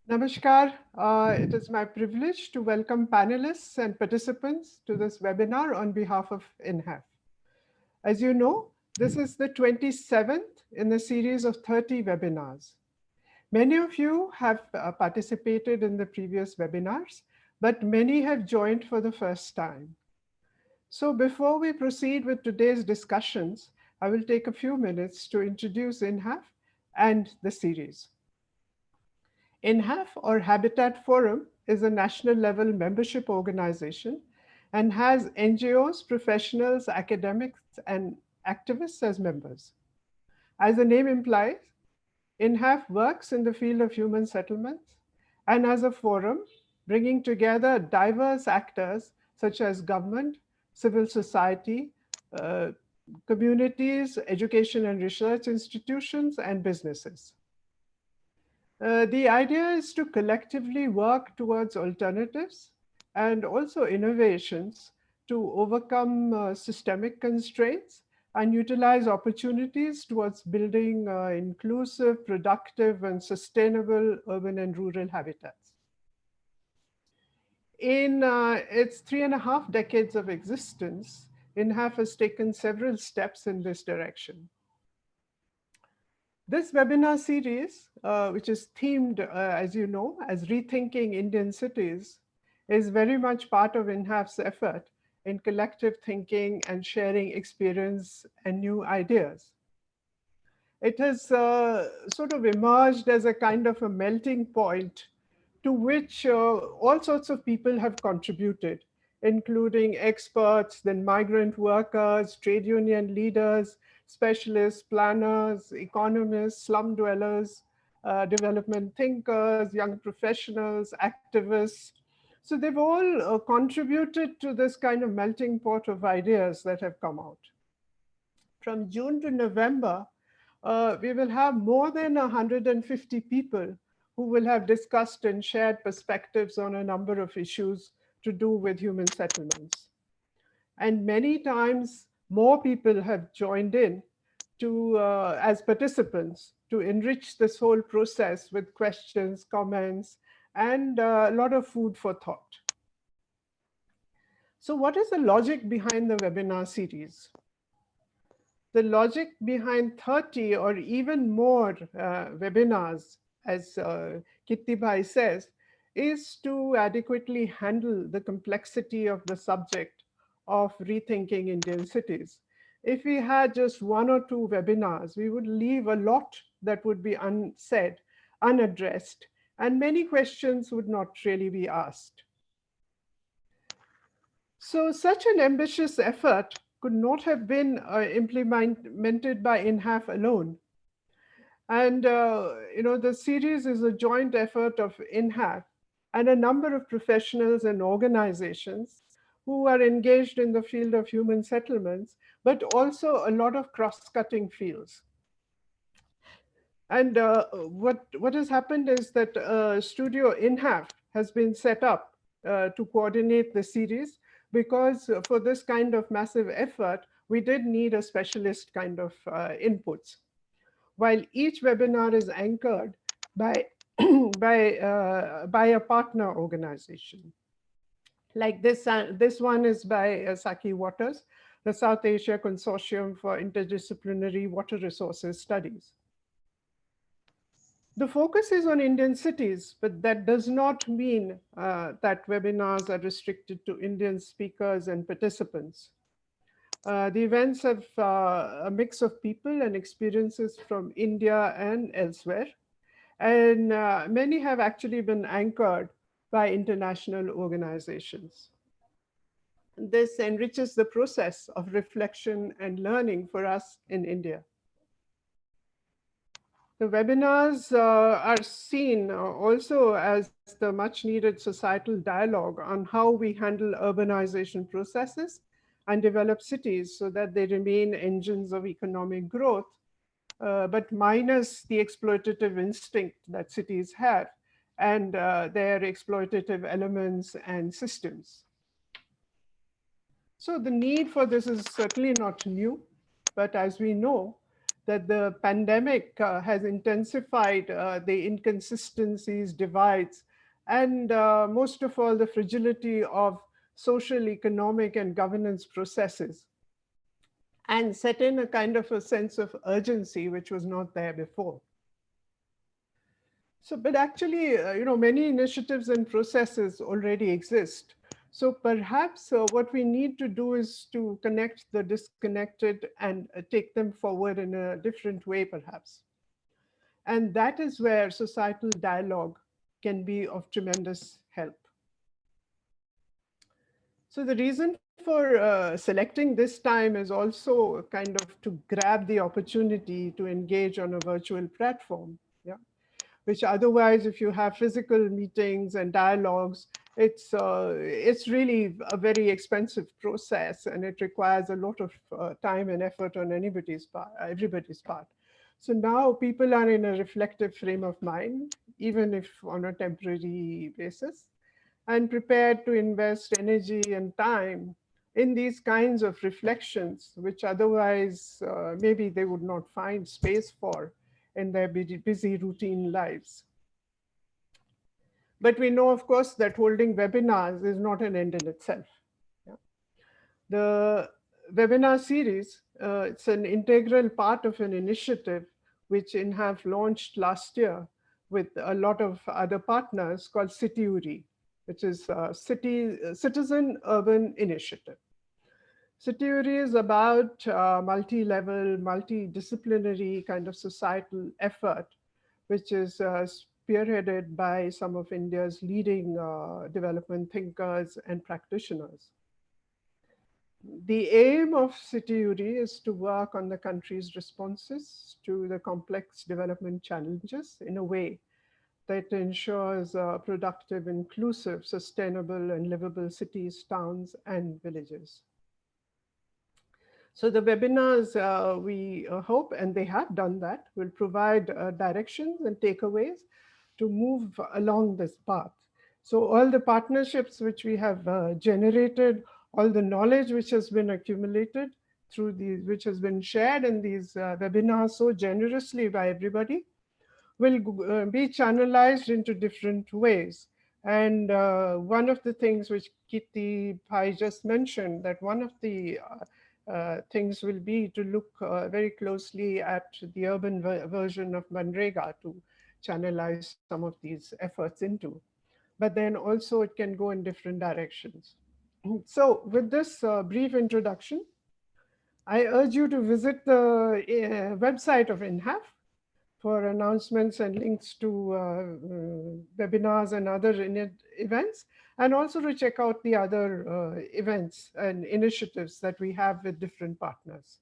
Namaskar. It is my privilege to welcome panelists and participants to this webinar on behalf of INHAF. As you know, this is the 27th in a series of 30 webinars. Many of you have participated in the previous webinars, but many have joined for the first time. So before we proceed with today's discussions, I will take a few minutes to introduce INHAF and the series. INHAF, or Habitat Forum, is a national level membership organization and has NGOs, professionals, academics, and activists as members. As the name implies, INHAF works in the field of human settlements and as a forum, bringing together diverse actors such as government, civil society, uh, communities, education and research institutions, and businesses. The idea is to collectively work towards alternatives and also innovations to overcome systemic constraints and utilize opportunities towards building inclusive, productive, and sustainable urban and rural habitats. In its 3.5 decades of existence, INHAF has taken several steps in this direction. This webinar series, which is themed, as you know, as Rethinking Indian Cities, is very much part of INHAF's effort in collective thinking and sharing experience and new ideas. It has sort of emerged as a kind of a melting point to which all sorts of people have contributed, including experts, then migrant workers, trade union leaders, specialists, planners, economists, slum dwellers, development thinkers, young professionals, activists. So they've all contributed to this kind of melting pot of ideas that have come out. From June to November, we will have more than 150 people who will have discussed and shared perspectives on a number of issues to do with human settlements. And many times more people have joined in to, as participants to enrich this whole process with questions, comments, and a lot of food for thought. So what is the logic behind the webinar series? The logic behind 30 or even more webinars, as Kitty Bhai says, is to adequately handle the complexity of the subject of rethinking Indian cities. If we had just one or two webinars, we would leave a lot that would be unsaid, unaddressed, and many questions would not really be asked. So such an ambitious effort could not have been implemented by INHAF alone. And the series is a joint effort of INHAF and a number of professionals and organizations who are engaged in the field of human settlements, but also a lot of cross-cutting fields. And what has happened is that Studio INHAF has been set up to coordinate the series, because for this kind of massive effort, we did need a specialist kind of inputs. While each webinar is anchored by, by a partner organization. Like this one is by SaciWATERs, the South Asia Consortium for Interdisciplinary Water Resources Studies. The focus is on Indian cities, but that does not mean that webinars are restricted to Indian speakers and participants. The events have a mix of people and experiences from India and elsewhere, and many have actually been anchored by international organizations. This enriches the process of reflection and learning for us in India. The webinars are seen also as the much needed societal dialogue on how we handle urbanization processes and develop cities so that they remain engines of economic growth, but minus the exploitative instinct that cities have and their exploitative elements and systems. So the need for this is certainly not new, but as we know, that the pandemic has intensified the inconsistencies, divides, and most of all, the fragility of social, economic, and governance processes, and set in a kind of a sense of urgency which was not there before. So, but actually, many initiatives and processes already exist. So perhaps what we need to do is to connect the disconnected and take them forward in a different way, perhaps. And that is where societal dialogue can be of tremendous help. So the reason for selecting this time is also kind of to grab the opportunity to engage on a virtual platform. Yeah. Which otherwise, if you have physical meetings and dialogues, it's really a very expensive process, and it requires a lot of time and effort on everybody's part. So now people are in a reflective frame of mind, even if on a temporary basis, and prepared to invest energy and time in these kinds of reflections, which otherwise maybe they would not find space for in their busy routine lives. But we know, of course, that holding webinars is not an end in itself. Yeah. The webinar series, it's an integral part of an initiative which INHAF launched last year with a lot of other partners called CityURI, which is Citizen Urban Initiative. CityURI is about multi-level, multidisciplinary kind of societal effort, which is spearheaded by some of India's leading development thinkers and practitioners. The aim of CityURI is to work on the country's responses to the complex development challenges in a way that ensures productive, inclusive, sustainable, and livable cities, towns, and villages. So the webinars, we hope, and they have done that, will provide directions and takeaways to move along this path. So all the partnerships which we have generated, all the knowledge which has been accumulated through these, which has been shared in these webinars so generously by everybody, will be channelized into different ways. And one of the things which Kitty Pai just mentioned, that one of the things will be to look very closely at the urban version of Manrega to channelize some of these efforts into. But then also it can go in different directions. So with this brief introduction, I urge you to visit the website of INHAF for announcements and links to webinars and other events, and also to check out the other events and initiatives that we have with different partners.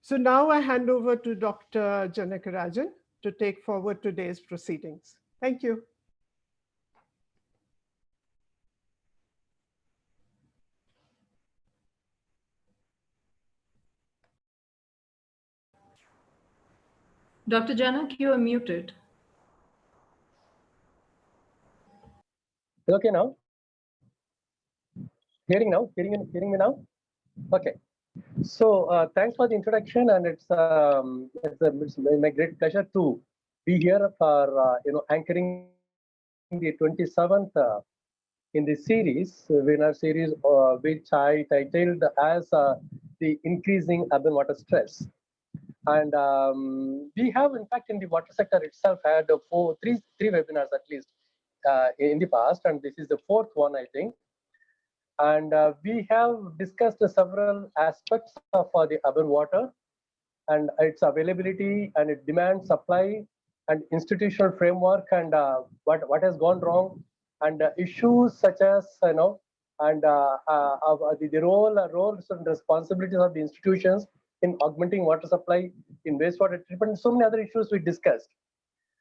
So now I hand over to Dr. Janakarajan to take forward today's proceedings. Thank you. Dr. Janak, you are muted. Okay now? Hearing now? Hearing me now? Okay. So thanks for the introduction, and it's my great pleasure to be here for anchoring the 27th in the series, webinar series, which I titled as the increasing urban water stress. And we have, in fact, in the water sector itself, had three webinars at least in the past, and this is the fourth one, I think. And we have discussed several aspects of the urban water and its availability and its demand, supply, and institutional framework, and what has gone wrong, and issues such as and the roles and responsibilities of the institutions in augmenting water supply, in wastewater treatment, and so many other issues we discussed.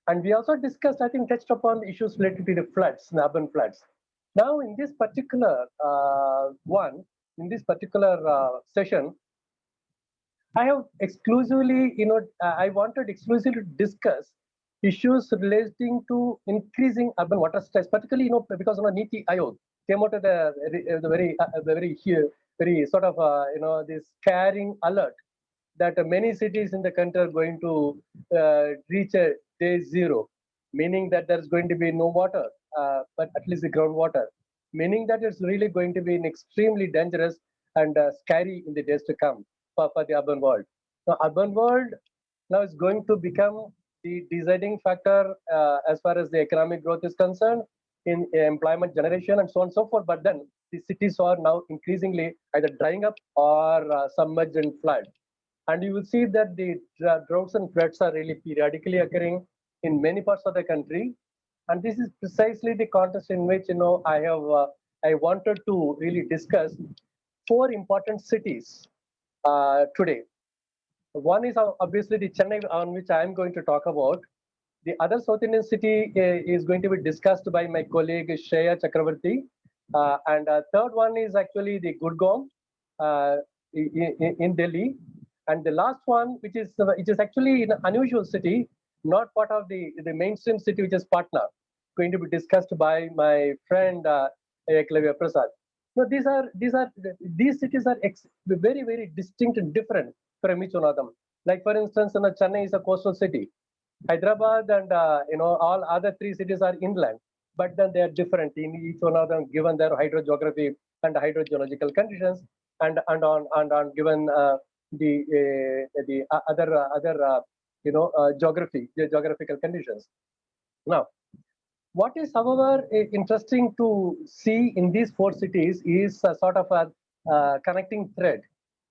And we also discussed, I think, touched upon issues related to the floods, the urban floods. Now, in this particular session, I have exclusively, I wanted exclusively to discuss issues relating to increasing urban water stress, particularly, because Niti Aayog came out with a very sort of, this scaring alert that many cities in the country are going to reach a day zero, meaning that there's going to be no water, but at least the groundwater, meaning that it's really going to be an extremely dangerous and scary in the days to come for the urban world. Now, urban world now is going to become the deciding factor as far as the economic growth is concerned, in employment generation and so on and so forth. But then the cities are now increasingly either drying up or submerged in flood. And you will see that the droughts and floods are really periodically occurring in many parts of the country. And this is precisely the context in which I wanted to really discuss four important cities today. One is obviously the Chennai, on which I am going to talk about. The other South Indian city is going to be discussed by my colleague Shreya Chakraborty. And third one is actually the Gurgaon in Delhi. And the last one, which is actually an unusual city, not part of the mainstream city, which is Patna, going to be discussed by my friend Eklavya Prasad. No, these cities are very, very distinct and different from each one of them. Like for instance, Chennai is a coastal city. Hyderabad and all other three cities are inland, but then they are different in each one of them, given their hydrogeography and hydrogeological conditions, and on given the other geographical conditions. Now, what is, however, interesting to see in these four cities is a sort of a connecting thread,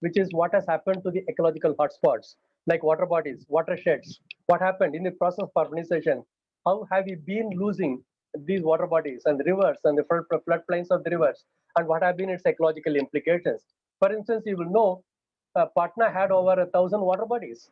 which is what has happened to the ecological hotspots, like water bodies, watersheds. What happened in the process of urbanization? How have we been losing these water bodies and the rivers and the floodplains of the rivers? And what have been its ecological implications? For instance, you will know Patna had over 1,000 water bodies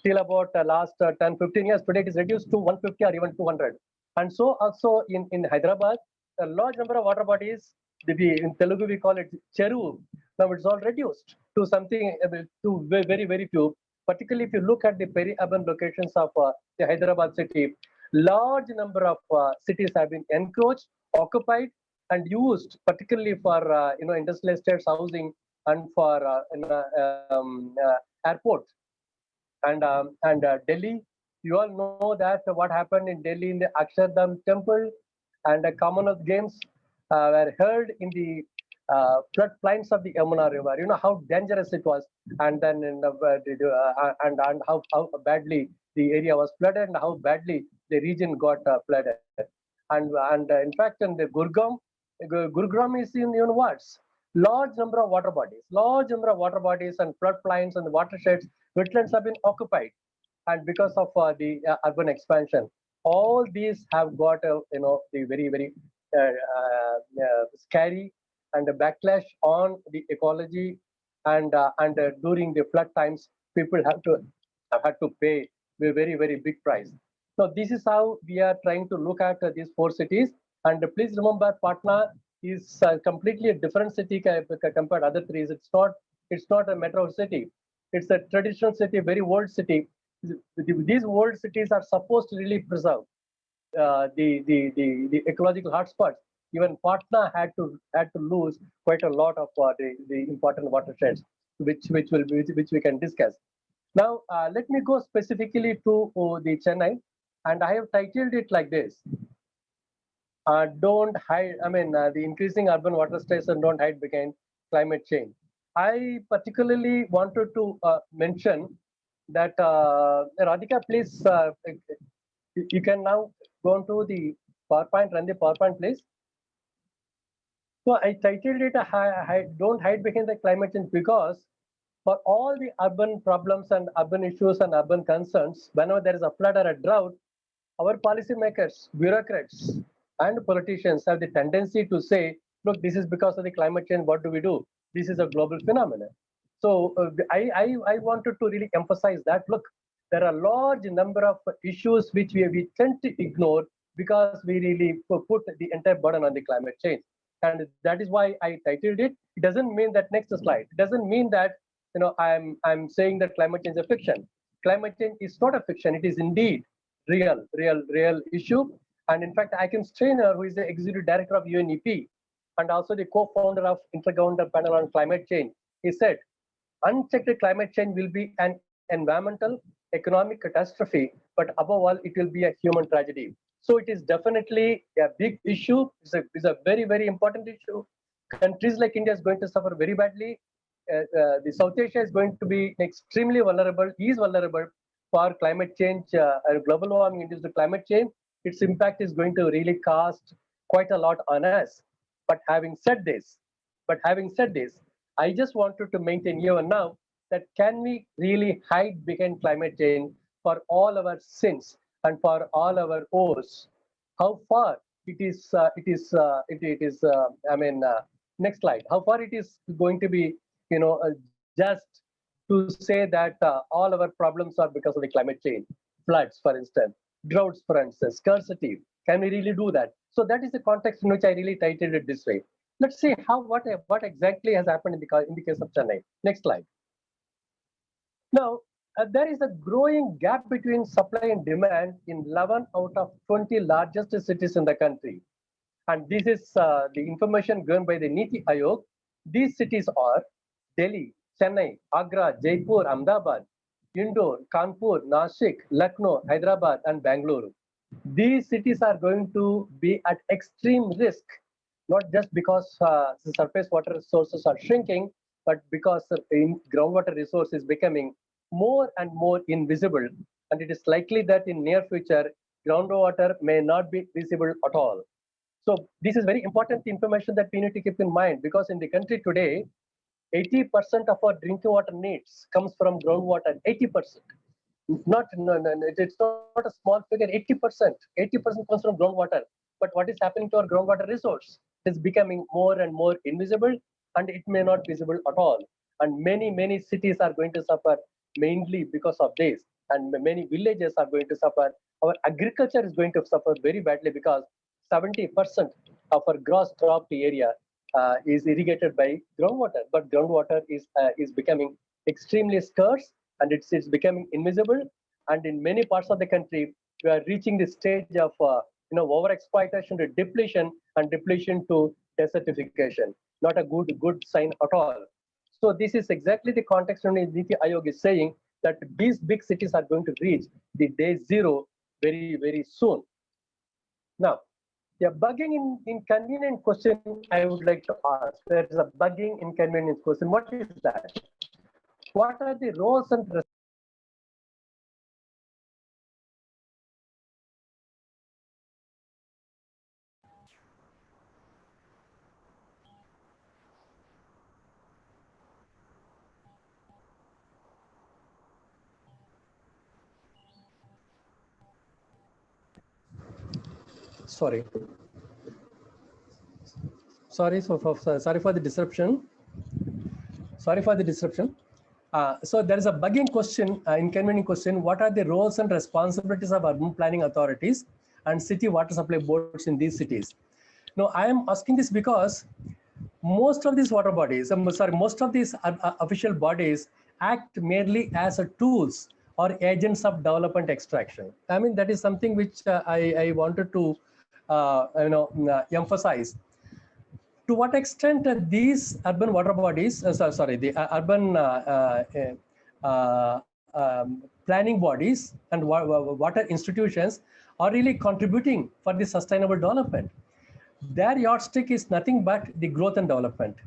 till about last 10, 15 years. Today it is reduced to 150 or even 200. And so also in Hyderabad, a large number of water bodies, in Telugu we call it cheru. Now it's all reduced to something, to very, very few. Particularly if you look at the peri-urban locations of the Hyderabad city, large number of cities have been encroached, occupied, and used, particularly for industrial estates, housing, and for airports. And Delhi, you all know that what happened in Delhi in the Akshardham temple and the Commonwealth Games were held in the floodplains of the Yamuna River. You know how dangerous it was, and then and how badly the area was flooded, and how badly the region got flooded. And in fact, in the Gurgaon is in words. Large number of water bodies and floodplains and the watersheds, wetlands have been occupied, and because of the urban expansion, all these have got the very, very scary and a backlash on the ecology, and during the flood times, people have had to pay a very, very big price. So this is how we are trying to look at these four cities. And please remember, Patna is completely a different city compared to other three. It's not a metro city. It's a traditional city, very old city. These old cities are supposed to really preserve the ecological hotspots. Even Patna had to lose quite a lot of the important watersheds, which we can discuss. Now, let me go specifically to the Chennai, and I have titled it like this: "Don't hide." I mean, the increasing urban water stress and don't hide behind climate change. I particularly wanted to mention that Radhika, please, you can now go on to the PowerPoint, run the PowerPoint, please. So I titled it "Don't Hide Behind the Climate Change" because for all the urban problems and urban issues and urban concerns, whenever there is a flood or a drought, our policymakers, bureaucrats, and politicians have the tendency to say, look, this is because of the climate change, what do we do? This is a global phenomenon. So I wanted to really emphasize that, look, there are a large number of issues which we tend to ignore because we really put the entire burden on the climate change. And that is why I titled it. It doesn't mean that, next slide, it doesn't mean that I'm saying that climate change is a fiction. Climate change is not a fiction. It is indeed real issue. And in fact, Akim Strainer, who is the executive director of UNEP and also the co-founder of Intergovernmental Panel on Climate Change, he said unchecked climate change will be an environmental, economic catastrophe, but above all, it will be a human tragedy. So it is definitely a big issue. It's a very, very important issue. Countries like India is going to suffer very badly. The South Asia is going to be extremely vulnerable, is vulnerable for climate change, global warming induced climate change. Its impact is going to really cost quite a lot on us. But having said this, I just wanted to maintain here and now that can we really hide behind climate change for all our sins and for all our woes? How far next slide. How far it is going to be, just to say that all our problems are because of the climate change, floods, for instance, droughts, for instance, scarcity. Can we really do that? So that is the context in which I really titled it this way. Let's see what exactly has happened in the case of Chennai. Next slide. Now, there is a growing gap between supply and demand in 11 out of 20 largest cities in the country. And this is the information given by the Niti Aayog. These cities are Delhi, Chennai, Agra, Jaipur, Ahmedabad, Indore, Kanpur, Nashik, Lucknow, Hyderabad, and Bangalore. These cities are going to be at extreme risk, not just because the surface water resources are shrinking, but because the groundwater resource is becoming more and more invisible. And it is likely that in near future, groundwater may not be visible at all. So this is very important information that we need to keep in mind, because in the country today, 80% of our drinking water needs comes from groundwater. 80%. It's not a small figure. 80%. 80% comes from groundwater. But what is happening to our groundwater resource? It is becoming more and more invisible, and it may not be visible at all. And many cities are going to suffer mainly because of this, and many villages are going to suffer. Our agriculture is going to suffer very badly because 70% of our gross cropped area is irrigated by groundwater, but groundwater is becoming extremely scarce, and it's becoming invisible. And in many parts of the country, we are reaching the stage of overexploitation to depletion, and depletion to desertification. Not a good sign at all. So this is exactly the context in which Niti Aayog is saying that these big cities are going to reach the day zero very soon. Now, a bugging inconvenient question I would like to ask. There is a bugging inconvenience question. What is that? What are the roles and sorry for the disruption. So there is a bugging question, inconvenient question. What are the roles and responsibilities of urban planning authorities and city water supply boards in these cities? Now, I am asking this because most of these water bodies, most of these official bodies act merely as tools or agents of development extraction. I mean, that is something which I wanted to emphasize. To what extent these urban water bodies, urban planning bodies and water institutions are really contributing for the sustainable development. Their yardstick is nothing but the growth and development,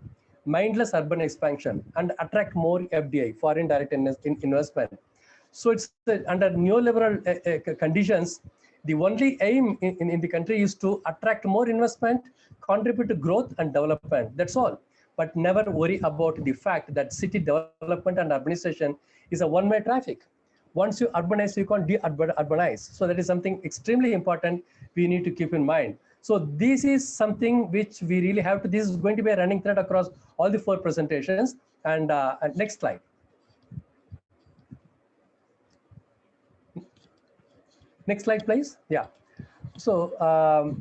mindless urban expansion, and attract more FDI, foreign direct investment. So it's under neoliberal conditions, the only aim in the country is to attract more investment, contribute to growth and development. That's all. But never worry about the fact that city development and urbanization is a one-way traffic. Once you urbanize, you can't de-urbanize. So that is something extremely important we need to keep in mind. So this is something which we really have to, this is going to be a running thread across all the 4 presentations. And next slide. Next slide, please. Yeah. So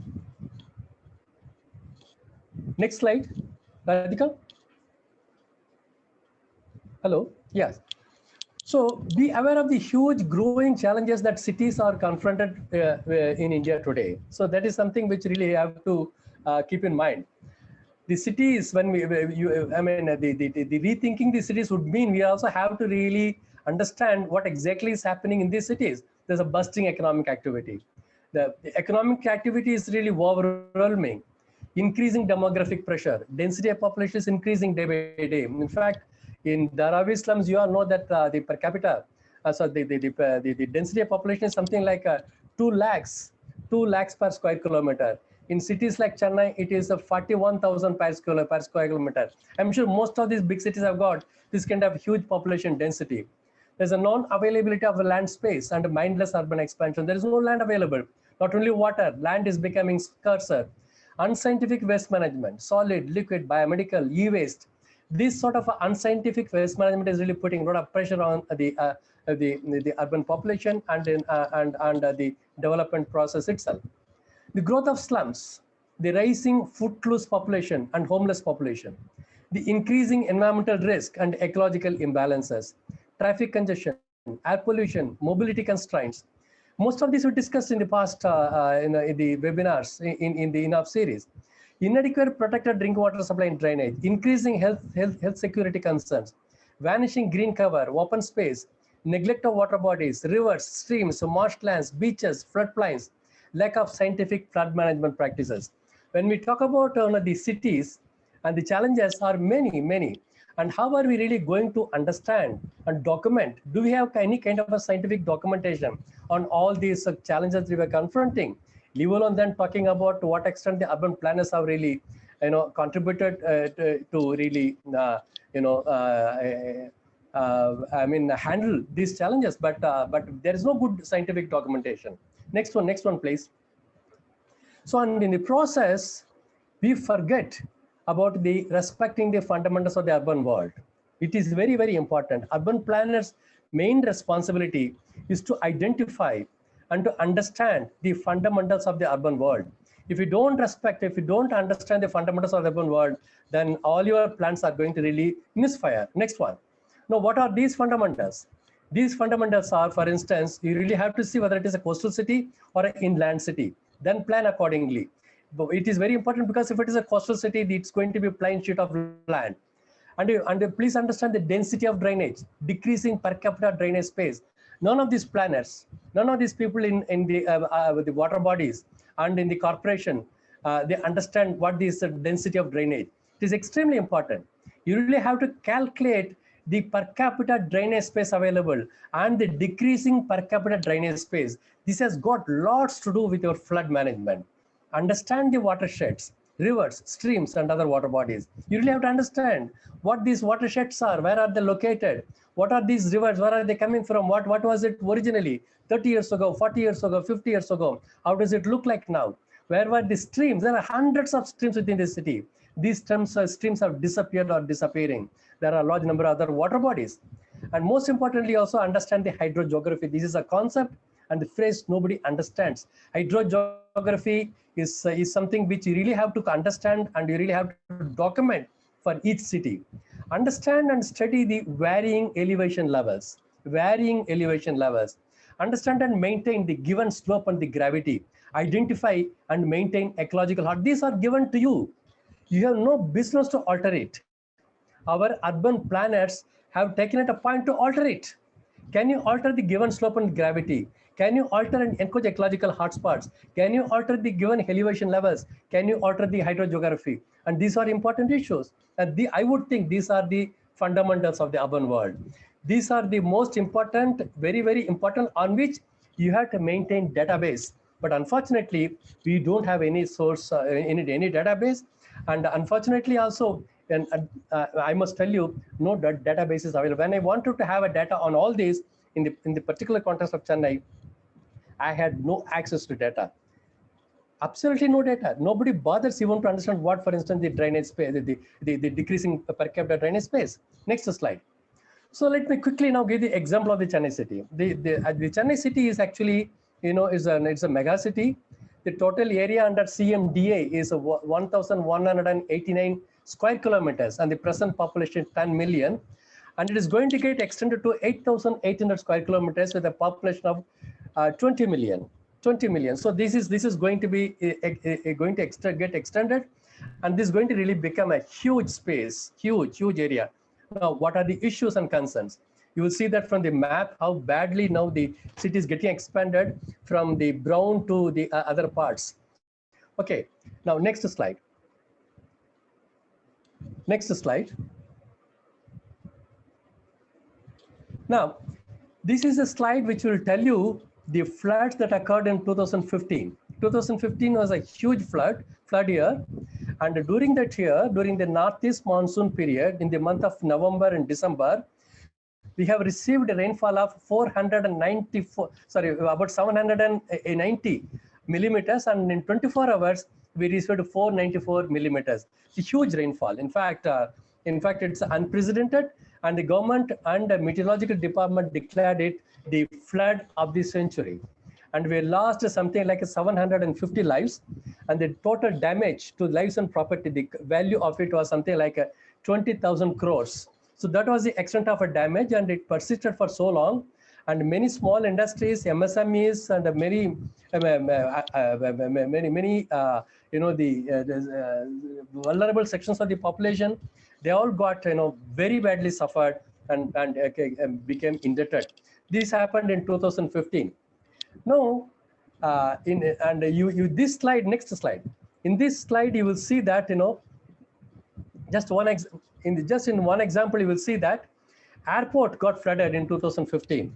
next slide, Radhika. Hello. Yes. So be aware of the huge growing challenges that cities are confronted in India today. So that is something which really have to keep in mind. the cities, when the rethinking the cities would mean we also have to really understand what exactly is happening in these cities. There's a busting economic activity. The economic activity is really overwhelming. Increasing demographic pressure. Density of population is increasing day by day. In fact, in Dharavi slums, you all know that the per capita, the density of population is something like 2 lakhs per square kilometer. In cities like Chennai, it is 41,000 per square kilometer. I'm sure most of these big cities have got this kind of huge population density. There's a non-availability of the land space and mindless urban expansion. There is no land available. Not only water, land is becoming scarcer. Unscientific waste management, solid, liquid, biomedical, e-waste. This sort of unscientific waste management is really putting a lot of pressure on the urban population and the development process itself. The growth of slums, the rising footloose population and homeless population, the increasing environmental risk and ecological imbalances, traffic congestion, air pollution, mobility constraints. Most of these we discussed in the past in the webinars in the INHAF series. Inadequate protected drinking water supply and drainage, increasing health security concerns, vanishing green cover, open space, neglect of water bodies, rivers, streams, marshlands, beaches, floodplains, lack of scientific flood management practices. When we talk about the cities, and the challenges are many, and how are we really going to understand and document? Do we have any kind of a scientific documentation on all these challenges we were confronting? Leave alone then talking about to what extent the urban planners have really, contributed to really, handle these challenges. But there is no good scientific documentation. Next one, please. So, and in the process, we forget about the respecting the fundamentals of the urban world. It is very important. Urban planners' main responsibility is to identify and to understand the fundamentals of the urban world. If you don't respect, if you don't understand the fundamentals of the urban world, then all your plans are going to really misfire. Next one. Now, what are these fundamentals? These fundamentals are, for instance, you really have to see whether it is a coastal city or an inland city, then plan accordingly. But it is very important because if it is a coastal city, it's going to be a plain sheet of land. And please understand the density of drainage, decreasing per capita drainage space. None of these planners, none of these people in the water bodies and in the corporation, they understand what is the density of drainage. It is extremely important. You really have to calculate the per capita drainage space available and the decreasing per capita drainage space. This has got lots to do with your flood management. Understand the watersheds, rivers, streams, and other water bodies. You really have to understand what these watersheds are, where are they located, what are these rivers, where are they coming from, what was it originally, 30 years ago, 40 years ago, 50 years ago, how does it look like now? Where were the streams? There are hundreds of streams within the city. These streams have disappeared or disappearing. There are a large number of other water bodies. And most importantly, also understand the hydrogeography. This is a concept and the phrase nobody understands. Hydrogeography is something which you really have to understand and you really have to document for each city. Understand and study the varying elevation levels. Understand and maintain the given slope and the gravity. Identify and maintain ecological heart. These are given to you. You have no business to alter it. Our urban planners have taken it a point to alter it. Can you alter the given slope and gravity? Can you alter and encourage ecological hotspots? Can you alter the given elevation levels? Can you alter the hydrogeography? And these are important issues. And I would think these are the fundamentals of the urban world. These are the most important, very important, on which you have to maintain database. But unfortunately, we don't have any source, any database. And unfortunately also, I must tell you, no database is available. When I wanted to have a data on all these in the particular context of Chennai, I had no access to data. Absolutely no data. Nobody bothers even to understand what, for instance, the drainage space, the decreasing per capita drainage space. Next slide. So let me quickly now give the example of the Chennai city. The Chennai city is actually, it's a mega city. The total area under CMDA is 1,189 square kilometers, and the present population 10 million. And it is going to get extended to 8,800 square kilometers with a population of 20 million. So this is going to be get extended, And this is going to really become a huge space, huge area. Now, what are the issues and concerns? You will see that from the map, how badly now the city is getting expanded from the brown to the other parts. Okay, now next slide. Next slide. Now, this is a slide which will tell you the floods that occurred in 2015. 2015 was a huge flood year. And during that year, during the Northeast monsoon period, in the month of November and December, we have received a rainfall of 790 millimeters, and in 24 hours, we received 494 millimeters. It's a huge rainfall. In fact, it's unprecedented, and the government and the meteorological department declared it the flood of the century. And we lost something like 750 lives, and the total damage to lives and property, the value of it was something like 20,000 crores. So that was the extent of a damage, and it persisted for so long. And many small industries, MSMEs, and many vulnerable sections of the population, they all got very badly suffered and became indebted. This happened in 2015. Now, this slide, next slide. In this slide, you will see that in one example, you will see that airport got flooded in 2015.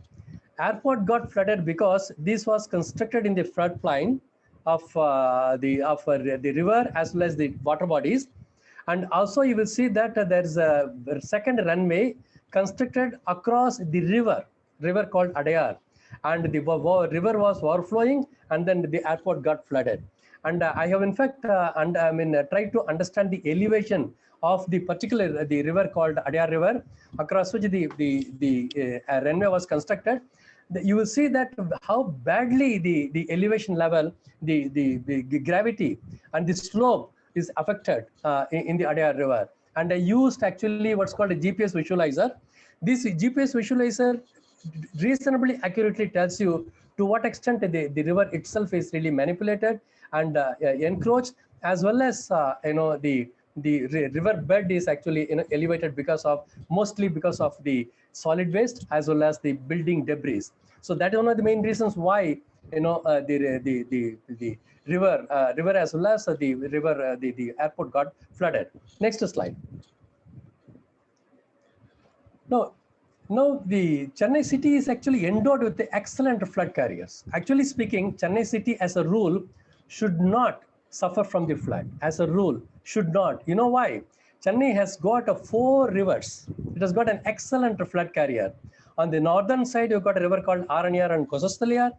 Airport got flooded because this was constructed in the floodplain of the river as well as the water bodies. And also you will see that there's a second runway constructed across the river called Adayar. And the river was overflowing, and then the airport got flooded. And I have in fact tried to understand the elevation of the river called Adayar River, across which the runway was constructed. You will see that how badly the elevation level, the gravity and the slope is affected in the Adayar River. And I used actually what's called a GPS visualizer. This GPS visualizer reasonably accurately tells you to what extent the river itself is really manipulated and encroached, as well as the river bed is actually elevated mostly because of the solid waste as well as the building debris. So that is one of the main reasons why the river as well as the airport got flooded. Next slide. Now the Chennai city is actually endowed with the excellent flood carriers. Actually speaking, Chennai city as a rule should not suffer from the flood. As a rule, should not. You know why? Chennai has got 4 rivers. It has got an excellent flood carrier. On the northern side, you've got a river called Aranyar and Kosastaliyar.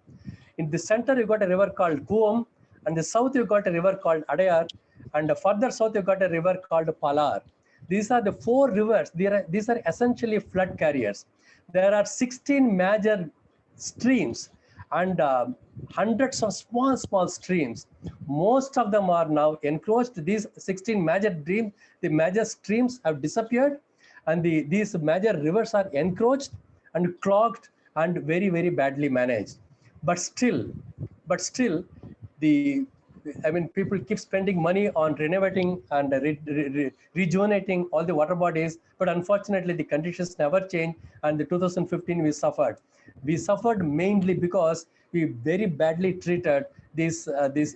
In the center, you've got a river called Kuam. And the south, you've got a river called Adayar. And further south, you've got a river called Palar. These are the 4 rivers. These are essentially flood carriers. There are 16 major streams and hundreds of small streams. Most of them are now encroached. These 16 major streams have disappeared, and these major rivers are encroached and clogged and very, very badly managed. But still, people keep spending money on renovating and rejuvenating all the water bodies, but unfortunately the conditions never change. And in 2015 we suffered. We suffered mainly because we very badly treated this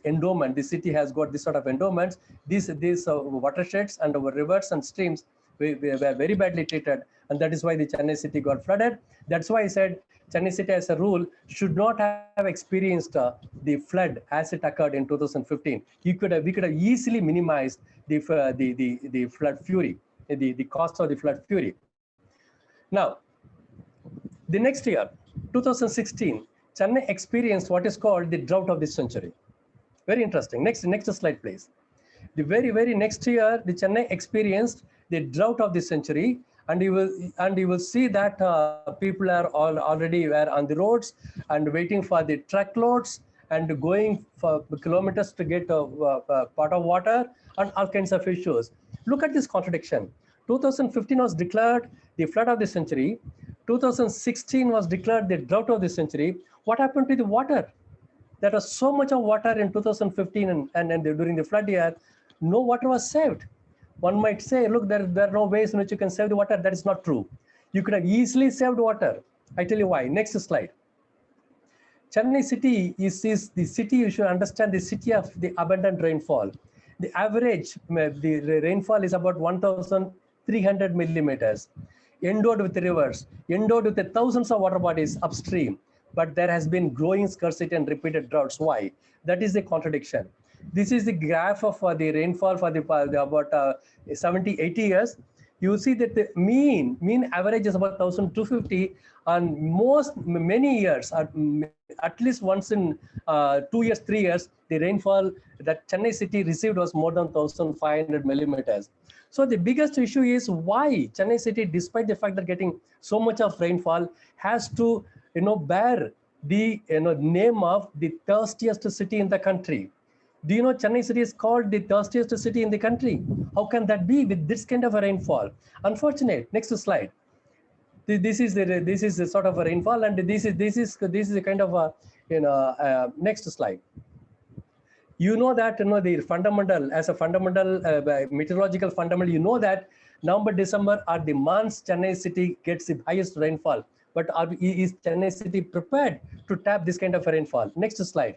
endowment. The city has got this sort of endowments. These watersheds and our rivers and streams we were very badly treated, and that is why the Chennai city got flooded. That's why I said Chennai city as a rule should not have experienced the flood as it occurred in 2015. We could have easily minimized the flood fury, the cost of the flood fury. Now, the next year, 2016, Chennai experienced what is called the drought of the century. Very interesting. Next slide, please. The very next year, the Chennai experienced the drought of the century, and you will see that people are already on the roads and waiting for the truckloads and going for kilometers to get a pot of water and all kinds of issues. Look at this contradiction. 2015 was declared the flood of the century. 2016 was declared the drought of the century. What happened to the water? There was so much of water in 2015 and during the flood year. no water was saved. One might say, look, there are no ways in which you can save the water. That is not true. You could have easily saved water. I tell you why. Next slide. Chennai city is the city, you should understand, the city of the abundant rainfall. The average, the rainfall is about 1,300 millimeters, endowed with rivers, endowed with the thousands of water bodies upstream. But there has been growing scarcity and repeated droughts. Why? That is the contradiction. This is the graph of the rainfall for the about 70, 80 years. You see that the mean average is about 1,250, and many years, at least once in 2 years, 3 years, the rainfall that Chennai city received was more than 1,500 millimeters. So the biggest issue is why Chennai city, despite the fact that getting so much of rainfall, has to bear the name of the thirstiest city in the country. Do you know Chennai city is called the thirstiest city in the country? How can that be with this kind of a rainfall? Unfortunate. Next slide. This is the sort of a rainfall, and this is a kind of a next slide. You know that the fundamental, as a fundamental meteorological fundamental, you know that November, December are the months Chennai city gets the highest rainfall. But is Chennai city prepared to tap this kind of a rainfall? Next slide.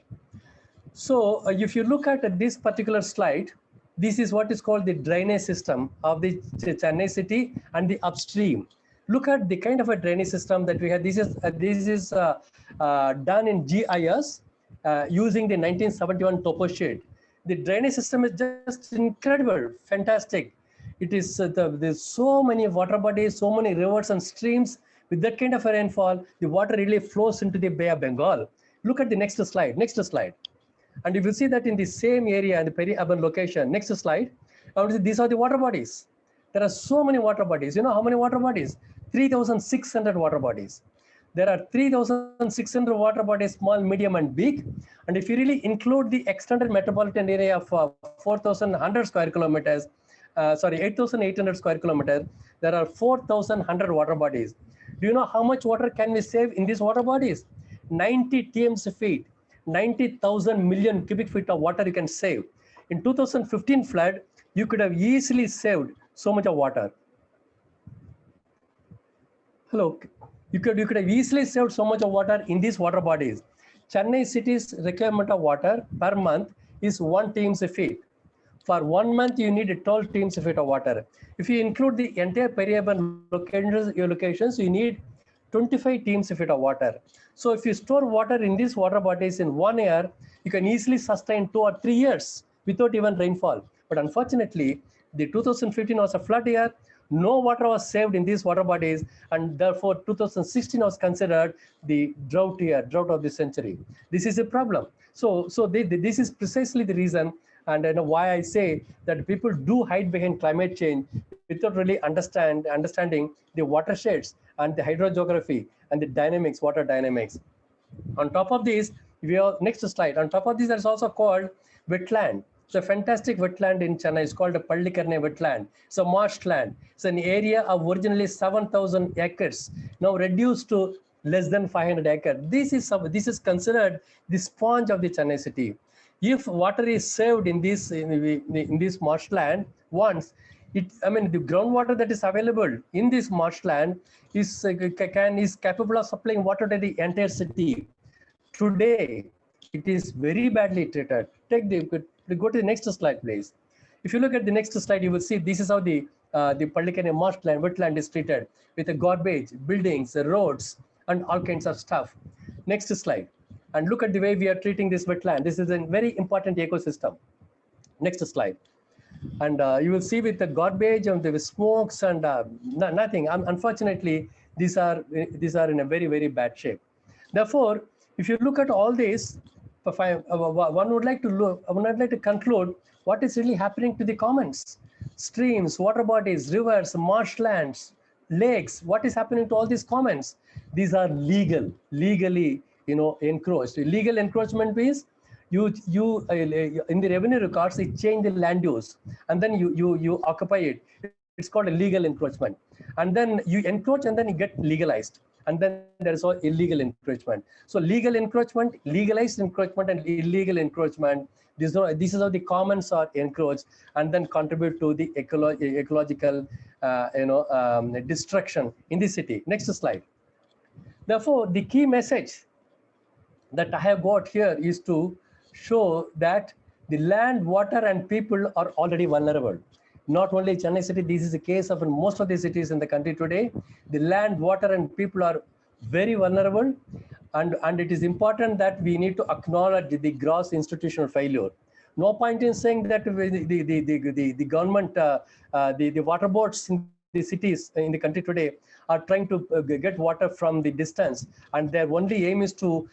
So if you look at this particular slide, this is what is called the drainage system of the Chennai city and the upstream. Look at the kind of a drainage system that we have. This is done in GIS using the 1971 topo sheet. The drainage system is just incredible, fantastic. It is there's so many water bodies, so many rivers and streams. With that kind of a rainfall, the water really flows into the Bay of Bengal. Look at the next slide. Next slide. And you will see that in the same area, in the peri-urban location. Next slide. These are the water bodies. There are so many water bodies. You know how many water bodies? 3,600 water bodies. There are 3,600 water bodies, small, medium, and big. And if you really include the extended metropolitan area of 4,100 square kilometers, 8,800 square kilometers, there are 4,100 water bodies. Do you know how much water can we save in these water bodies? 90 TMC feet. 90,000 million cubic feet of water you can save. In 2015 flood, you could have easily saved so much of water. Hello, you could have easily saved so much of water in these water bodies. Chennai city's requirement of water per month is 1 TMC feet. For 1 month, you need 12 TMC feet of water. If you include the entire peri-urban locations, you need 25 TMC feet of water. So if you store water in these water bodies in 1 year, you can easily sustain 2 or 3 years without even rainfall. But unfortunately, the 2015 was a flood year. No water was saved in these water bodies, and therefore 2016 was considered the drought year, drought of the century. This is a problem. So this is precisely the reason, and why I say that people do hide behind climate change without really understanding the watersheds and the hydrogeography and the dynamics, water dynamics. On top of this, we have next slide. On top of this, there's also called wetland. It's a fantastic wetland in Chennai. It's called a Pallikarne wetland. It's a marshland. It's an area of originally 7,000 acres, now reduced to less than 500 acres. This is considered the sponge of the Chennai city. If water is saved in this marshland once, the groundwater that is available in this marshland is capable of supplying water to the entire city. Today, it is very badly treated. Go to the next slide, please. If you look at the next slide, you will see this is how the Pallikarne marshland, wetland is treated with the garbage, buildings, roads, and all kinds of stuff. Next slide. And look at the way we are treating this wetland. This is a very important ecosystem. Next slide. And you will see with the garbage and the smokes and nothing. Unfortunately, these are in a very, very bad shape. Therefore, if you look at all this, one would like to conclude what is really happening to the commons, streams, water bodies, rivers, marshlands, lakes. What is happening to all these commons? These are legally encroached. Legal encroachment means you in the revenue records, you change the land use, and then you occupy it. It's called a legal encroachment. And then you encroach, and then you get legalized. And then there is all illegal encroachment. So legal encroachment, legalized encroachment, and illegal encroachment, this is how the commons are encroached and then contribute to the ecological destruction in the city. Next slide. Therefore, the key message that I have got here is to show that the land, water, and people are already vulnerable. Not only Chennai city, this is the case of most of the cities in the country today. The land, water, and people are very vulnerable, and it is important that we need to acknowledge the gross institutional failure. No point in saying that the government, the water boards in the cities in the country today are trying to get water from the distance, and their only aim is to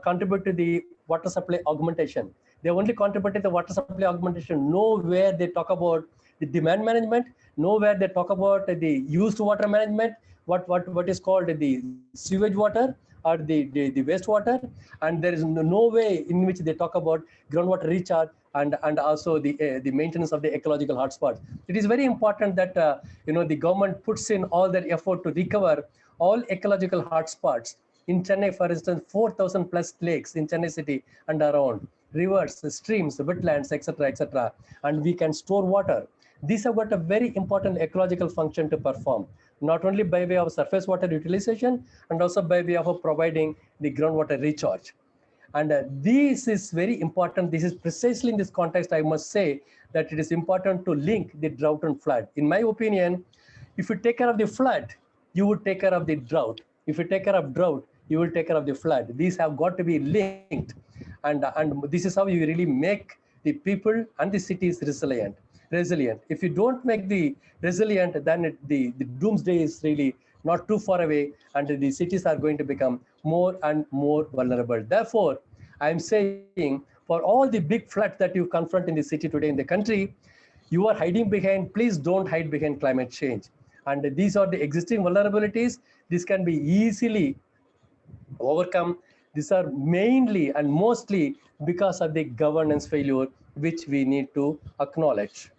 contribute to the water supply augmentation. They only contribute to the water supply augmentation. Nowhere they talk about the demand management. Nowhere they talk about the used water management. What is called the sewage water or the wastewater, and there is no way in which they talk about groundwater recharge and also the maintenance of the ecological hotspots. It is very important that the government puts in all their effort to recover all ecological hotspots. In Chennai, for instance, 4,000 plus lakes in Chennai city and around, rivers, streams, wetlands, etc., etc., and we can store water. These have got a very important ecological function to perform, not only by way of surface water utilization and also by way of providing the groundwater recharge. And this is very important. This is precisely in this context, I must say that it is important to link the drought and flood. In my opinion, if you take care of the flood, you would take care of the drought. If you take care of drought, you will take care of the flood. These have got to be linked. And this is how you really make the people and the cities resilient. If you don't make the resilient, then the doomsday is really not too far away, and the cities are going to become more and more vulnerable. Therefore, I'm saying for all the big floods that you confront in the city today in the country, you are hiding behind, please don't hide behind climate change. And these are the existing vulnerabilities. This can be easily overcome. These are mainly and mostly because of the governance failure, which we need to acknowledge.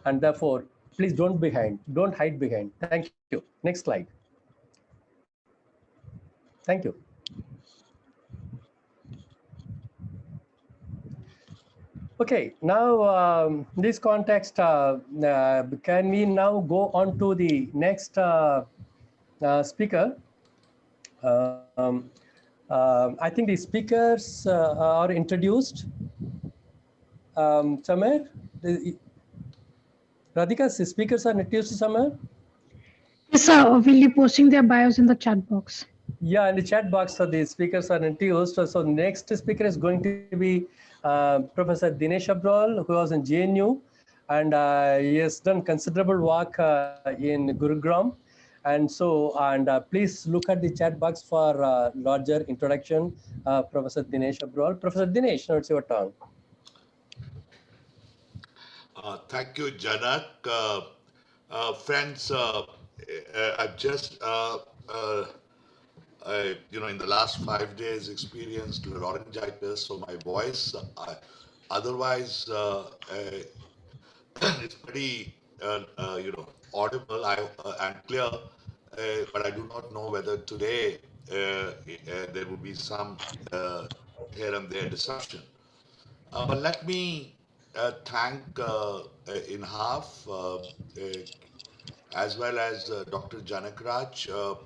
And therefore, please don't hide behind. Thank you. Next slide. Thank you. Okay, now in this context, can we now go on to the next speaker? I think the speakers are introduced. Somewhere, Radhika, the speakers are introduced somewhere? Yes, sir. We'll be posting their bios in the chat box. Yeah, in the chat box, so the speakers are introduced. So next speaker is going to be Professor Dinesh Abrol, who was in JNU, and he has done considerable work in Gurugram. And so, please look at the chat box for larger introduction, Professor Dinesh Abrol. Professor Dinesh, now it's your turn. Thank you, Janak. Friends, I've just, in the last 5 days experienced laryngitis, so my voice, otherwise, it's pretty, audible and clear, but I do not know whether today there will be some here and there disruption. But let me thank INHAF as well as Dr. Janakarajan,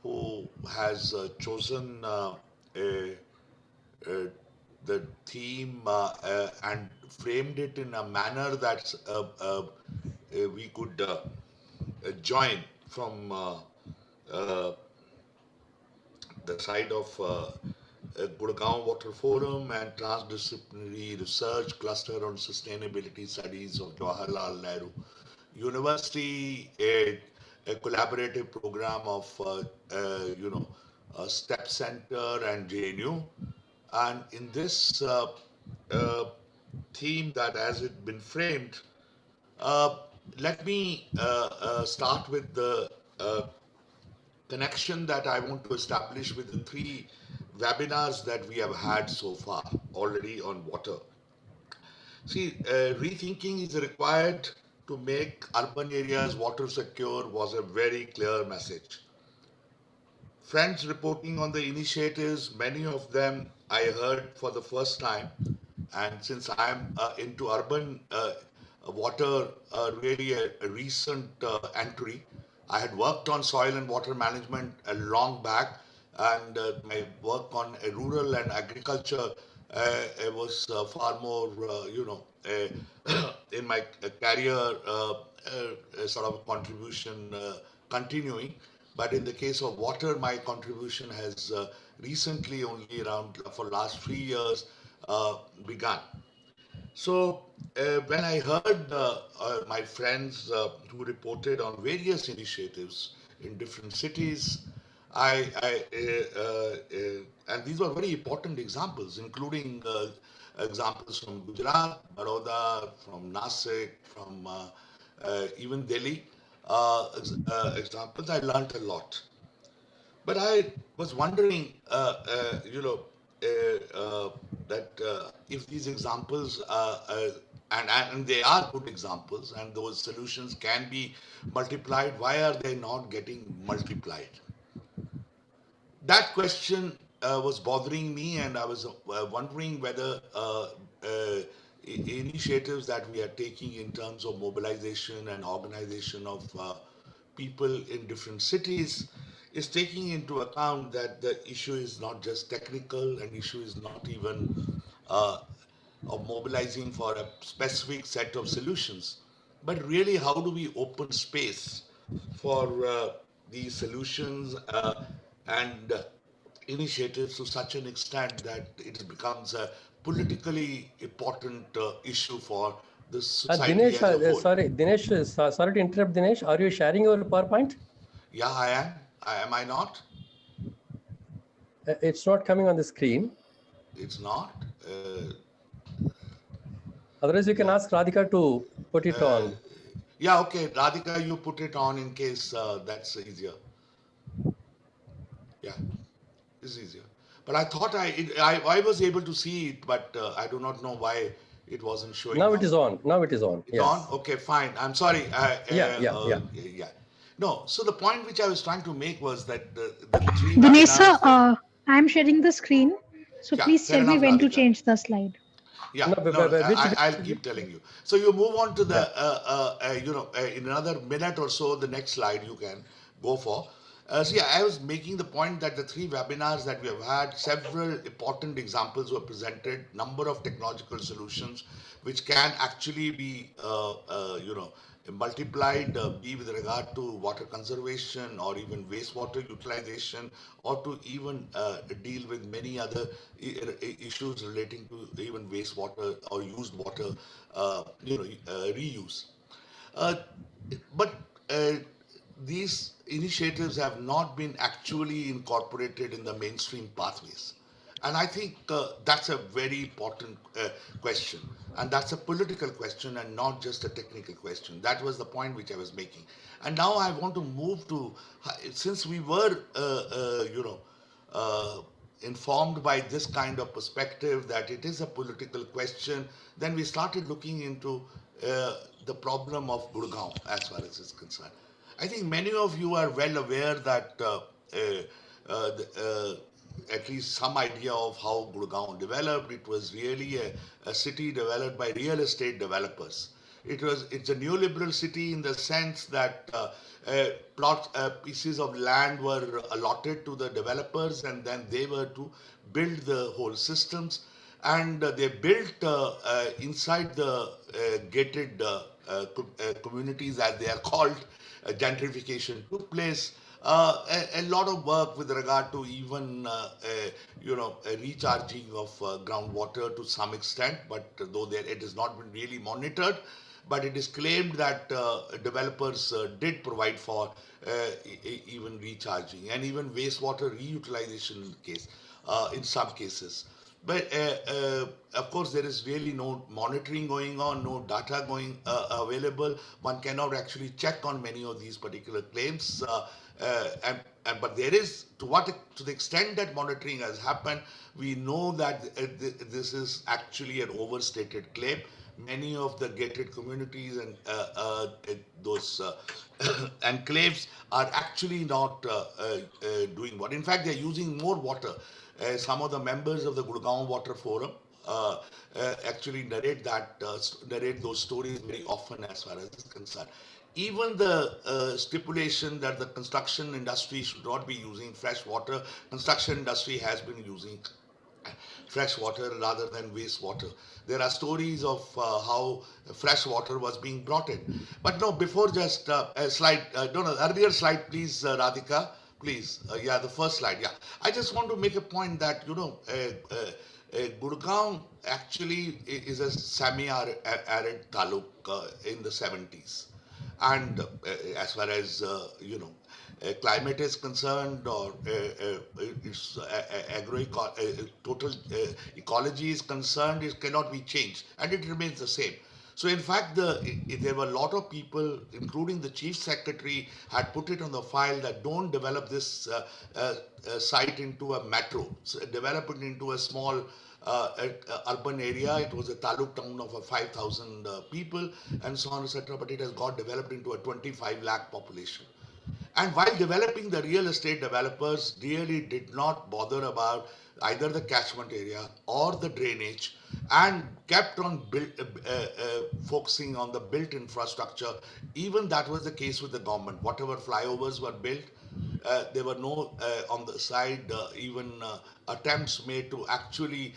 who has chosen the theme and framed it in a manner that we could join from the side of Gurgaon Water Forum and Transdisciplinary Research Cluster on Sustainability Studies of Jawaharlal Nehru University, a collaborative program of, STEP Center and JNU. And in this theme that has it been framed, let me start with the connection that I want to establish with the 3 webinars that we have had so far already on water. See, rethinking is required to make urban areas water secure was a very clear message. friends reporting on the initiatives. Many of them I heard for the first time. And since I'm into urban water, really a recent entry, I had worked on soil and water management a long back, and my work on rural and agriculture it was far more, in my career, sort of contribution continuing. But in the case of water, my contribution has recently, only around for last 3 years, begun. So when I heard my friends who reported on various initiatives in different cities, and these were very important examples, including examples from Gujarat, Baroda, from Nasik, from even Delhi. Examples, I learned a lot. But I was wondering, that if these examples, and they are good examples, and those solutions can be multiplied, why are they not getting multiplied? That question was bothering me, and I was wondering whether initiatives that we are taking in terms of mobilization and organization of people in different cities is taking into account that the issue is not just technical, and issue is not even uh, of mobilizing for a specific set of solutions, but really how do we open space for these solutions and initiatives to such an extent that it becomes a politically important issue for the society Dinesh, as a whole. sorry, Dinesh, sorry to interrupt, Dinesh. Are you sharing your PowerPoint? Yeah, I am. Am I not? It's not coming on the screen. It's not. Otherwise, you can Yeah. ask Radhika to put it on. Yeah, okay. Radhika, you put it on in case that's easier. Yeah, it's easier. But I thought I was able to see it, but I do not know why it wasn't showing Now up. it is on. Now it is on. It's Yes. on? Okay, fine. I'm sorry. Yeah. No, so the point which I was trying to make was that the three Dinesh sir, webinars that, I'm sharing the screen. So yeah, please fair tell me enough, when to Radhika. change the slide. Yeah, No, no, no, which I'll keep telling you. So you move on to the, Yeah. in another minute or so, the next slide you can go for. So yeah, I was making the point that the three webinars that we have had, several important examples were presented, number of technological solutions which can actually be, multiplied, be with regard to water conservation or even wastewater utilization, or to even deal with many other issues relating to even wastewater or used water, reuse. Uh, but these initiatives have not been actually incorporated in the mainstream pathways. And I think that's a very important question. And that's a political question and not just a technical question. That was the point which I was making. And now I want to move to, since we were, informed by this kind of perspective that it is a political question, then we started looking into the problem of Gurgaon as far as is concerned. I think many of you are well aware that at least some idea of how Gurgaon developed. It was really a city developed by real estate developers. It's a neoliberal city in the sense that pieces of land were allotted to the developers, and then they were to build the whole systems, and they built inside the gated communities, as they are called. Gentrification took place. A lot of work with regard to even a recharging of groundwater to some extent, but though it has not been really monitored, but it is claimed that developers did provide for even recharging and even wastewater reutilization in some cases. But of course, there is really no monitoring going on, no data going available. One cannot actually check on many of these particular claims, and but there is, to the extent that monitoring has happened, we know that this is actually an overstated claim. Many of the gated communities and those enclaves are actually not doing what. In fact, they're using more water. Some of the members of the Gurgaon Water Forum actually narrate those stories very often as far as is concerned. Even the stipulation that the construction industry should not be using fresh water, construction industry has been using fresh water rather than wastewater. There are stories of how fresh water was being brought in. But no, before just a slide, no, no, earlier slide, please, Radhika, please. Yeah, the first slide. Yeah, I just want to make a point that, Gurgaon actually is a semi-arid taluk in the 70s. And as far as climate is concerned, or its total ecology is concerned, it cannot be changed, and it remains the same. So in fact, there were a lot of people, including the chief secretary, had put it on the file that don't develop this site into a metro, so develop it into a small urban area. It was a taluk town of 5,000 people and so on, etc. But it has got developed into a 25 lakh population. And while developing, the real estate developers really did not bother about either the catchment area or the drainage, and kept on focusing on the built infrastructure. Even that was the case with the government. Whatever flyovers were built, there were no on the side even attempts made to actually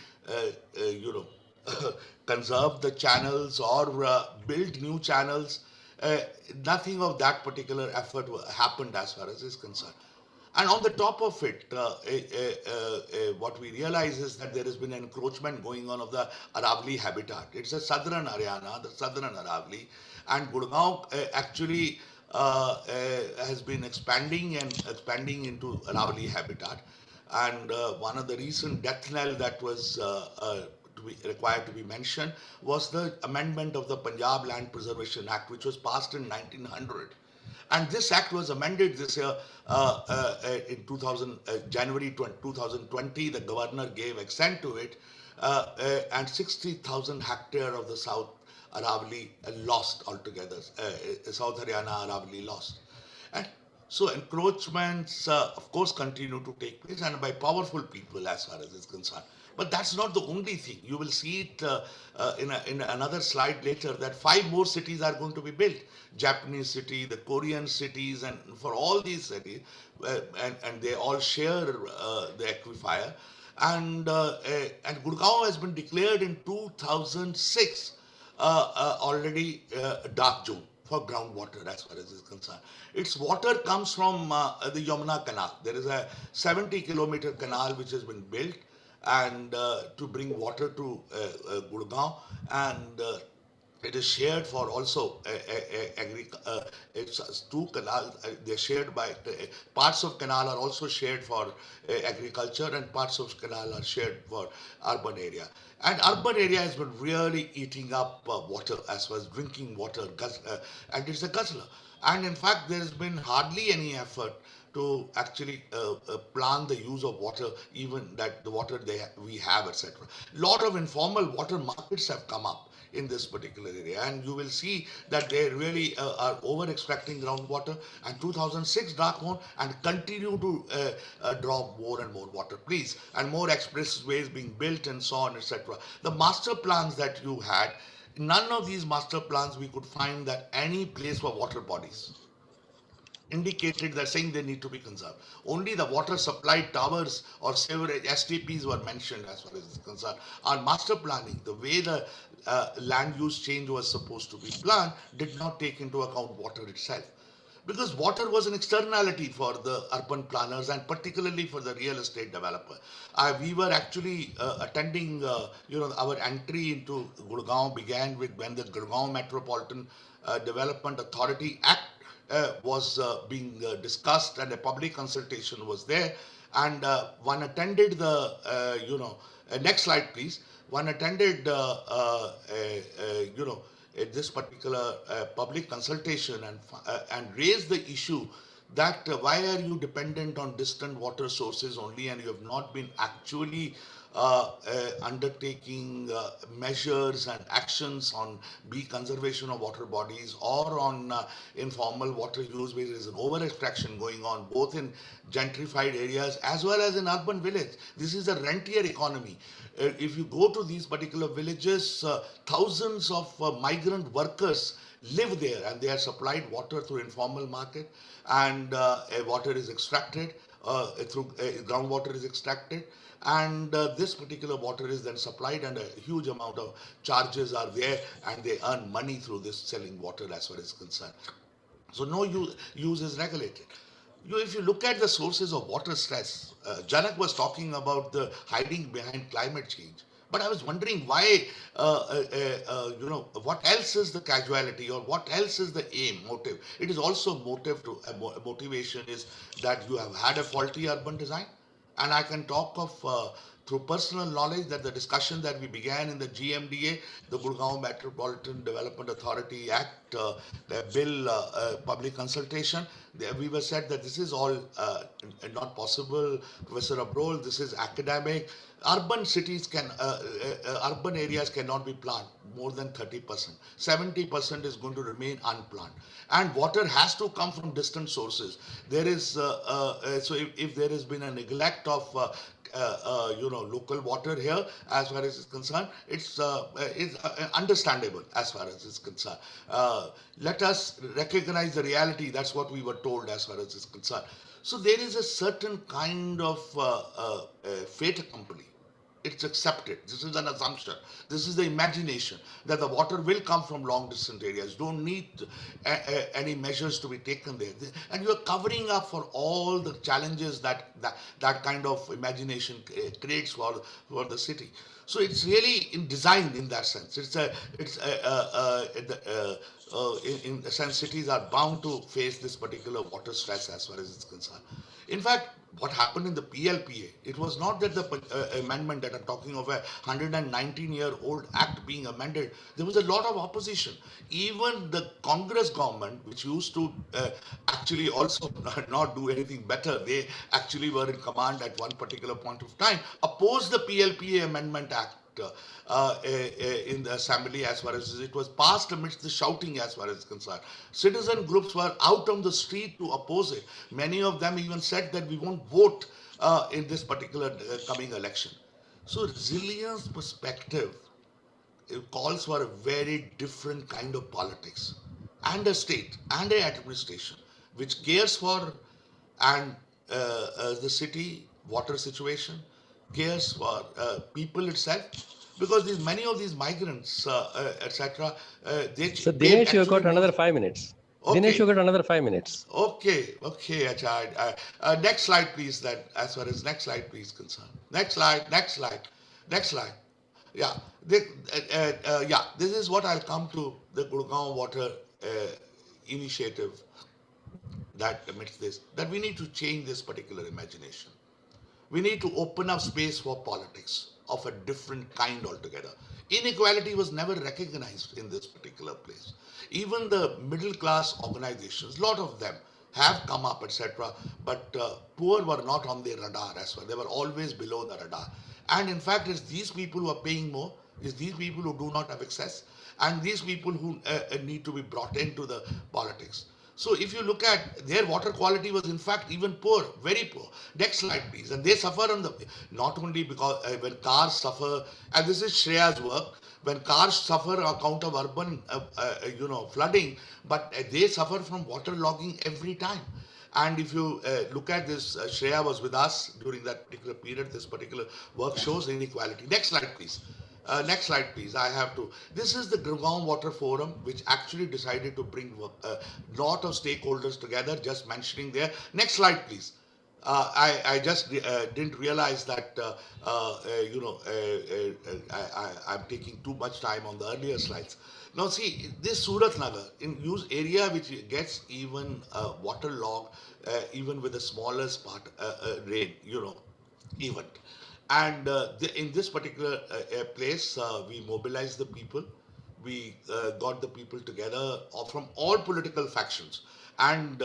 conserve the channels or build new channels. uh, Nothing of that particular effort happened as far as is concerned. And on the top of it, what we realize is that there has been encroachment going on of the Aravali habitat. It's a southern Haryana, the southern Aravali, and Gurgaon actually has been expanding into Aravali habitat. And one of the recent death knell that was required to be mentioned was the amendment of the Punjab Land Preservation Act, which was passed in 1900. And this act was amended this year in 2000, January 2020. The governor gave assent to it, and 60,000 hectare of the South Aravali lost altogether. South Haryana Aravali lost. And so encroachments, of course, continue to take place, and by powerful people as far as is concerned. But that's not the only thing. You will see it in another slide later, that 5 more cities are going to be built. Japanese city, the Korean cities, and for all these cities, and they all share the aquifer. And Gurgaon has been declared in 2006 already dark zone for groundwater as far as is concerned. Its water comes from the Yamuna Canal. There is a 70-kilometer canal which has been built, and to bring water to Gurgaon, and it is shared for also it's 2 canals. They're shared by parts of canal are also shared for agriculture, and parts of canal are shared for urban area. And urban area has been really eating up water as far as drinking water, and it's a guzzler. And in fact, there has been hardly any effort to actually plan the use of water, even that the water we have, etc. Lot of informal water markets have come up in this particular area, and you will see that they really are over extracting groundwater, and 2006 dark zone, and continue to draw more and more water, please, and more expressways being built and so on, etc. The master plans that you had, none of these master plans we could find that any place for water bodies indicated that saying they need to be conserved. Only the water supply towers or sewerage STPs were mentioned as far as is concerned. Our master planning, the way the land use change was supposed to be planned, did not take into account water itself. Because water was an externality for the urban planners, and particularly for the real estate developer. We were actually attending, our entry into Gurgaon began with when the Gurgaon Metropolitan Development Authority Act was being discussed, and a public consultation was there, and one attended the next slide please. One attended this particular public consultation, and raised the issue that why are you dependent on distant water sources only, and you have not been actually undertaking measures and actions on be conservation of water bodies or on informal water use, where there is an over extraction going on both in gentrified areas as well as in urban village. This is a rentier economy. If you go to these particular villages, thousands of migrant workers live there, and they are supplied water through informal market, and water is extracted through groundwater is extracted, and this particular water is then supplied, and a huge amount of charges are there, and they earn money through this selling water as far as concerned. So no use is regulated. If you look at the sources of water stress, Janak was talking about the hiding behind climate change. But I was wondering why, what else is the casualty, or what else is the aim, motive? It is also motive to motivation is that you have had a faulty urban design. And I can talk of through personal knowledge that the discussion that we began in the GMDA, the Gurgaon Metropolitan Development Authority Act, the bill public consultation, we were said that this is all not possible. Professor Abrol, this is academic. Urban cities urban areas cannot be planted more than 30%. 70% is going to remain unplanned. And water has to come from distant sources. There is, so if there has been a neglect of local water here, as far as it's concerned, it's understandable as far as it's concerned. Let us recognize the reality. That's what we were told as far as it's concerned. So there is a certain kind of fait accompli. It's accepted. This is an assumption. This is the imagination that the water will come from long distant areas. Don't need any measures to be taken there. And you are covering up for all the challenges that kind of imagination creates for the city. So it's really designed in that sense. In a sense, cities are bound to face this particular water stress as far as it's concerned. In fact, what happened in the PLPA, it was not that the amendment that I'm talking of, a 119-year-old act being amended. There was a lot of opposition. Even the Congress government, which used to actually also not do anything better, they actually were in command at one particular point of time, opposed the PLPA Amendment Act in the assembly as far as it was passed amidst the shouting as far as it's concerned. Citizen groups were out on the street to oppose it. Many of them even said that we won't vote in this particular coming election. So resilience perspective, it calls for a very different kind of politics, and a state and an administration which cares for and the city water situation, cares for people itself, because many of these migrants, etc. So Dinesh, you got another 5 minutes. Okay. Dinesh, you got another 5 minutes. Okay, Achha. Next slide, please. That as far as next slide, please, concerned. Next slide. Yeah, this is what I'll come to the Gurgaon Water initiative that amidst this, that we need to change this particular imagination. We need to open up space for politics of a different kind altogether. Inequality was never recognized in this particular place. Even the middle class organizations, a lot of them have come up, etc., but poor were not on their radar as well. They were always below the radar. And in fact, it's these people who are paying more, it's these people who do not have access, and these people who need to be brought into the politics. So if you look at their water quality was in fact even poor, very poor. Next slide, please. And they suffer on not only because when cars suffer, and this is Shreya's work, when cars suffer on account of urban, flooding, but they suffer from water logging every time. And if you look at this, Shreya was with us during that particular period. This particular work shows inequality. Next slide, please. Next slide, please. This is the Gurgaon Water Forum, which actually decided to bring a lot of stakeholders together, just mentioning there. Next slide, please. I just didn't realize that, I'm taking too much time on the earlier slides. Now see, this Surat Nagar, in use area which gets even waterlogged, even with the smallest part, rain, event. And in this particular place, we mobilize the people we got the people together from all political factions and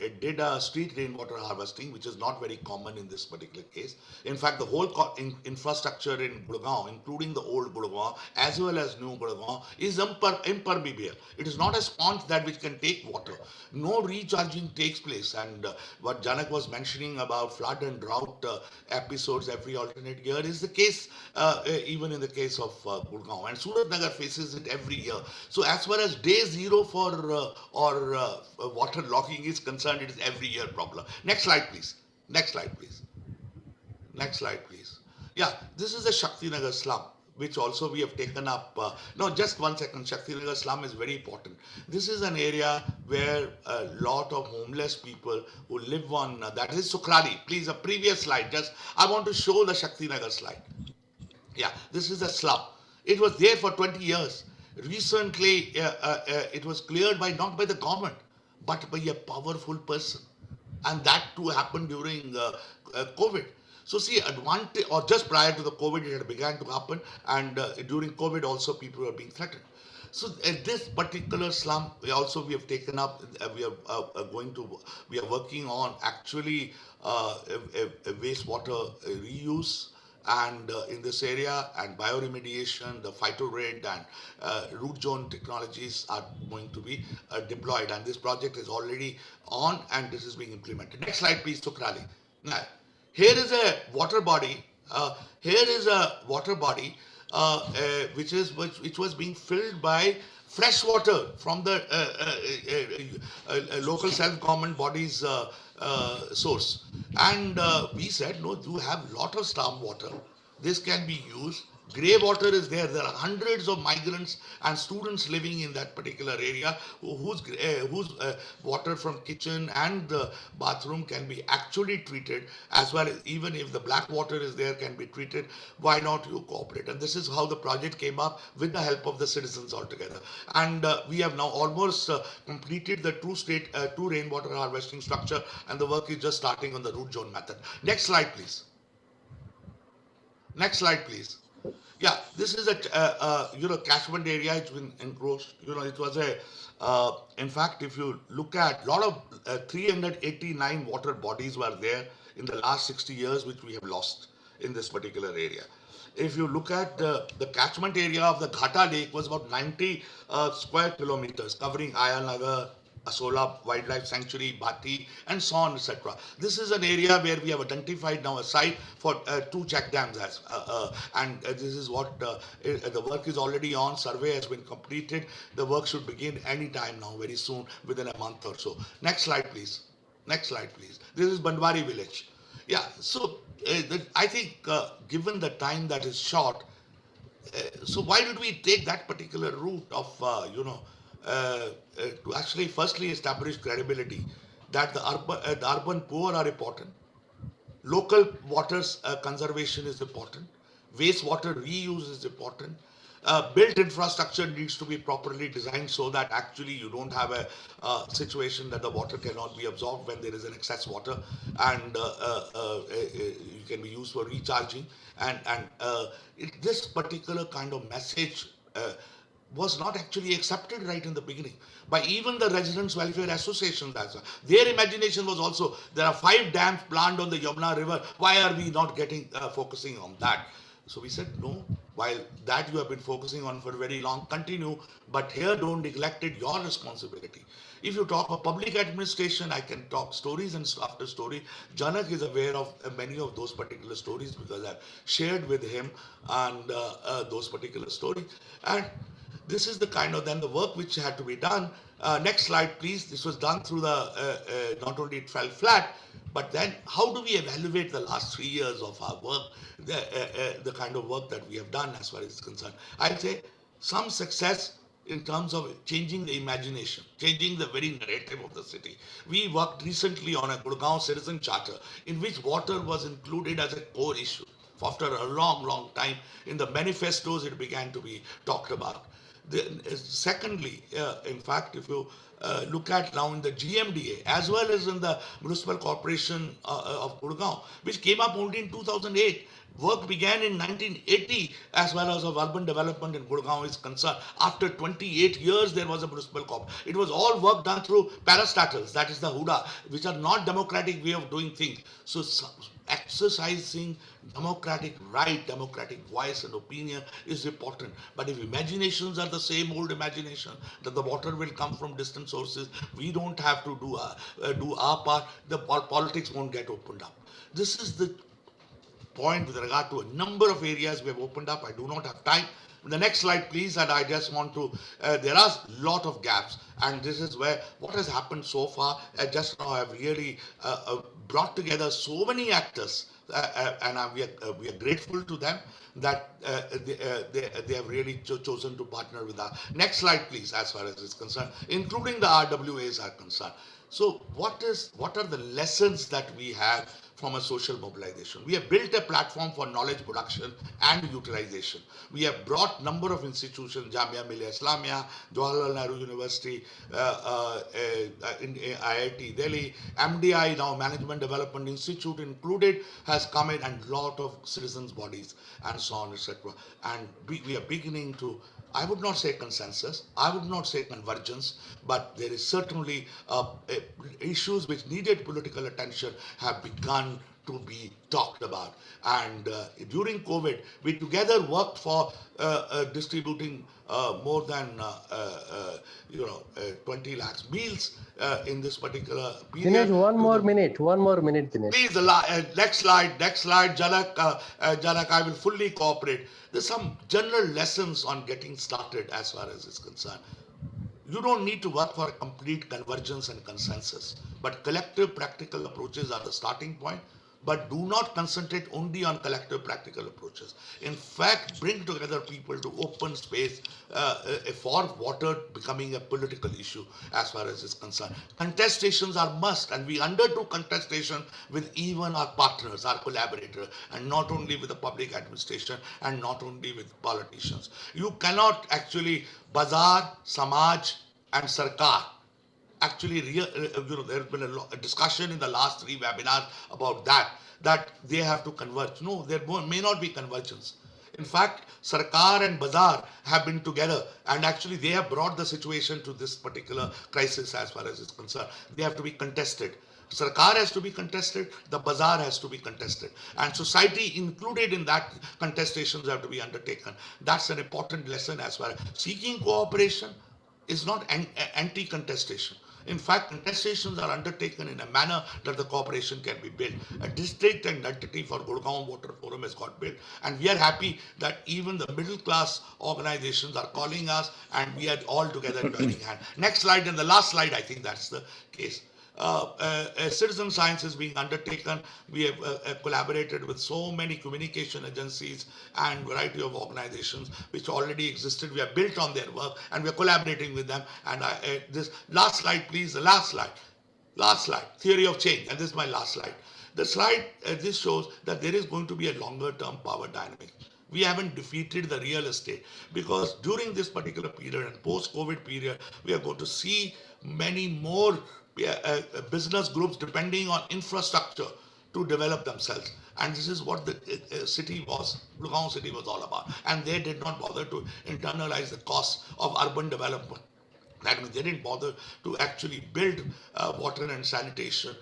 it did a street rainwater harvesting, which is not very common in this particular case. In fact, the whole infrastructure in Gurgaon, including the old Gurgaon as well as new Gurgaon, is impermeable. It is not a sponge that which can take water. No recharging takes place. And what Janak was mentioning about flood and drought episodes every alternate year is the case even in the case of Gurgaon. And Surat Nagar faces it every year. So as far as day zero for water logging is concerned, it is every year problem. Next slide, please. Next slide, please. Next slide, please. Yeah, this is the Shakti Nagar slum, which also we have taken up. No, just 1 second. Shakti Nagar slum is very important. This is an area where a lot of homeless people who live on, that is Sukrali. Please, a previous slide. Just, I want to show the Shakti Nagar slide. Yeah, this is a slum. It was there for 20 years. Recently, it was cleared by not by the government, but by a powerful person. And that too happened during COVID. So see, advantage, or just prior to the COVID, it had begun to happen. And during COVID also, people were being threatened. So this particular slum, we have taken up, we are working on actually a wastewater reuse and in this area, and bioremediation, the phytorate and root zone technologies are going to be deployed, and this project is already on and this is being implemented. Next slide, please, Sukrali. Now, here is a water body. Which was being filled by fresh water from the local self-government bodies source. And we said, no, you have a lot of storm water. This can be used. Grey water is there. There are hundreds of migrants and students living in that particular area whose water from kitchen and the bathroom can be actually treated, as well as even if the black water is there can be treated. Why not you cooperate? And this is how the project came up with the help of the citizens altogether. And we have now almost completed the two rainwater harvesting structure, and the work is just starting on the root zone method. Next slide, please. Next slide, please. Yeah, this is a catchment area. It's been encroached. It was in fact, if you look at a lot of 389 water bodies were there in the last 60 years, which we have lost in this particular area. If you look at the catchment area of the Ghata Lake was about 90 square kilometers, covering Ayanagar, Asola Wildlife Sanctuary, Bhati, and so on, etc. This is an area where we have identified now a site for 2 check dams, and this is what the work is already on. Survey has been completed. The work should begin any time now, very soon, within a month or so. Next slide, please. Next slide, please. This is Bandwari village. Yeah, so I think given the time that is short, so why did we take that particular route of, to actually firstly establish credibility that the urban poor are important, local waters conservation is important, wastewater reuse is important, built infrastructure needs to be properly designed so that actually you don't have a situation that the water cannot be absorbed when there is an excess water, and it can be used for recharging. And this particular kind of message was not actually accepted right in the beginning by even the residents' welfare associations as well. Their imagination was also, there are 5 dams planned on the Yamuna River. Why are we not focusing on that? So we said, no, while that you have been focusing on for very long, continue, but here don't neglect it, your responsibility. If you talk of public administration, I can talk stories and after story. Janak is aware of many of those particular stories because I've shared with him and those particular stories. And this is the kind of then the work which had to be done. Next slide, please. This was done through the, not only it fell flat, but then how do we evaluate the last 3 years of our work, the kind of work that we have done as far as it's concerned? I'd say some success in terms of changing the imagination, changing the very narrative of the city. We worked recently on a Gurgaon citizen charter in which water was included as a core issue. After a long time in the manifestos, it began to be talked about. Secondly, in fact, if you look at now in the GMDA as well as in the Municipal Corporation of Gurgaon, which came up only in 2008, Work began in 1980 as well as of urban development in Gurgaon is concerned. After 28 years, there was a municipal corp. It was all work done through parastatals, that is the huda, which are not democratic way of doing things. So exercising democratic right, democratic voice and opinion is important. But if imaginations are the same old imagination, that the water will come from distant sources, we don't have to do our part, the politics won't get opened up. This is the point with regard to a number of areas we have opened up. I do not have time. The next slide, please. And I just want to, there are a lot of gaps. And this is where what has happened so far. Just now, I've really brought together so many actors. And we are grateful to them that they have really chosen to partner with us. Next slide, please, as far as is concerned, including the RWAs are concerned. So what are the lessons that we have from a social mobilization? We have built a platform for knowledge production and utilization. We have brought number of institutions, Jamia Millia Islamia, Jawaharlal Nehru University, IIT Delhi, MDI, now Management Development Institute included, has come in, and lot of citizens bodies and so on, etc. And we are beginning to, I would not say consensus, I would not say convergence, but there is certainly issues which needed political attention have begun to be talked about. And during COVID, we together worked for distributing more than 20 lakhs meals in this particular period. Dinesh, one more minute, Dinesh. Please, next slide, Janak, I will fully cooperate. There's some general lessons on getting started as far as is concerned. You don't need to work for a complete convergence and consensus, but collective practical approaches are the starting point. But do not concentrate only on collective practical approaches. In fact, bring together people to open space for water becoming a political issue as far as is concerned. Contestations are must, and we undertook contestation with even our partners, our collaborators, and not only with the public administration and not only with politicians. You cannot actually Bazaar, Samaj and Sarkar. Actually, there has been a discussion in the last 3 webinars about that they have to converge. No, there may not be convergence. In fact, Sarkar and Bazaar have been together, and actually they have brought the situation to this particular crisis as far as it's concerned. They have to be contested. Sarkar has to be contested, the Bazaar has to be contested, and society included in that contestations have to be undertaken. That's an important lesson as far as seeking cooperation is not anti-contestation. In fact, contestations are undertaken in a manner that the cooperation can be built. A district and entity for Gurgaon Water Forum has got built, and we are happy that even the middle class organizations are calling us, and we are all together joining hands. Next slide, and the last slide, I think that's the case. Citizen science is being undertaken. We have collaborated with so many communication agencies and variety of organizations which already existed. We have built on their work and we are collaborating with them. And this last slide, please, the last slide, theory of change. And this is my last slide. The slide, this shows that there is going to be a longer term power dynamic. We haven't defeated the real estate, because during this particular period and post-COVID period, we are going to see many more business groups depending on infrastructure to develop themselves. And this is what the Gurgaon city was all about. And they did not bother to internalize the costs of urban development. That means they didn't bother to actually build water and sanitation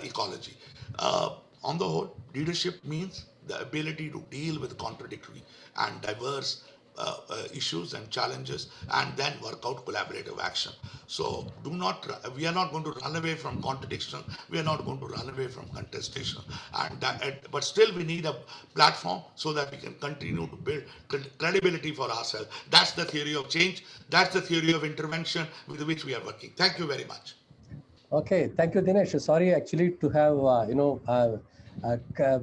ecology. On the whole, leadership means the ability to deal with contradictory and diverse issues and challenges, and then work out collaborative action. So we are not going to run away from contradiction. We are not going to run away from contestation. But still we need a platform so that we can continue to build credibility for ourselves. That's the theory of change. That's the theory of intervention with which we are working. Thank you very much. Okay, thank you, Dinesh. Sorry, actually, to have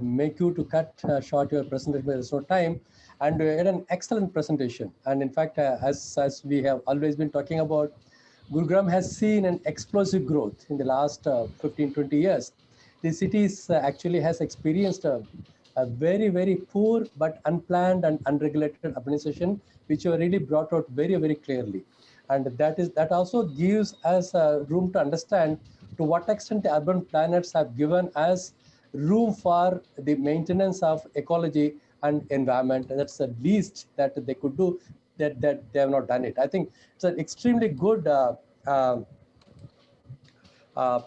make you to cut short your presentation. There's no time. And you had an excellent presentation. And in fact, as we have always been talking about, Gurugram has seen an explosive growth in the last 15, 20 years. The city actually has experienced a very, very poor but unplanned and unregulated urbanization, which you really brought out very, very clearly. And that also gives us room to understand to what extent the urban planners have given us room for the maintenance of ecology and environment. That's the least that they could do, that they have not done it. I think it's an extremely good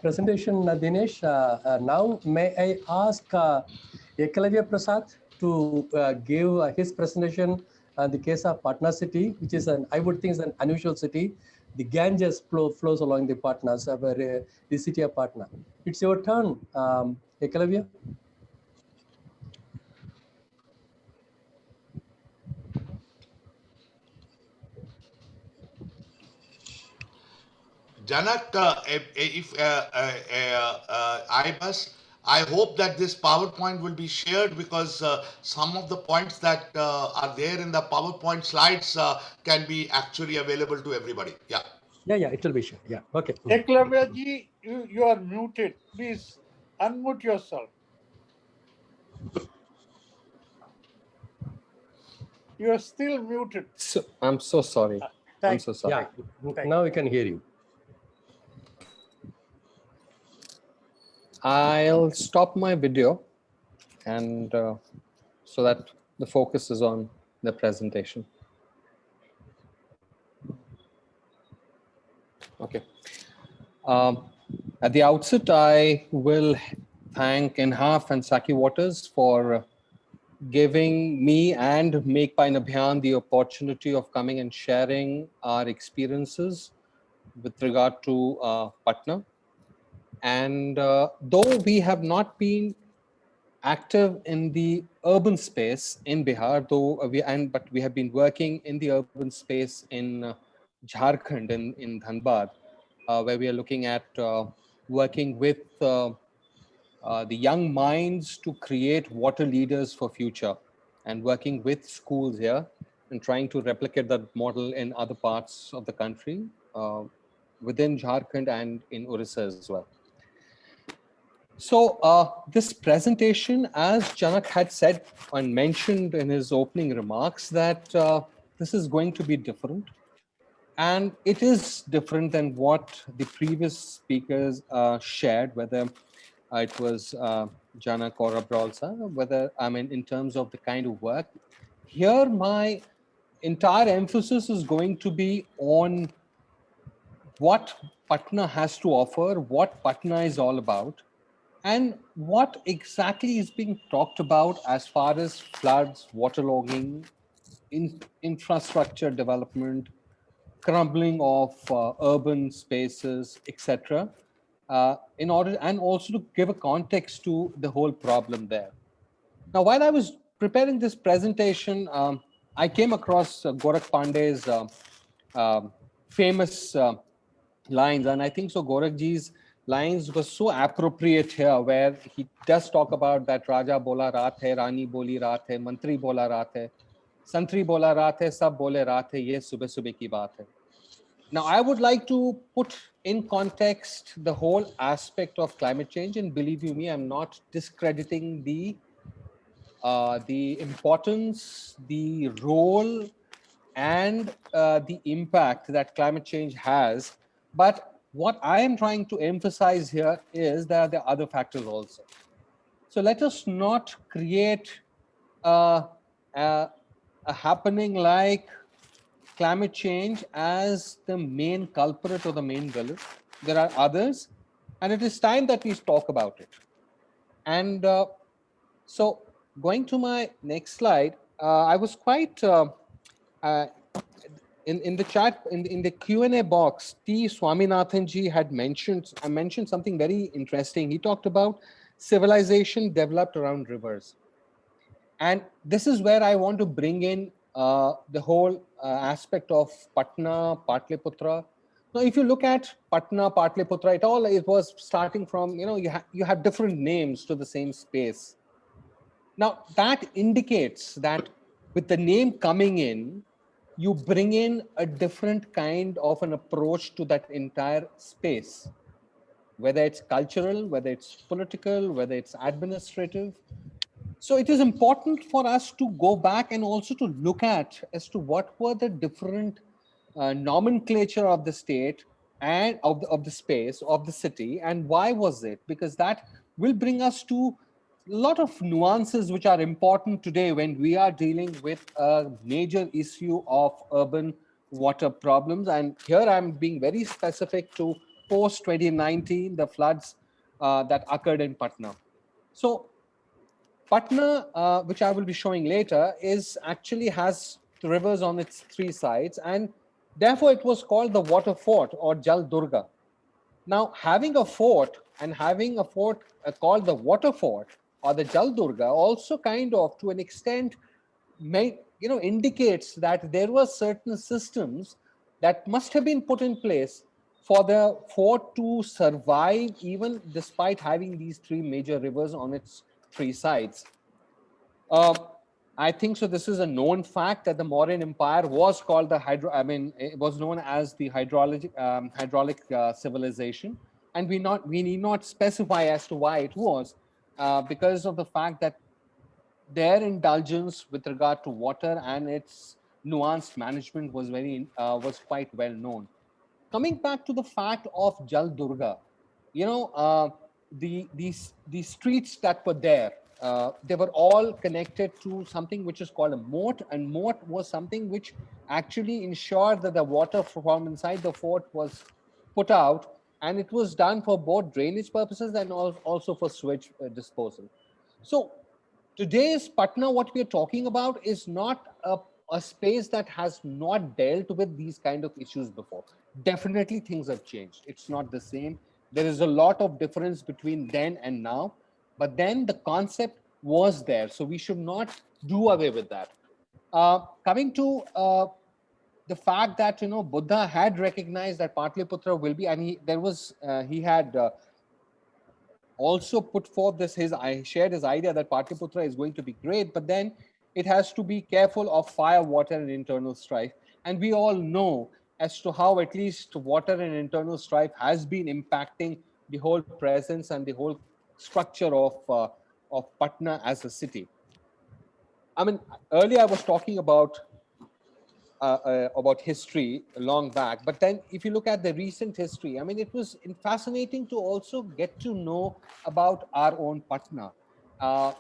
presentation, Dinesh. Now, may I ask Eklavya Prasad to give his presentation on the case of Patna city, which is I would think is an unusual city. The Ganges flows along the Patnas, the city of Patna. It's your turn, Eklavya. Janak, I hope that this PowerPoint will be shared because some of the points that are there in the PowerPoint slides can be actually available to everybody. Yeah. Yeah, it will be sure. Yeah, okay. Eklavya ji, you are muted. Please unmute yourself. You are still muted. So, I'm so sorry. I'm so sorry. Yeah, now we can hear you. I'll stop my video and so that the focus is on the presentation. Okay. At the outset, I will thank INHAF and SaciWATERs for giving me and Megh Pyne Abhiyan the opportunity of coming and sharing our experiences with regard to Patna. And though we have not been active in the urban space in Bihar, but we have been working in the urban space in Jharkhand, in Dhanbad, where we are looking at working with the young minds to create water leaders for future, and working with schools here and trying to replicate that model in other parts of the country, within Jharkhand and in Orissa as well. So this presentation, as Janak had said and mentioned in his opening remarks, that this is going to be different. And it is different than what the previous speakers shared, whether it was Janak or Abrol, whether, I mean, in terms of the kind of work. Here, my entire emphasis is going to be on what Patna has to offer, what Patna is all about, and what exactly is being talked about as far as floods, waterlogging, infrastructure development, crumbling of urban spaces, etc. In order, and also to give a context to the whole problem there. Now, while I was preparing this presentation, I came across Gorakh Pandey's famous lines, and I think so Gorakhji's lines were so appropriate here, where he does talk about that Raja bola raat hai, Rani boli raat hai, Mantri bola raat hai, Santri bola raat hai, sab bole raat hai, ye subah subah ki baat hai. Now, I would like to put in context the whole aspect of climate change, and believe you me, I'm not discrediting the importance, the role, and the impact that climate change has. But what I am trying to emphasize here is that there are other factors also. So let us not create a happening like climate change as the main culprit or the main villain. There are others, and it is time that we talk about it. And so going to my next slide, I was quite in the chat, in the Q&A box, T. Swaminathan ji had mentioned something very interesting. He talked about civilization developed around rivers. And this is where I want to bring in the whole aspect of Patna, Patliputra. Now, if you look at Patna, Patliputra, it was starting from, you have different names to the same space. Now, that indicates that with the name coming in, you bring in a different kind of an approach to that entire space, whether it's cultural, whether it's political, whether it's administrative. So it is important for us to go back and also to look at as to what were the different nomenclature of the state and of the space of the city, and why was it? Because that will bring us to lot of nuances which are important today when we are dealing with a major issue of urban water problems. And here I'm being very specific to post 2019, the floods that occurred in Patna. So Patna, which I will be showing later, is actually has rivers on its three sides, and therefore it was called the water fort or Jal Durga. Now, having a fort and having a fort called the water fort or the Jal Durga also kind of, to an extent, indicates that there were certain systems that must have been put in place for the fort to survive, even despite having these three major rivers on its three sides. Uh, I think so. This is a known fact that the Mauryan Empire was called the it was known as the hydraulic civilization, and we need not specify as to why it was, because of the fact that their indulgence with regard to water and its nuanced management was quite well known. Coming back to the fact of Jal Durga, you know, the streets that were there, they were all connected to something which is called a moat, and moat was something which actually ensured that the water from inside the fort was put out, and it was done for both drainage purposes and also for sewage disposal. So today's Patna, what we are talking about is not a space that has not dealt with these kind of issues before. Definitely things have changed. It's not the same. There is a lot of difference between then and now, but then the concept was there. So we should not do away with that. Coming to the fact that, Buddha had recognized that Patliputra will be, and he had also put forth I shared his idea that Patliputra is going to be great, but then it has to be careful of fire, water, and internal strife. And we all know as to how at least water and internal strife has been impacting the whole presence and the whole structure of Patna as a city. I mean, earlier I was talking about history long back. But then if you look at the recent history, I mean, it was fascinating to also get to know about our own Patna.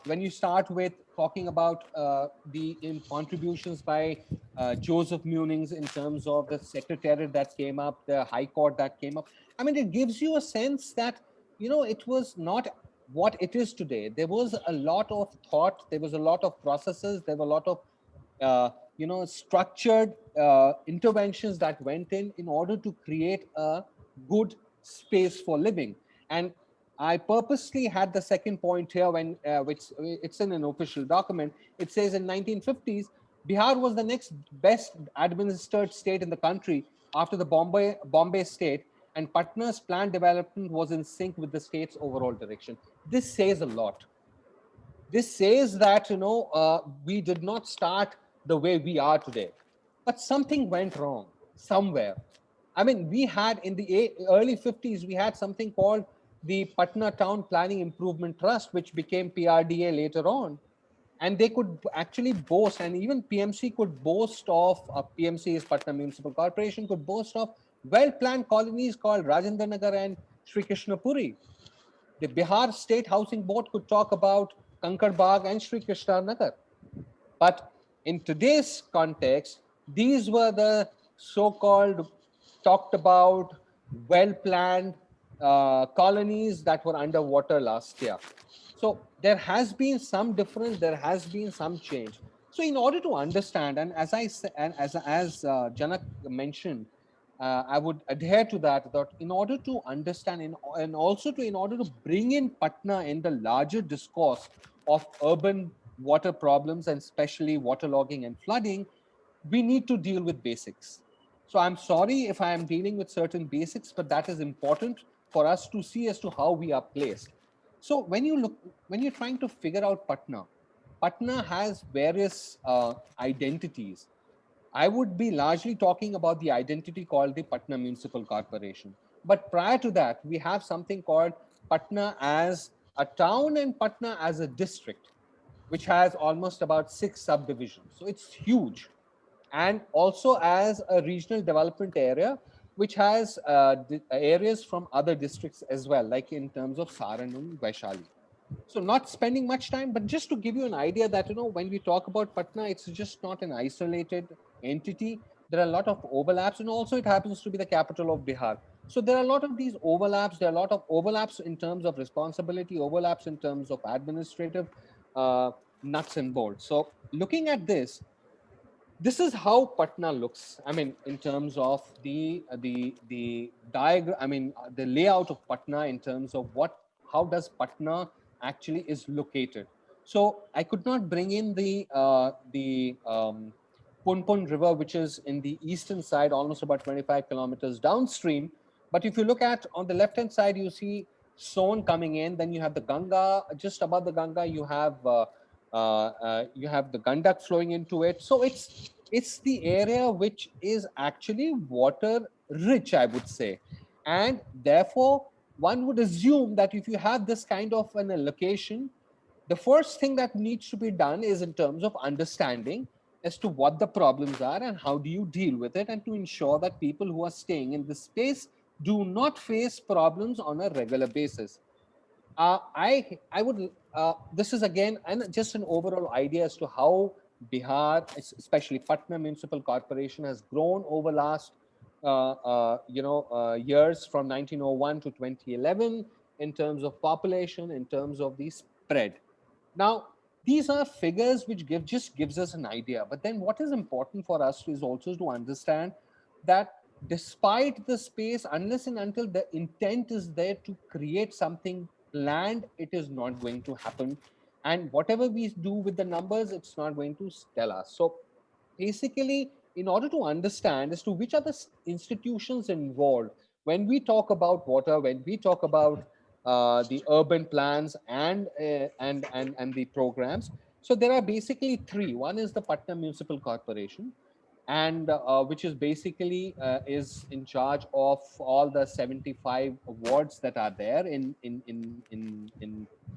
When you start with talking about the contributions by Joseph Munings in terms of the secretariat that came up, the High Court that came up, I mean, it gives you a sense that, it was not what it is today. There was a lot of thought, there was a lot of processes, there were a lot of structured interventions that went in order to create a good space for living. And I purposely had the second point here which it's in an official document. It says in 1950s, Bihar was the next best administered state in the country after the Bombay state, and Patna's planned development was in sync with the state's overall direction. This says a lot. This says that, we did not start the way we are today, but something went wrong somewhere. I mean, we had in the early 50s, we had something called the Patna Town Planning Improvement Trust, which became PRDA later on. And they could actually boast, and even PMC could boast of, PMC is Patna Municipal Corporation, could boast of well-planned colonies called Rajendra Nagar and Sri Krishnapuri. The Bihar State Housing Board could talk about Kankar Bagh and Sri Krishna Nagar. But in today's context, these were the so-called talked about, well-planned colonies that were underwater last year. So there has been some difference, there has been some change. So in order to understand, and as Janak mentioned, I would adhere to that in order to understand and also in order to bring in Patna in the larger discourse of urban water problems and especially waterlogging and flooding, we need to deal with basics. So I'm sorry if I am dealing with certain basics, but that is important for us to see as to how we are placed. So when you're trying to figure out Patna has various identities. I would be largely talking about the identity called the Patna Municipal Corporation. But prior to that, we have something called Patna as a town and Patna as a district, which has almost about 6 subdivisions. So it's huge. And also as a regional development area, which has areas from other districts as well, like in terms of Saran and Vaishali. So not spending much time, but just to give you an idea that, when we talk about Patna, it's just not an isolated entity. There are a lot of overlaps, and also it happens to be the capital of Bihar. So there are a lot of these overlaps. There are a lot of overlaps in terms of responsibility, overlaps in terms of administrative nuts and bolts. So looking at this is how Patna looks. I mean, in terms of the diagram. I mean, the layout of Patna in terms of how does Patna actually is located. So I could not bring in the Punpun River, which is in the eastern side, almost about 25 kilometers downstream. But if you look at on the left hand side, you see Son coming in. Then you have the Ganga. Just above the Ganga, you have the Gandak flowing into it. So it's the area which is actually water rich, I would say. And therefore, one would assume that if you have this kind of an allocation, the first thing that needs to be done is in terms of understanding as to what the problems are and how do you deal with it, and to ensure that people who are staying in this space do not face problems on a regular basis. I would this is again and just an overall idea as to how Bihar, especially Patna Municipal Corporation, has grown over last years from 1901 to 2011 in terms of population, in terms of the spread. Now, these are figures which just gives us an idea. But then what is important for us is also to understand that despite the space, unless and until the intent is there to create something planned, it is not going to happen. And whatever we do with the numbers, it's not going to tell us. So basically, in order to understand as to which are the institutions involved, when we talk about water, when we talk about the urban plans and the programs. So there are basically three. One is the Patna Municipal Corporation, and which is basically is in charge of all the 75 wards that are there in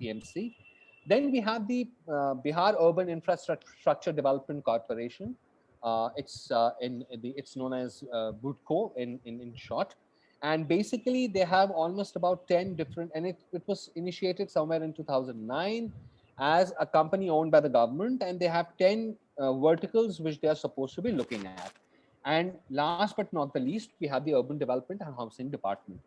PMC. Then we have the Bihar Urban Infrastructure Development Corporation. It's known as BUDCO in short. And basically, they have almost about 10 different, and it was initiated somewhere in 2009 as a company owned by the government, and they have 10 verticals which they are supposed to be looking at. And last but not the least, we have the Urban Development and Housing Department,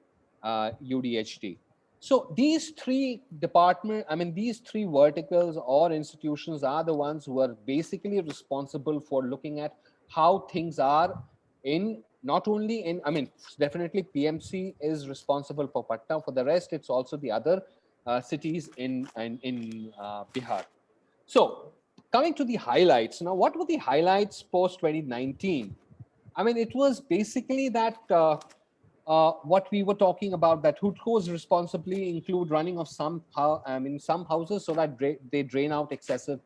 UDHD. So these three these three verticals or institutions are the ones who are basically responsible for looking at how things are in not only in, definitely PMC is responsible for Patna. For the rest, it's also the other cities in Bihar. So coming to the highlights. Now, what were the highlights post 2019? It was basically that what we were talking about, that HUDCOs responsibly include running of some houses so that they drain out excessive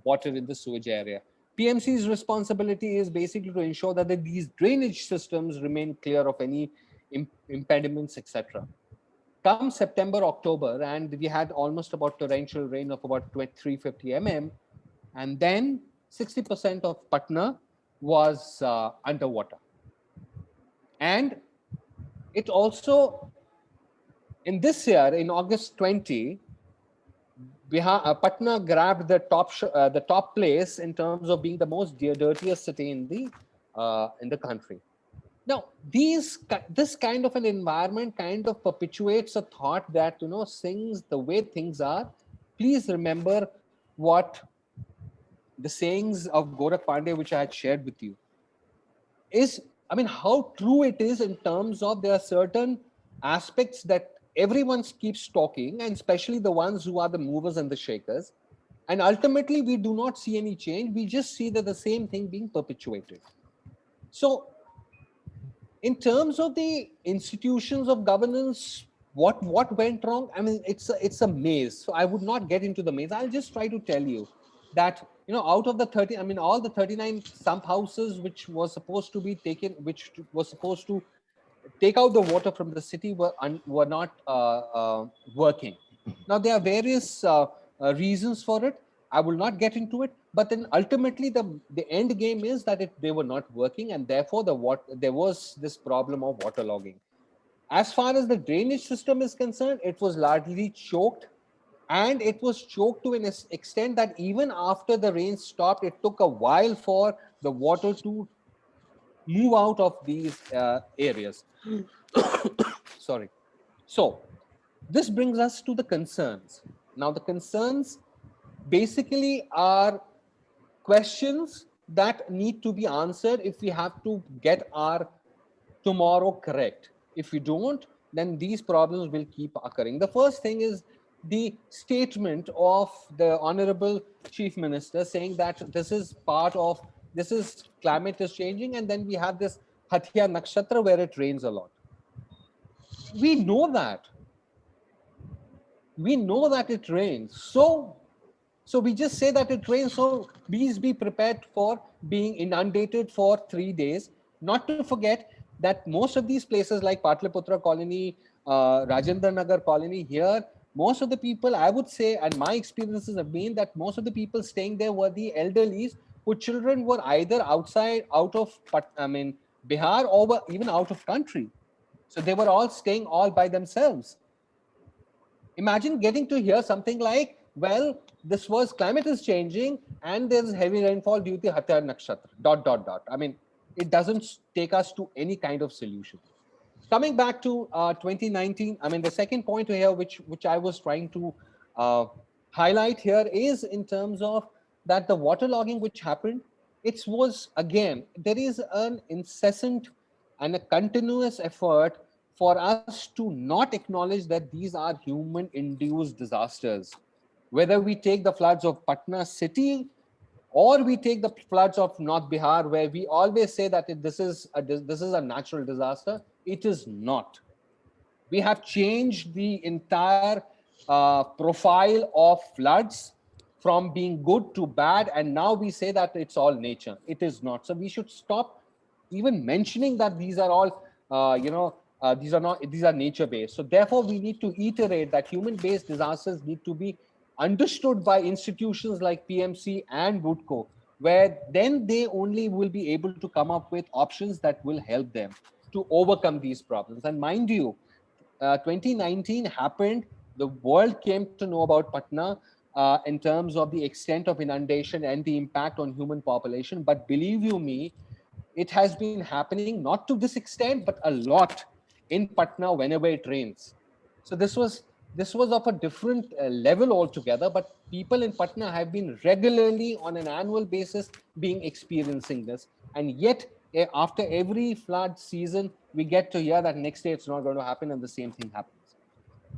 water in the sewage area. PMC's responsibility is basically to ensure that these drainage systems remain clear of any impediments, etc. Come September, October, and we had almost about torrential rain of about 350 mm, and then 60% of Patna was underwater. And it also, in this year, in August 20, Patna grabbed the top place in terms of being the most dirtiest city in the country. Now, this kind of an environment kind of perpetuates a thought that, the way things are, please remember what the sayings of Gorakh Pandey, which I had shared with you, is, how true it is in terms of there are certain aspects that everyone keeps talking, and especially the ones who are the movers and the shakers. And ultimately, we do not see any change. We just see that the same thing being perpetuated. So in terms of the institutions of governance, what went wrong? It's a maze. So I would not get into the maze. I'll just try to tell you that, out of the 30, all the 39 sump houses which was supposed to be taken, which was supposed to take out the water from the city were not working. Now, there are various reasons for it. I will not get into it, but then ultimately the end game is that they were not working, and therefore there was this problem of waterlogging. As far as the drainage system is concerned, it was largely choked. And it was choked to an extent that even after the rain stopped, it took a while for the water to move out of these areas. Sorry. So this brings us to the concerns. Now, the concerns basically are questions that need to be answered if we have to get our tomorrow correct. If we don't, then these problems will keep occurring. The first thing is the statement of the Honorable Chief Minister saying that this is part of, this is climate is changing, and then we have this Hatya Nakshatra where it rains a lot. We know that. We know that it rains. So we just say that it rains, so please be prepared for being inundated for 3 days. Not to forget that most of these places like Patliputra colony, Rajendra Nagar colony here, most of the people, I would say, and my experiences have been that most of the people staying there were the elderlies whose children were either out of Bihar, or were even out of country. So they were all staying all by themselves. Imagine getting to hear something like, well, this was climate is changing and there's heavy rainfall due to Hatya Nakshatra, ... I mean, it doesn't take us to any kind of solution. Coming back to 2019, I mean, the second point here, which I was trying to highlight here is in terms of that the waterlogging which happened, it was, again, there is an incessant and a continuous effort for us to not acknowledge that these are human-induced disasters. Whether we take the floods of Patna city or we take the floods of North Bihar, where we always say that this is a natural disaster, it is not. We have changed the entire profile of floods from being good to bad, and now we say that it's all nature. It is not. So we should stop even mentioning that these are all, these are nature-based. So therefore, we need to iterate that human-based disasters need to be understood by institutions like PMC and WUDCO, where then they only will be able to come up with options that will help them to overcome these problems. And mind you, 2019 happened, the world came to know about Patna in terms of the extent of inundation and the impact on human population. But believe you me, it has been happening not to this extent, but a lot in Patna whenever it rains. So this was of a different level altogether, but people in Patna have been regularly on an annual basis being experiencing this. And yet, after every flood season, we get to hear that next day it's not going to happen and the same thing happens.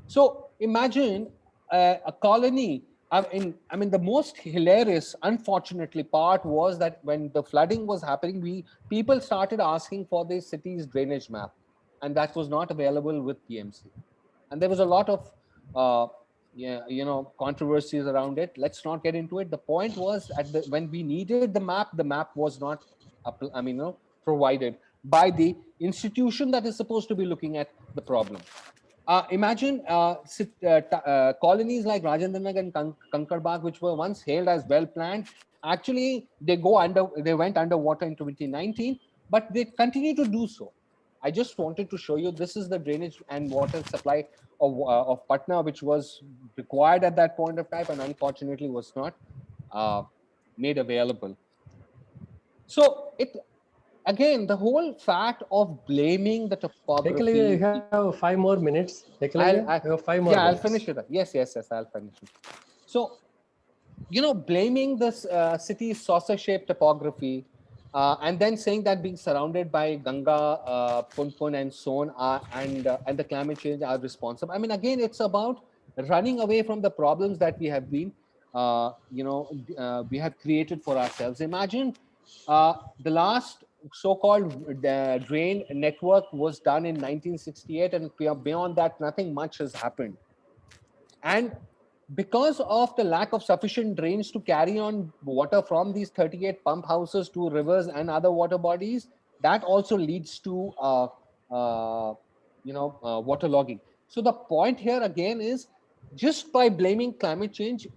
So imagine a colony. I mean, the most hilarious, unfortunately, part was that when the flooding was happening, people started asking for the city's drainage map, and that was not available with PMC. And there was a lot of controversies around it. Let's not get into it. The point was when we needed the map was not provided by the institution that is supposed to be looking at the problem. Imagine colonies like Rajendranagar and Kankarbagh, which were once hailed as well planned. Actually, they went underwater in 2019, but they continue to do so. I just wanted to show you, this is the drainage and water supply of Patna, which was required at that point of time and unfortunately was not made available. So again, the whole fact of blaming the topography. Eklavya, you have 5 more minutes. Eklavya, you have 5 more minutes. I'll finish it. Yes, I'll finish it. So, blaming this city's saucer-shaped topography, and then saying that being surrounded by Ganga, Punpun, and Son and the climate change are responsible. I mean, again, it's about running away from the problems that we have been, we have created for ourselves. Imagine the last so-called drain network was done in 1968, and beyond that, nothing much has happened. And because of the lack of sufficient drains to carry on water from these 38 pump houses to rivers and other water bodies, that also leads to waterlogging. So the point here again is, just by blaming climate change,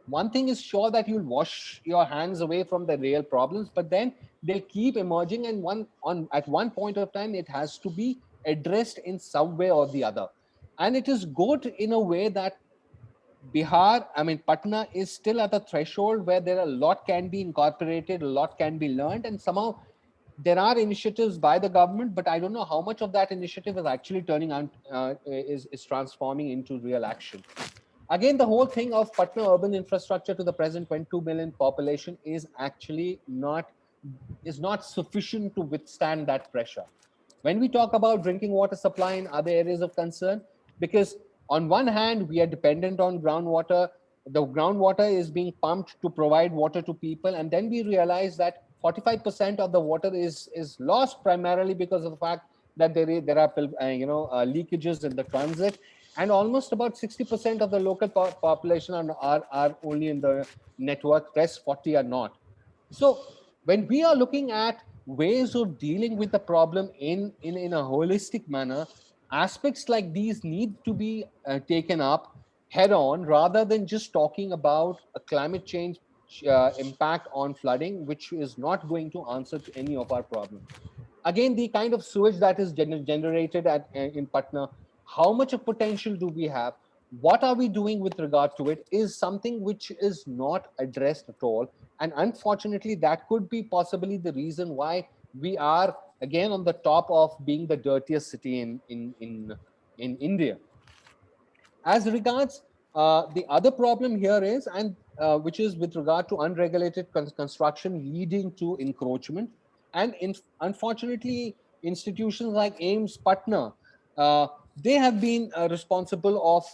one thing is sure that you'll wash your hands away from the real problems, but then they'll keep emerging, and at one point of time, it has to be addressed in some way or the other. And it is good in a way that Bihar, I mean, Patna is still at a threshold where there are a lot can be incorporated, a lot can be learned, and somehow there are initiatives by the government, but I don't know how much of that initiative is actually turning out, is transforming into real action. Again, the whole thing of Patna urban infrastructure to the present 22 million population is actually not sufficient to withstand that pressure. When we talk about drinking water supply in other areas of concern, because on one hand, we are dependent on groundwater, the groundwater is being pumped to provide water to people, and then we realize that 45% of the water is lost primarily because of the fact that there are leakages in the transit, and almost about 60% of the local population are only in the network, rest 40 are not. So when we are looking at ways of dealing with the problem in a holistic manner, aspects like these need to be taken up head on, rather than just talking about a climate change impact on flooding, which is not going to answer to any of our problems. Again, the kind of sewage that is generated in Patna, how much of potential do we have? What are we doing with regard to it is something which is not addressed at all. And unfortunately, that could be possibly the reason why we are again on the top of being the dirtiest city in India. As regards the other problem here is, and which is with regard to unregulated construction leading to encroachment. And unfortunately, institutions like AIMS Patna, they have been responsible of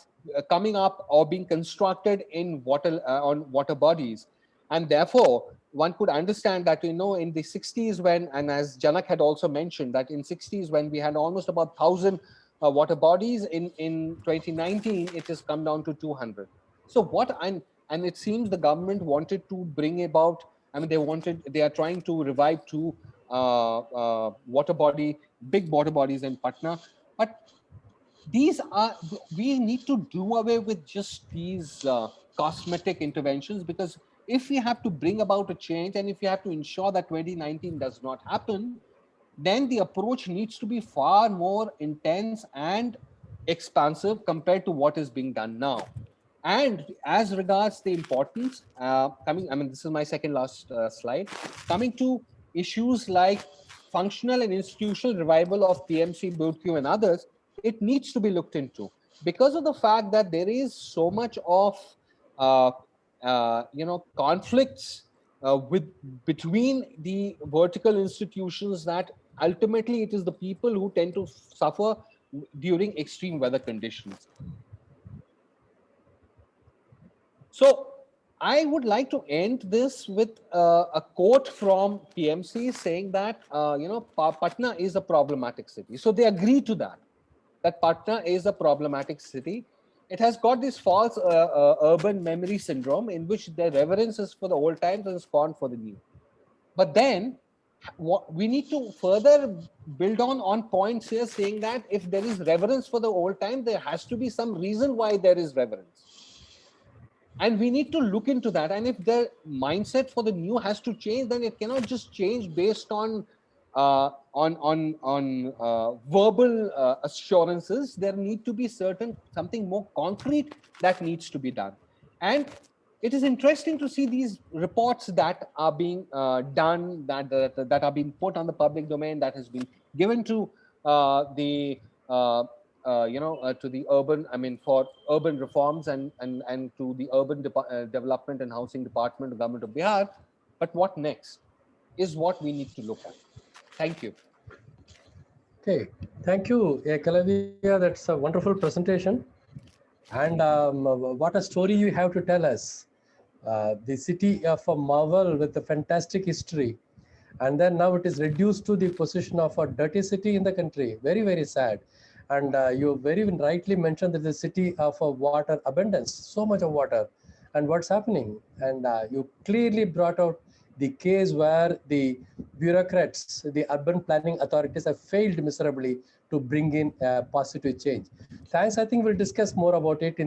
coming up or being constructed in on water bodies. And therefore, one could understand that, in the 60s when, and as Janak had also mentioned, that in 60s when we had almost about 1,000 water bodies, in 2019 it has come down to 200. So and it seems the government wanted to bring about, I mean, they are trying to revive two big water bodies in Patna. But we need to do away with just these cosmetic interventions, because if we have to bring about a change, and if we have to ensure that 2019 does not happen, then the approach needs to be far more intense and expansive compared to what is being done now. And as regards the importance, this is my second last slide, coming to issues like functional and institutional revival of PMC, BootQ and others, it needs to be looked into, because of the fact that there is so much of conflicts between the vertical institutions, that ultimately it is the people who tend to suffer during extreme weather conditions. So I would like to end this with a quote from PMC saying that, Patna is a problematic city. So they agree to that Patna is a problematic city. It has got this false urban memory syndrome, in which the reverence is for the old times and scorn for the new. But then we need to further build on points here, saying that if there is reverence for the old time, there has to be some reason why there is reverence. And we need to look into that. And if the mindset for the new has to change, then it cannot just change based on verbal assurances. There need to be something more concrete that needs to be done. And it is interesting to see these reports that are being done, that are being put on the public domain, that has been given to the to the urban, for urban reforms and to the urban development and housing department of government of Bihar. But what next is what we need to look at. Thank you. Okay, thank you, Eklavya. That's a wonderful presentation. And what a story you have to tell us. The city of a marvel with a fantastic history. And then now it is reduced to the position of a dirty city in the country. Very, very sad. And you very rightly mentioned that the city of a water abundance, so much of water. And what's happening? And you clearly brought out the case where the bureaucrats, the urban planning authorities have failed miserably to bring in positive change. Thanks. I think we'll discuss more about it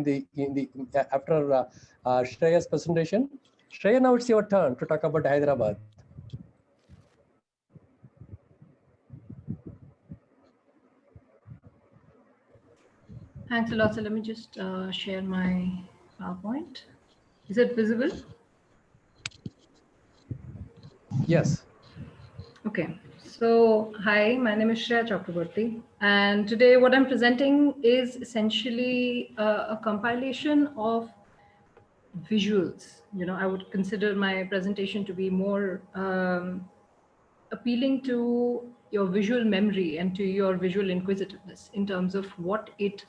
after Shreya's presentation. Shreya, now it's your turn to talk about Hyderabad. Thanks a lot. So let me just share my PowerPoint. Is it visible? Yes. Okay. So, hi, my name is Shreya Chakraborty, and today what I'm presenting is essentially a compilation of visuals. I would consider my presentation to be more appealing to your visual memory and to your visual inquisitiveness in terms of what it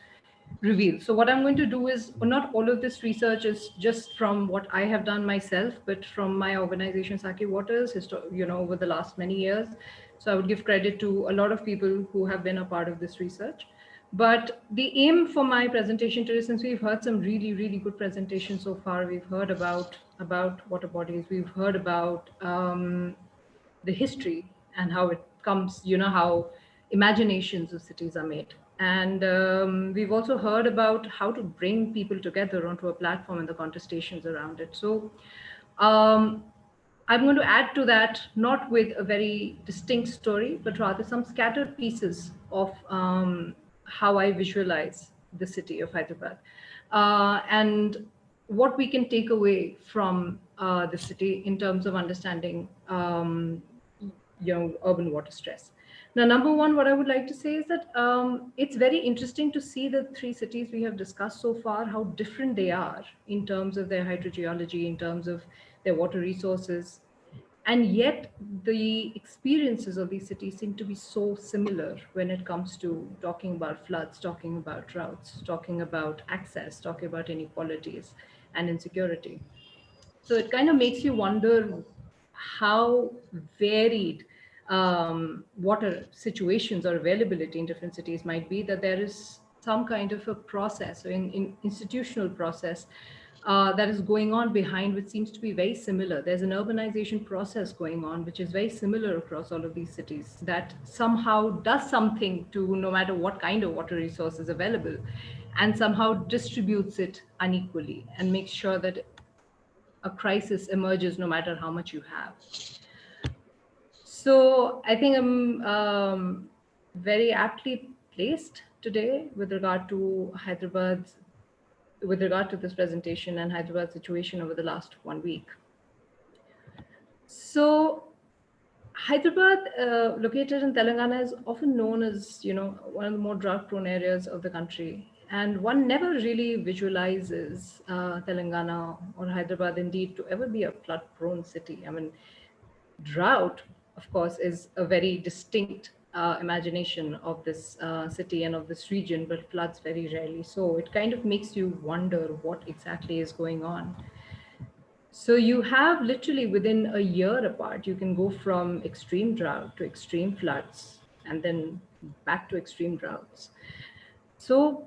reveals. So what I'm going to do is, not all of this research is just from what I have done myself, but from my organization SaciWATERs, over the last many years. So I would give credit to a lot of people who have been a part of this research. But the aim for my presentation today, since we've heard some really, really good presentations so far, we've heard about water bodies, we've heard about the history and how it comes, how imaginations of cities are made. And we've also heard about how to bring people together onto a platform and the contestations around it. So I'm going to add to that, not with a very distinct story, but rather some scattered pieces of how I visualize the city of Hyderabad. And what we can take away from the city in terms of understanding urban water stress. Now, number one, what I would like to say is that it's very interesting to see the three cities we have discussed so far, how different they are in terms of their hydrogeology, in terms of their water resources. And yet the experiences of these cities seem to be so similar when it comes to talking about floods, talking about droughts, talking about access, talking about inequalities and insecurity. So it kind of makes you wonder how varied water situations or availability in different cities might be, that there is some kind of a process, or in institutional process that is going on behind, which seems to be very similar. There's an urbanization process going on, which is very similar across all of these cities, that somehow does something to no matter what kind of water resource is available, and somehow distributes it unequally and makes sure that a crisis emerges no matter how much you have. So I think I'm very aptly placed today with regard to this presentation and Hyderabad's situation over the last 1 week. So Hyderabad, located in Telangana, is often known as, one of the more drought-prone areas of the country. And one never really visualizes Telangana or Hyderabad, indeed, to ever be a flood-prone city. I mean, drought, of course, is a very distinct imagination of this city and of this region, but floods very rarely. So it kind of makes you wonder what exactly is going on. So you have literally within a year apart, you can go from extreme drought to extreme floods and then back to extreme droughts. So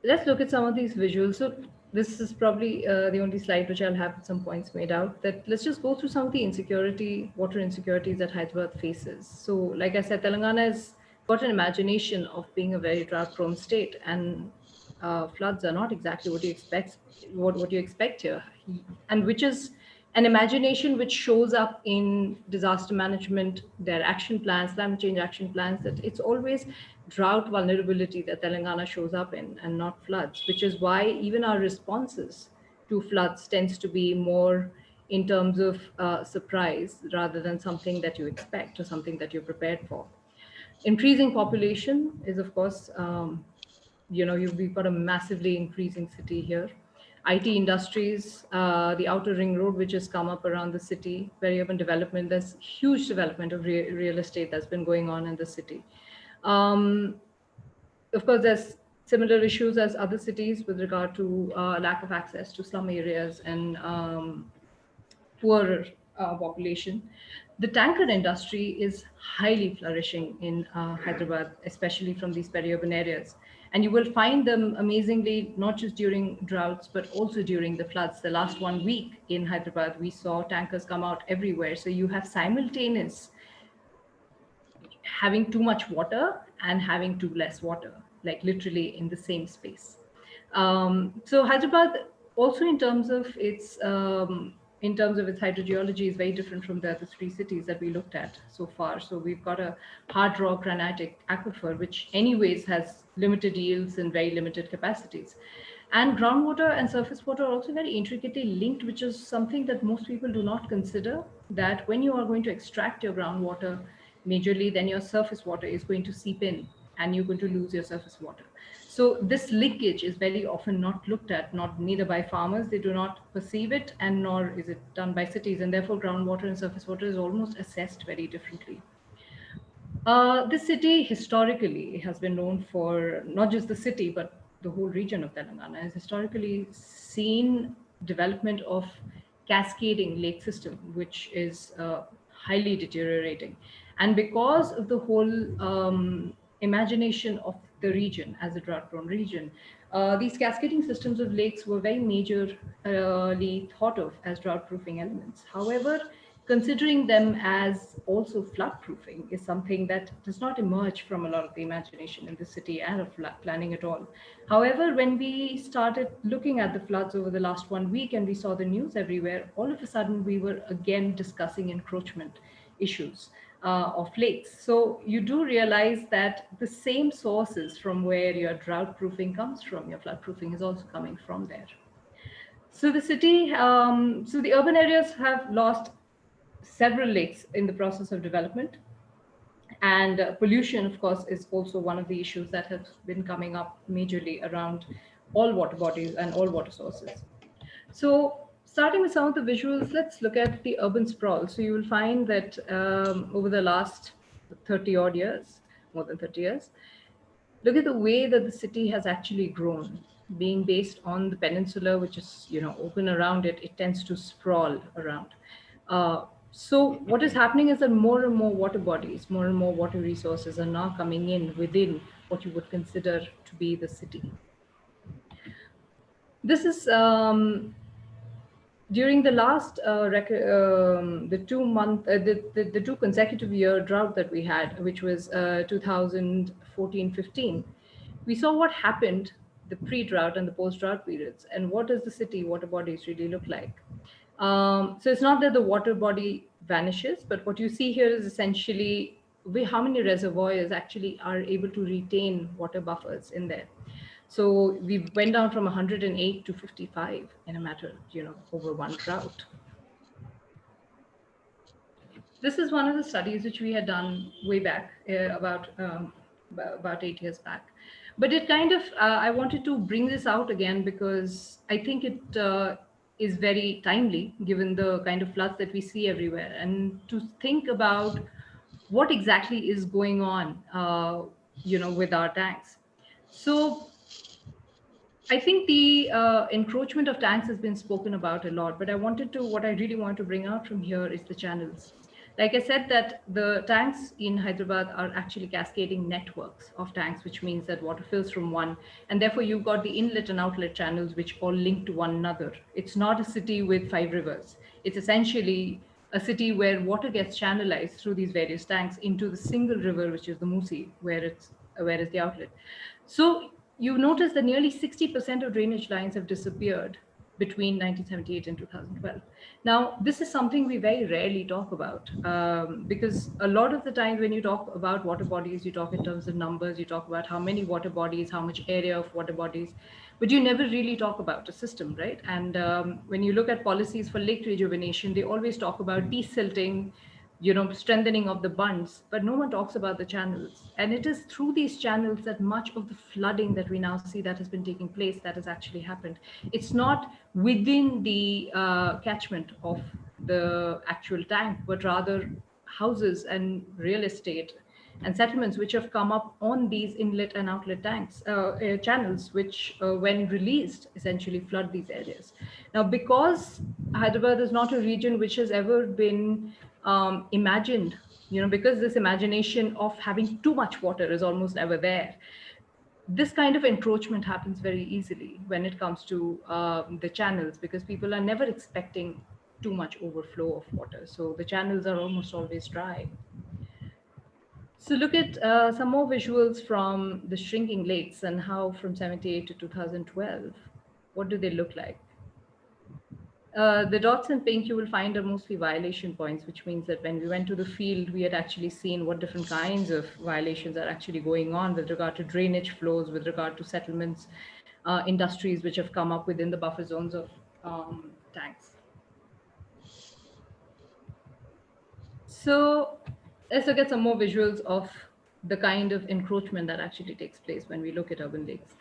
let's look at some of these visuals. So this is probably the only slide which I'll have some points made out. That let's just go through some of the water insecurities that Hyderabad faces. So like I said, Telangana has got an imagination of being a very drought-prone state, and floods are not exactly what you expect. What you expect here, and which is an imagination which shows up in disaster management, their action plans, climate change action plans, that it's always drought vulnerability that Telangana shows up in and not floods, which is why even our responses to floods tends to be more in terms of surprise rather than something that you expect or something that you're prepared for. Increasing population is, of course, we've got a massively increasing city here. IT industries, the outer ring road, which has come up around the city, very urban development. There's huge development of real estate that's been going on in the city. Of course, there's similar issues as other cities with regard to lack of access to slum areas and poorer population. The tanker industry is highly flourishing in Hyderabad, especially from these peri-urban areas. And you will find them amazingly, not just during droughts, but also during the floods. The last 1 week in Hyderabad, we saw tankers come out everywhere. So you have simultaneous having too much water and having too less water, like literally in the same space. So Hyderabad, also in terms of its hydrogeology, is very different from the other three cities that we looked at so far. So we've got a hard rock granitic aquifer, which anyways has limited yields and very limited capacities. And groundwater and surface water are also very intricately linked, which is something that most people do not consider, that when you are going to extract your groundwater majorly, then your surface water is going to seep in and you're going to lose your surface water. So this linkage is very often not looked at, not neither by farmers, they do not perceive it, and nor is it done by cities. And therefore groundwater and surface water is almost assessed very differently. This city historically has been known for, not just the city, but the whole region of Telangana has historically seen development of cascading lake system, which is highly deteriorating. And because of the whole imagination of the region as a drought-prone region, these cascading systems of lakes were very majorly thought of as drought-proofing elements. However, considering them as also flood-proofing is something that does not emerge from a lot of the imagination in the city and of planning at all. However, when we started looking at the floods over the last 1 week and we saw the news everywhere, all of a sudden we were again discussing encroachment issues of lakes. So you do realize that the same sources from where your drought proofing comes from, your flood proofing is also coming from there. So the city, so the urban areas have lost several lakes in the process of development. And pollution, of course, is also one of the issues that has been coming up majorly around all water bodies and all water sources. So starting with some of the visuals, let's look at the urban sprawl. So you will find that over the last 30 odd years, more than 30 years, look at the way that the city has actually grown. Being based on the peninsula, which is open around it, it tends to sprawl around. So what is happening is that more and more water bodies, more and more water resources are now coming in within what you would consider to be the city. This is during the last the 2 month, the 2 consecutive year drought that we had, which was 2014-15, we saw what happened the pre-drought and the post-drought periods, and what does the city water bodies really look like. So it's not that the water body vanishes, but what you see here is essentially how many reservoirs actually are able to retain water buffers in there. So we went down from 108 to 55 in a matter, over one drought. This is one of the studies which we had done way back, about 8 years back. But it kind of, I wanted to bring this out again because I think it is very timely given the kind of floods that we see everywhere, and to think about what exactly is going on, with our tanks. So I think the encroachment of tanks has been spoken about a lot, but what I really want to bring out from here is the channels. Like I said, that the tanks in Hyderabad are actually cascading networks of tanks, which means that water fills from one, and therefore you've got the inlet and outlet channels, which all link to one another. It's not a city with 5 rivers. It's essentially a city where water gets channelized through these various tanks into the single river, which is the Musi, where is the outlet. So you notice that nearly 60% of drainage lines have disappeared between 1978 and 2012. Now, this is something we very rarely talk about, because a lot of the time when you talk about water bodies, you talk in terms of numbers, you talk about how many water bodies, how much area of water bodies, but you never really talk about a system, right? And when you look at policies for lake rejuvenation, they always talk about desilting, strengthening of the bunds, but no one talks about the channels. And it is through these channels that much of the flooding that we now see that has been taking place, that has actually happened. It's not within the catchment of the actual tank, but rather houses and real estate and settlements which have come up on these inlet and outlet tanks, channels, which when released essentially flood these areas. Now, because Hyderabad is not a region which has ever been imagined, because this imagination of having too much water is almost never there, this kind of encroachment happens very easily when it comes to the channels, because people are never expecting too much overflow of water. So the channels are almost always dry. So look at some more visuals from the shrinking lakes and how from 78 to 2012, what do they look like? The dots in pink you will find are mostly violation points, which means that when we went to the field, we had actually seen what different kinds of violations are actually going on with regard to drainage flows, with regard to settlements, industries which have come up within the buffer zones of tanks. So let's look at some more visuals of the kind of encroachment that actually takes place when we look at urban lakes.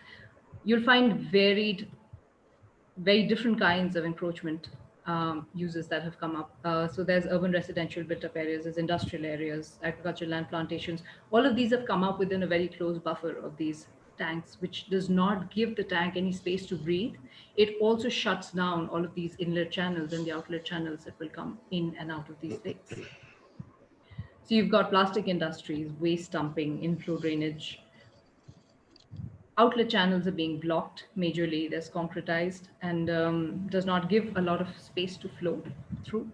You'll find very different kinds of encroachment uses that have come up. So there's urban residential built up areas, there's industrial areas, agricultural land plantations. All of these have come up within a very close buffer of these tanks, which does not give the tank any space to breathe. It also shuts down all of these inlet channels and the outlet channels that will come in and out of these lakes. So you've got plastic industries, waste dumping, inflow drainage. Outlet channels are being blocked majorly. There's concretized and does not give a lot of space to flow through.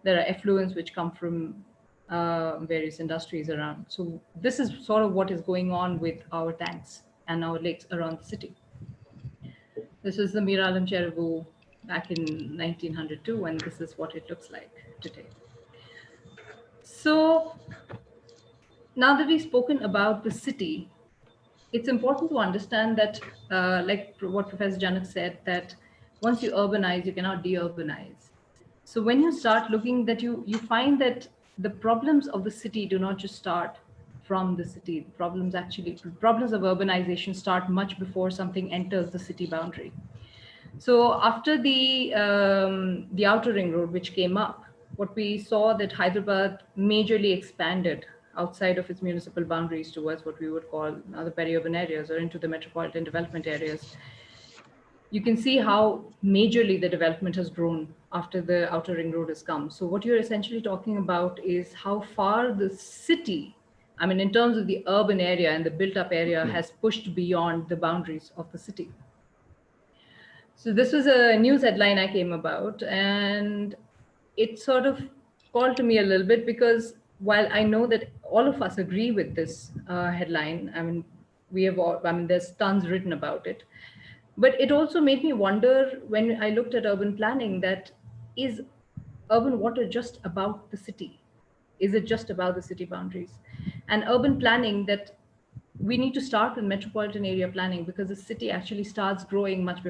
There are effluents which come from various industries around. So this is sort of what is going on with our tanks and our lakes around the city. This is the Mir Alam Chervu back in 1902, and this is what it looks like today. So now that we've spoken about the city, it's important to understand that, like what Professor Janak said, that once you urbanize, you cannot de-urbanize. So when you start looking that you find that the problems of the city do not just start from the city. Problems of urbanization start much before something enters the city boundary. So after the outer ring road, which came up, what we saw that Hyderabad majorly expanded outside of its municipal boundaries towards what we would call the peri-urban areas or into the metropolitan development areas. You can see how majorly the development has grown after the outer ring road has come. So what you're essentially talking about is how far the city, I mean, in terms of the urban area and the built up area, has pushed beyond the boundaries of the city. So this was a news headline I came about, and it sort of called to me a little bit because while I know that all of us agree with this headline, I mean, there's tons written about it, but it also made me wonder when I looked at urban planning that is urban water just about the city? Is it just about the city boundaries? And urban planning, that we need to start with metropolitan area planning because the city actually starts growing much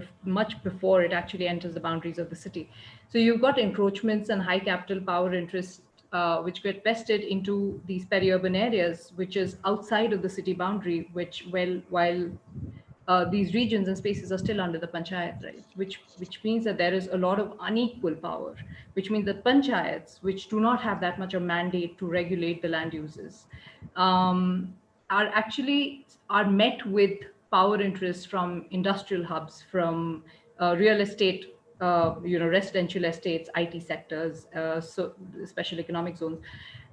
before it actually enters the boundaries of the city. So you've got encroachments and high capital power interests which get vested into these peri-urban areas, which is outside of the city boundary, while these regions and spaces are still under the panchayat, right? Which means that there is a lot of unequal power, which means that panchayats, which do not have that much of mandate to regulate the land uses, are met with power interests from industrial hubs, from real estate, residential estates, IT sectors, so special economic zones,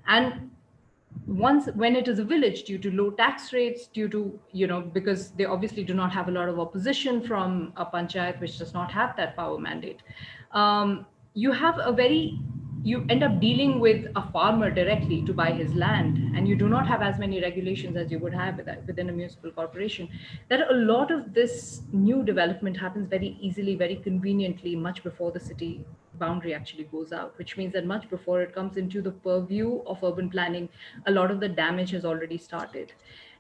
and when it is a village, due to low tax rates, due to, because they obviously do not have a lot of opposition from a panchayat, which does not have that power mandate, you end up dealing with a farmer directly to buy his land, and you do not have as many regulations as you would have within a municipal corporation. That a lot of this new development happens very easily, very conveniently, much before the city boundary actually goes out, which means that much before it comes into the purview of urban planning, a lot of the damage has already started.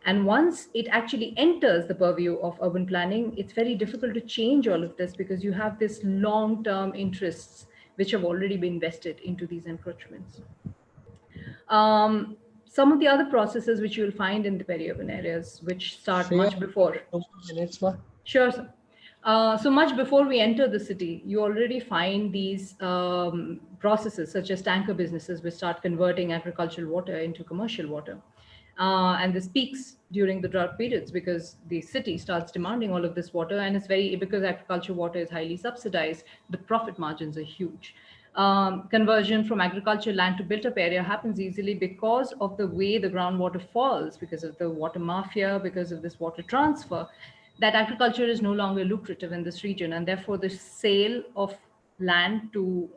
And once it actually enters the purview of urban planning, it's very difficult to change all of this because you have this long-term interests which have already been vested into these encroachments. Some of the other processes which you'll find in the peri-urban areas, which start Shreya, much before. 2 minutes, ma. Sure, sir. So much before we enter the city, you already find these processes such as tanker businesses which start converting agricultural water into commercial water. And this peaks during the drought periods because the city starts demanding all of this water, and it's because agricultural water is highly subsidized, the profit margins are huge. Conversion from agricultural land to built up area happens easily because of the way the groundwater falls, because of the water mafia, because of this water transfer, that agriculture is no longer lucrative in this region, and therefore the sale of land to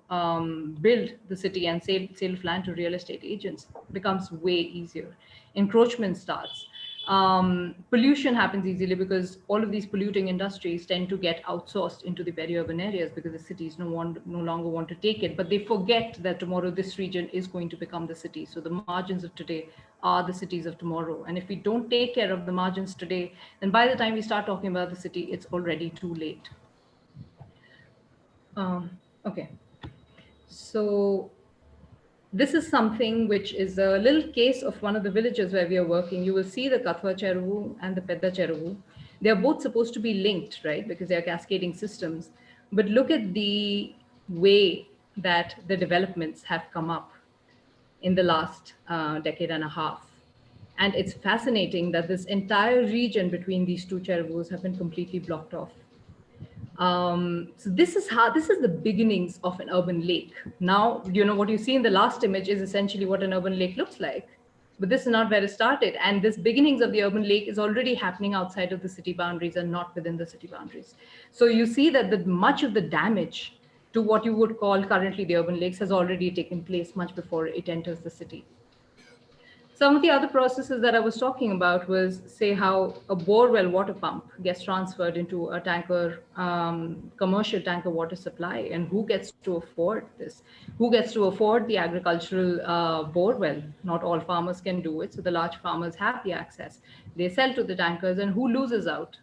build the city and sale of land to real estate agents becomes way easier. Encroachment starts. Pollution happens easily because all of these polluting industries tend to get outsourced into the peri-urban areas because the cities no longer want to take it, but they forget that tomorrow this region is going to become the city. So the margins of today are the cities of tomorrow. And if we don't take care of the margins today, then by the time we start talking about the city, it's already too late. Okay. So this is something which is a little case of one of the villages where we are working. You will see the Kathwa Cheruvu and the Pedda Cheruvu. They are both supposed to be linked, right? Because they are cascading systems. But look at the way that the developments have come up in the last decade and a half. And it's fascinating that this entire region between these two Cheruvus have been completely blocked off. So this is the beginnings of an urban lake. Now, what you see in the last image is essentially what an urban lake looks like, but this is not where it started. And this beginnings of the urban lake is already happening outside of the city boundaries and not within the city boundaries. So you see that much of the damage to what you would call currently the urban lakes has already taken place much before it enters the city. Some of the other processes that I was talking about was, say, how a borewell water pump gets transferred into a tanker, commercial tanker water supply, and who gets to afford this? Who gets to afford the agricultural borewell? Not all farmers can do it, so the large farmers have the access. They sell to the tankers, and who loses out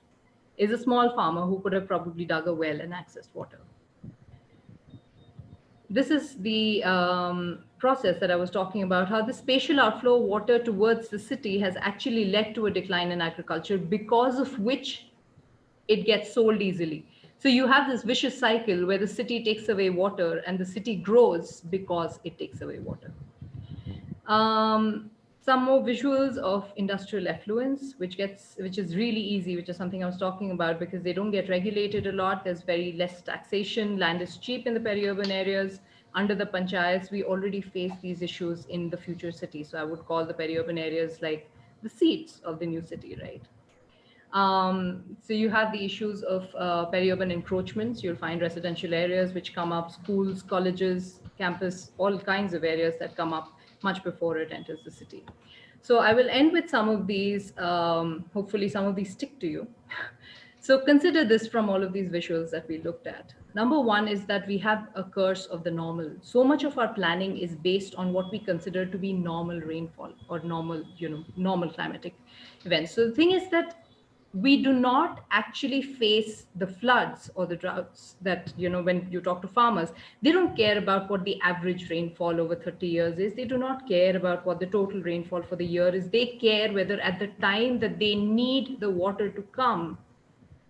is a small farmer who could have probably dug a well and accessed water. This is the process that I was talking about, how the spatial outflow of water towards the city has actually led to a decline in agriculture, because of which it gets sold easily. So you have this vicious cycle where the city takes away water and the city grows because it takes away water. Some more visuals of industrial effluence, which is really easy, which is something I was talking about, because they don't get regulated a lot. There's very less taxation. Land is cheap in the peri-urban areas. Under the panchayats, we already face these issues in the future city. So I would call the peri-urban areas like the seeds of the new city, right? So you have the issues of peri-urban encroachments. You'll find residential areas which come up, schools, colleges, campus, all kinds of areas that come up much before it enters the city. So I will end with some of these, hopefully some of these stick to you. So consider this from all of these visuals that we looked at. Number one is that we have a curse of the normal. So much of our planning is based on what we consider to be normal rainfall or normal climatic events. So the thing is that we do not actually face the floods or the droughts that, when you talk to farmers, they don't care about what the average rainfall over 30 years is. They do not care about what the total rainfall for the year is. They care whether at the time that they need the water to come,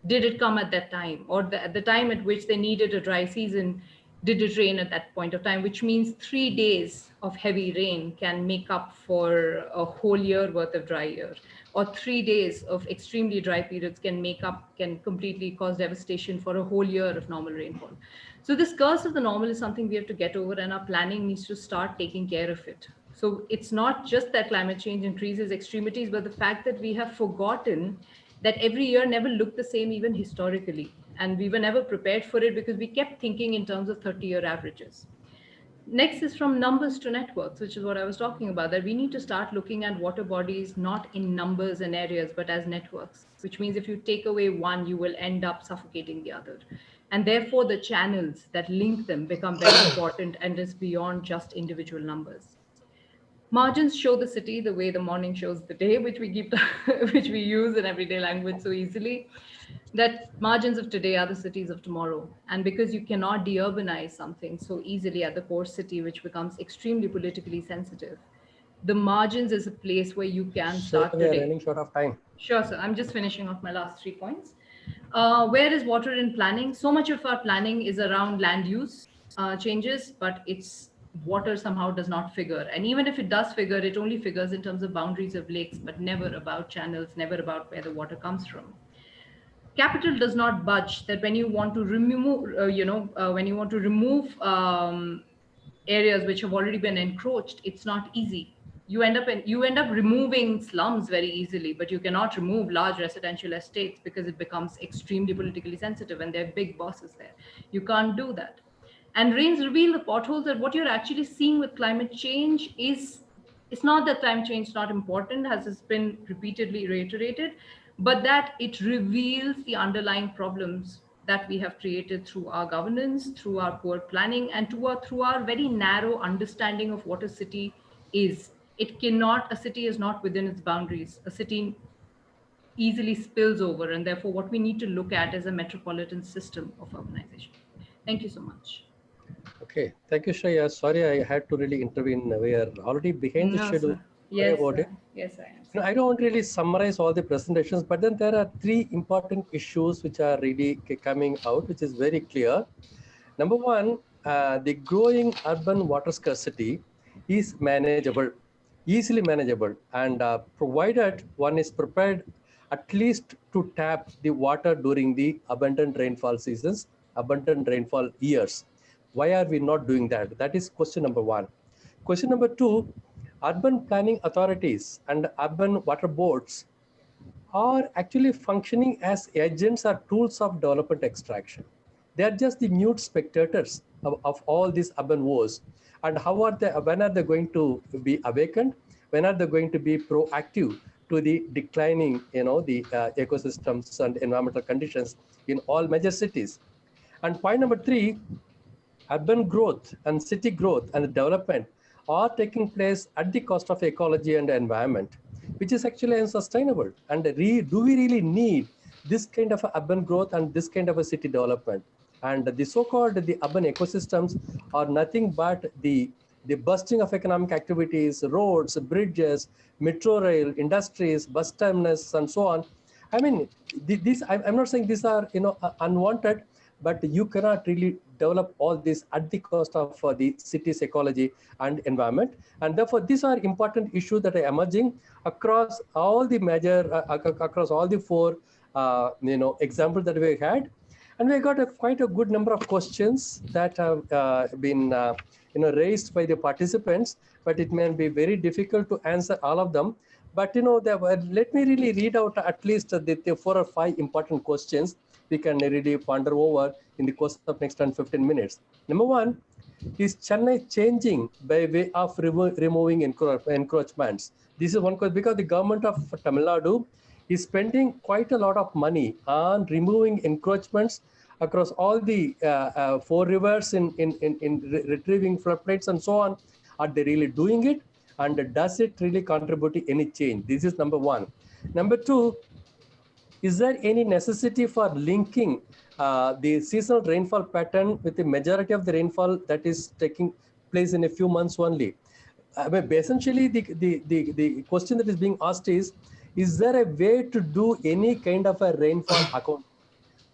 did it come at that time? Or at the time at which they needed a dry season, did it rain at that point of time? Which means 3 days of heavy rain can make up for a whole year worth of dry year. Or 3 days of extremely dry periods can completely cause devastation for a whole year of normal rainfall. So this curse of the normal is something we have to get over, and our planning needs to start taking care of it. So it's not just that climate change increases extremities, but the fact that we have forgotten that every year never looked the same, even historically. And we were never prepared for it because we kept thinking in terms of 30-year averages. Next is from numbers to networks, which is what I was talking about, that we need to start looking at water bodies not in numbers and areas, but as networks, which means if you take away one, you will end up suffocating the other. And therefore, the channels that link them become very important, and is beyond just individual numbers. Margins show the city the way the morning shows the day, which we use in everyday language so easily. That margins of today are the cities of tomorrow. And because you cannot de-urbanize something so easily at the core city, which becomes extremely politically sensitive, the margins is a place where you can start today. We are running short of time. Sure, sir. I'm just finishing off my last 3 points. Where is water in planning? So much of our planning is around land use changes, but water somehow does not figure. And even if it does figure, it only figures in terms of boundaries of lakes, but never about channels, never about where the water comes from. Capital does not budge that when you want to remove, areas which have already been encroached, it's not easy. You end up removing slums very easily, but you cannot remove large residential estates because it becomes extremely politically sensitive and there are big bosses there. You can't do that. And rains reveal the potholes, that what you're actually seeing with climate change is It's not that climate change is not important, as has been repeatedly reiterated, but that it reveals the underlying problems that we have created through our governance, through our poor planning, and through our very narrow understanding of what a city is. A city is not within its boundaries. A city easily spills over, and therefore what we need to look at is a metropolitan system of urbanization. Thank you so much. Okay, thank you, Shreya. Sorry, I had to really intervene. We are already behind the No, schedule. sir. Sorry Yes, about sir. it. Yes, I am, No, sir. I don't really summarize all the presentations, but then there are three important issues which are really coming out, which is very clear. Number one, the growing urban water scarcity is manageable, easily manageable, and provided one is prepared at least to tap the water during the abundant rainfall seasons, abundant rainfall years. Why are we not doing that? That is question number one. Question number two, urban planning authorities and urban water boards are actually functioning as agents or tools of development extraction. They are just the mute spectators of all these urban wars. And when are they going to be awakened? When are they going to be proactive to the declining, the ecosystems and environmental conditions in all major cities? And point number three, urban growth and city growth and development are taking place at the cost of ecology and environment, which is actually unsustainable. And do we really need this kind of urban growth and this kind of a city development? And the so-called the urban ecosystems are nothing but the bursting of economic activities, roads, bridges, metro rail, industries, bus terminus, and so on. I mean, I'm not saying these are unwanted, but you cannot really develop all this at the cost of the city's ecology and environment. And therefore, these are important issues that are emerging across all the major, across all the four, examples that we had. And we got quite a good number of questions that have been, raised by the participants, but it may be very difficult to answer all of them. But, let me really read out at least the 4 or 5 important questions we can really ponder over in the course of next 10, 15 minutes. Number one, is Chennai changing by way of removing encroachments? This is one question because the government of Tamil Nadu is spending quite a lot of money on removing encroachments across all the 4 rivers in retrieving floodplains and so on. Are they really doing it? And does it really contribute to any change? This is number one. Number two, is there any necessity for linking the seasonal rainfall pattern with the majority of the rainfall that is taking place in a few months only? I mean, essentially, the question that is being asked is there a way to do any kind of a rainfall account?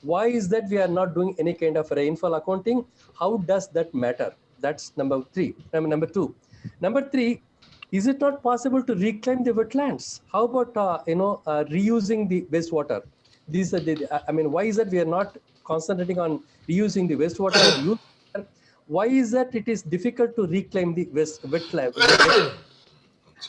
Why is that we are not doing any kind of rainfall accounting? How does that matter? That's number three. Number two. Number three, is it not possible to reclaim the wetlands? How about reusing the wastewater? These are why is that we are not concentrating on reusing the wastewater? Why is that it is difficult to reclaim the wetland?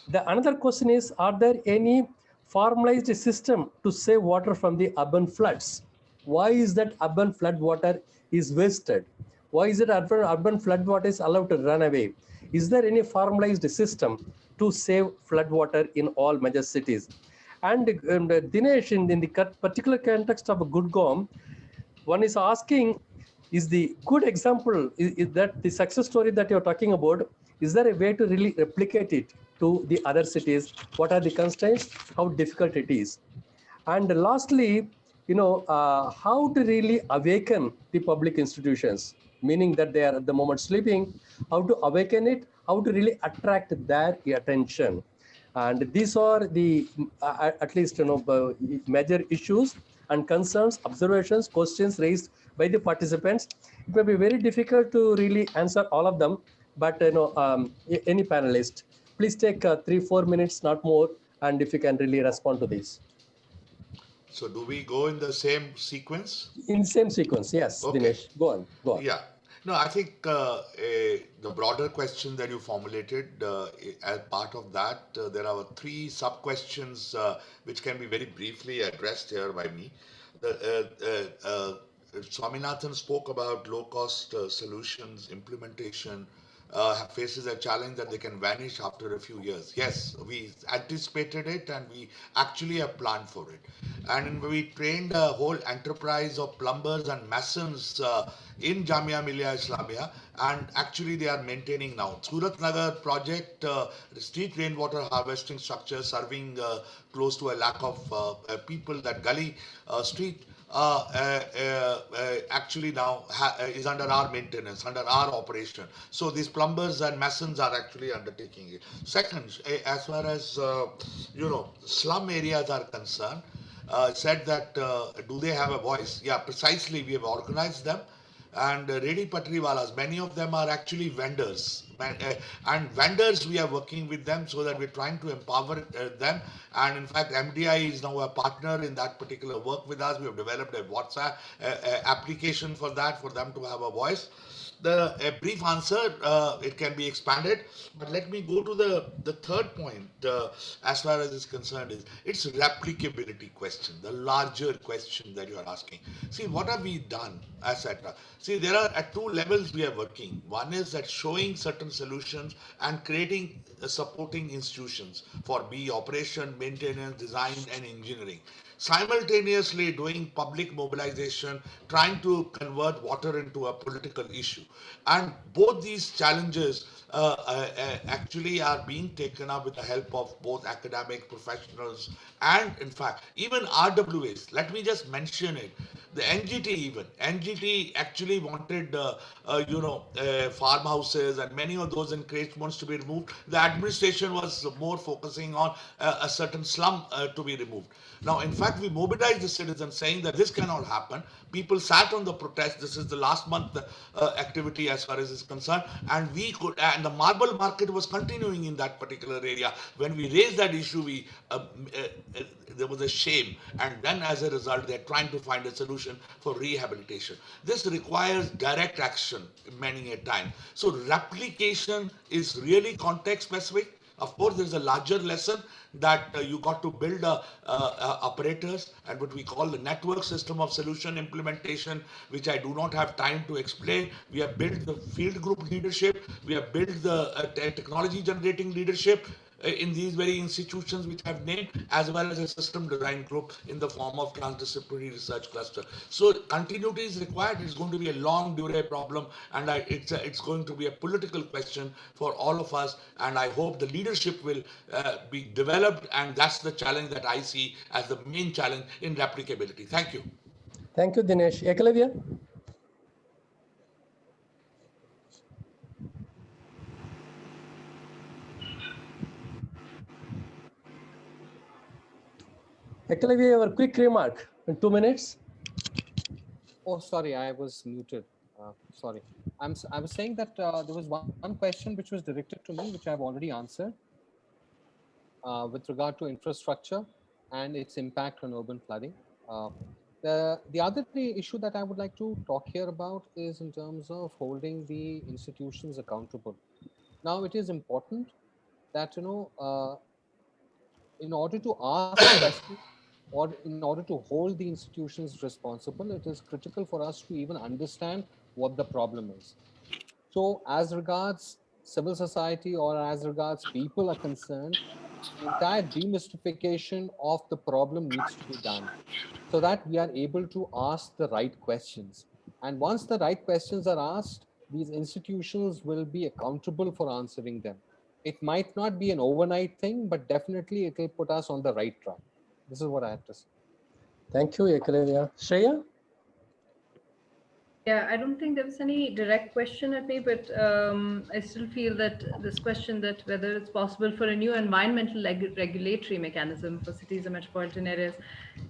The another question is, are there any formalized system to save water from the urban floods? Why is that urban flood water is wasted? Why is it urban flood water is allowed to run away? Is there any formalized system to save flood water in all major cities? And Dinesh, in the particular context of Gurgaon, one is asking, is the good example, is that the success story that you're talking about, is there a way to really replicate it to the other cities? What are the constraints? How difficult it is? And lastly, how to really awaken the public institutions, meaning that they are at the moment sleeping, how to awaken it, how to really attract their attention. And these are the, at least, major issues and concerns, observations, questions raised by the participants. It may be very difficult to really answer all of them, but, any panelist, please take 3-4 minutes, not more, and if you can really respond to this. So do we go in the same sequence? In the same sequence, yes, Okay. Dinesh, go on. Yeah. No, I think the broader question that you formulated, as part of that, there are 3 sub-questions which can be very briefly addressed here by me. Swaminathan spoke about low-cost solutions, implementation, faces a challenge that they can vanish after a few years. Yes, we anticipated it and we actually have planned for it. And we trained a whole enterprise of plumbers and masons in Jamia Millia Islamia, and actually they are maintaining now. Surat Nagar project, street rainwater harvesting structure serving close to a lakh of people, that gully street actually now is under our maintenance, under our operation. So these plumbers and masons are actually undertaking it. Second, as far as slum areas are concerned, said that do they have a voice? Yeah, precisely. We have organized them, and ready patriwalas, many of them are actually vendors. And vendors, we are working with them so that we're trying to empower them. And in fact, MDI is now a partner in that particular work with us. We have developed a WhatsApp application for that, for them to have a voice. A brief answer, it can be expanded, but let me go to the third point as far as is concerned. Is it's replicability question, the larger question that you are asking. See, what have we done, etc. See, there are at two levels we are working. One is that showing certain solutions and creating supporting institutions for be operation, maintenance, design, and engineering, simultaneously doing public mobilization, trying to convert water into a political issue. And both these challenges actually are being taken up with the help of both academic professionals and, in fact, even RWAs. Let me just mention it. The NGT, even NGT actually wanted farmhouses and many of those encroachments to be removed. The administration was more focusing on a certain slum to be removed. Now, in fact, we mobilized the citizens saying that this cannot happen. People sat on the protest. This is the last month activity as far as is concerned, and and the marble market was continuing in that particular area. When we raised that issue, there was a shame, and then as a result, they're trying to find a solution for rehabilitation. This requires direct action many a time. So replication is really context specific. Of course, there's a larger lesson that you got to build operators and what we call the network system of solution implementation, which I do not have time to explain. We have built the field group leadership. We have built the technology generating leadership in these very institutions which I've named, as well as a system design group in the form of transdisciplinary research cluster. So continuity is required. It's going to be a long durée problem, and it's going to be a political question for all of us. And I hope the leadership will be developed, and that's the challenge that I see as the main challenge in replicability. Thank you. Thank you, Dinesh. Eklavya? Eklavya, your quick remark in 2 minutes. Oh, sorry, I was muted. Sorry. I was saying that there was one question which was directed to me, which I've already answered with regard to infrastructure and its impact on urban flooding. The other issue that I would like to talk here about is in terms of holding the institutions accountable. Now, it is important that, in order to ask questions or in order to hold the institutions responsible, it is critical for us to even understand what the problem is. So as regards civil society or as regards people are concerned, the entire demystification of the problem needs to be done so that we are able to ask the right questions. And once the right questions are asked, these institutions will be accountable for answering them. It might not be an overnight thing, but definitely it will put us on the right track. This is what I have to say. Thank you, Eklavya. Shreya? Yeah, I don't think there was any direct question at me, but I still feel that this question that whether it's possible for a new environmental regulatory mechanism for cities and metropolitan areas,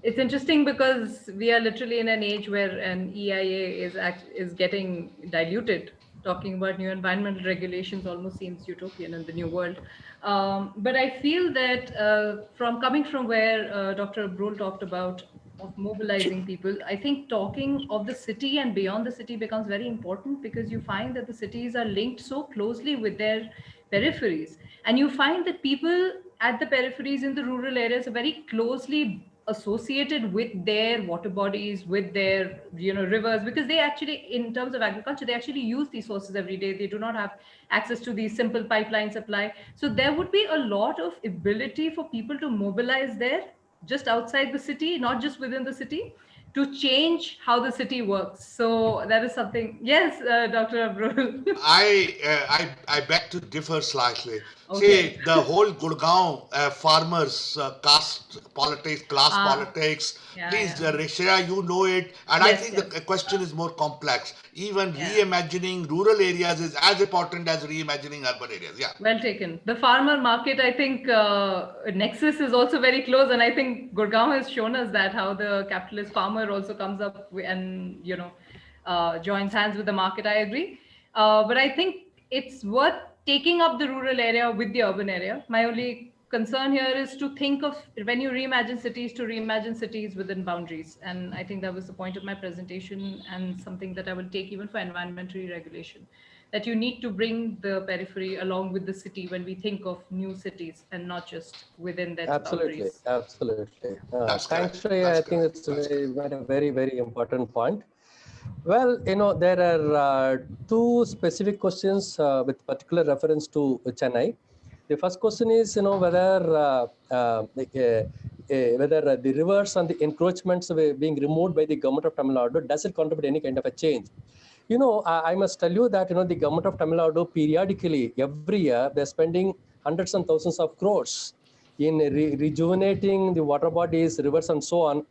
it's interesting because we are literally in an age where an EIA is getting diluted. Talking about new environmental regulations almost seems utopian in the new world. But I feel that from coming from where Dr. Abrol talked about of mobilizing people, I think talking of the city and beyond the city becomes very important because you find that the cities are linked so closely with their peripheries. And you find that people at the peripheries in the rural areas are very closely associated with their water bodies, with their rivers, because they actually, in terms of agriculture, they actually use these sources every day. They do not have access to the simple pipeline supply. So there would be a lot of ability for people to mobilize there, just outside the city, not just within the city, to change how the city works. So that is something. Yes, Dr. Abrol. I beg to differ slightly. Okay. See, the whole Gurgaon farmers caste politics, class politics. Yeah, Please, yeah. Shreya, you know it, and I Yes, think yes. the question is more complex. Even Yeah. reimagining rural areas is as important as reimagining urban areas. Yeah. Well taken. The farmer market, I think, nexus is also very close, and I think Gurgaon has shown us that, how the capitalist farmer also comes up and joins hands with the market. I agree, but I think it's worth taking up the rural area with the urban area. My only concern here is to think of, when you reimagine cities, to reimagine cities within boundaries, and I think that was the point of my presentation, and something that I will take even for environmental regulation, that you need to bring the periphery along with the city when we think of new cities, and not just within their Absolutely, boundaries. absolutely. That's Thanks, correct. Shreya. That's I think correct. it's a very, very important point. Well, there are two specific questions with particular reference to Chennai. The first question is, whether the rivers and the encroachments being removed by the government of Tamil Nadu, does it contribute any kind of a change? I must tell you that, the government of Tamil Nadu periodically, every year, they're spending hundreds and thousands of crores in rejuvenating the water bodies, rivers, and so on.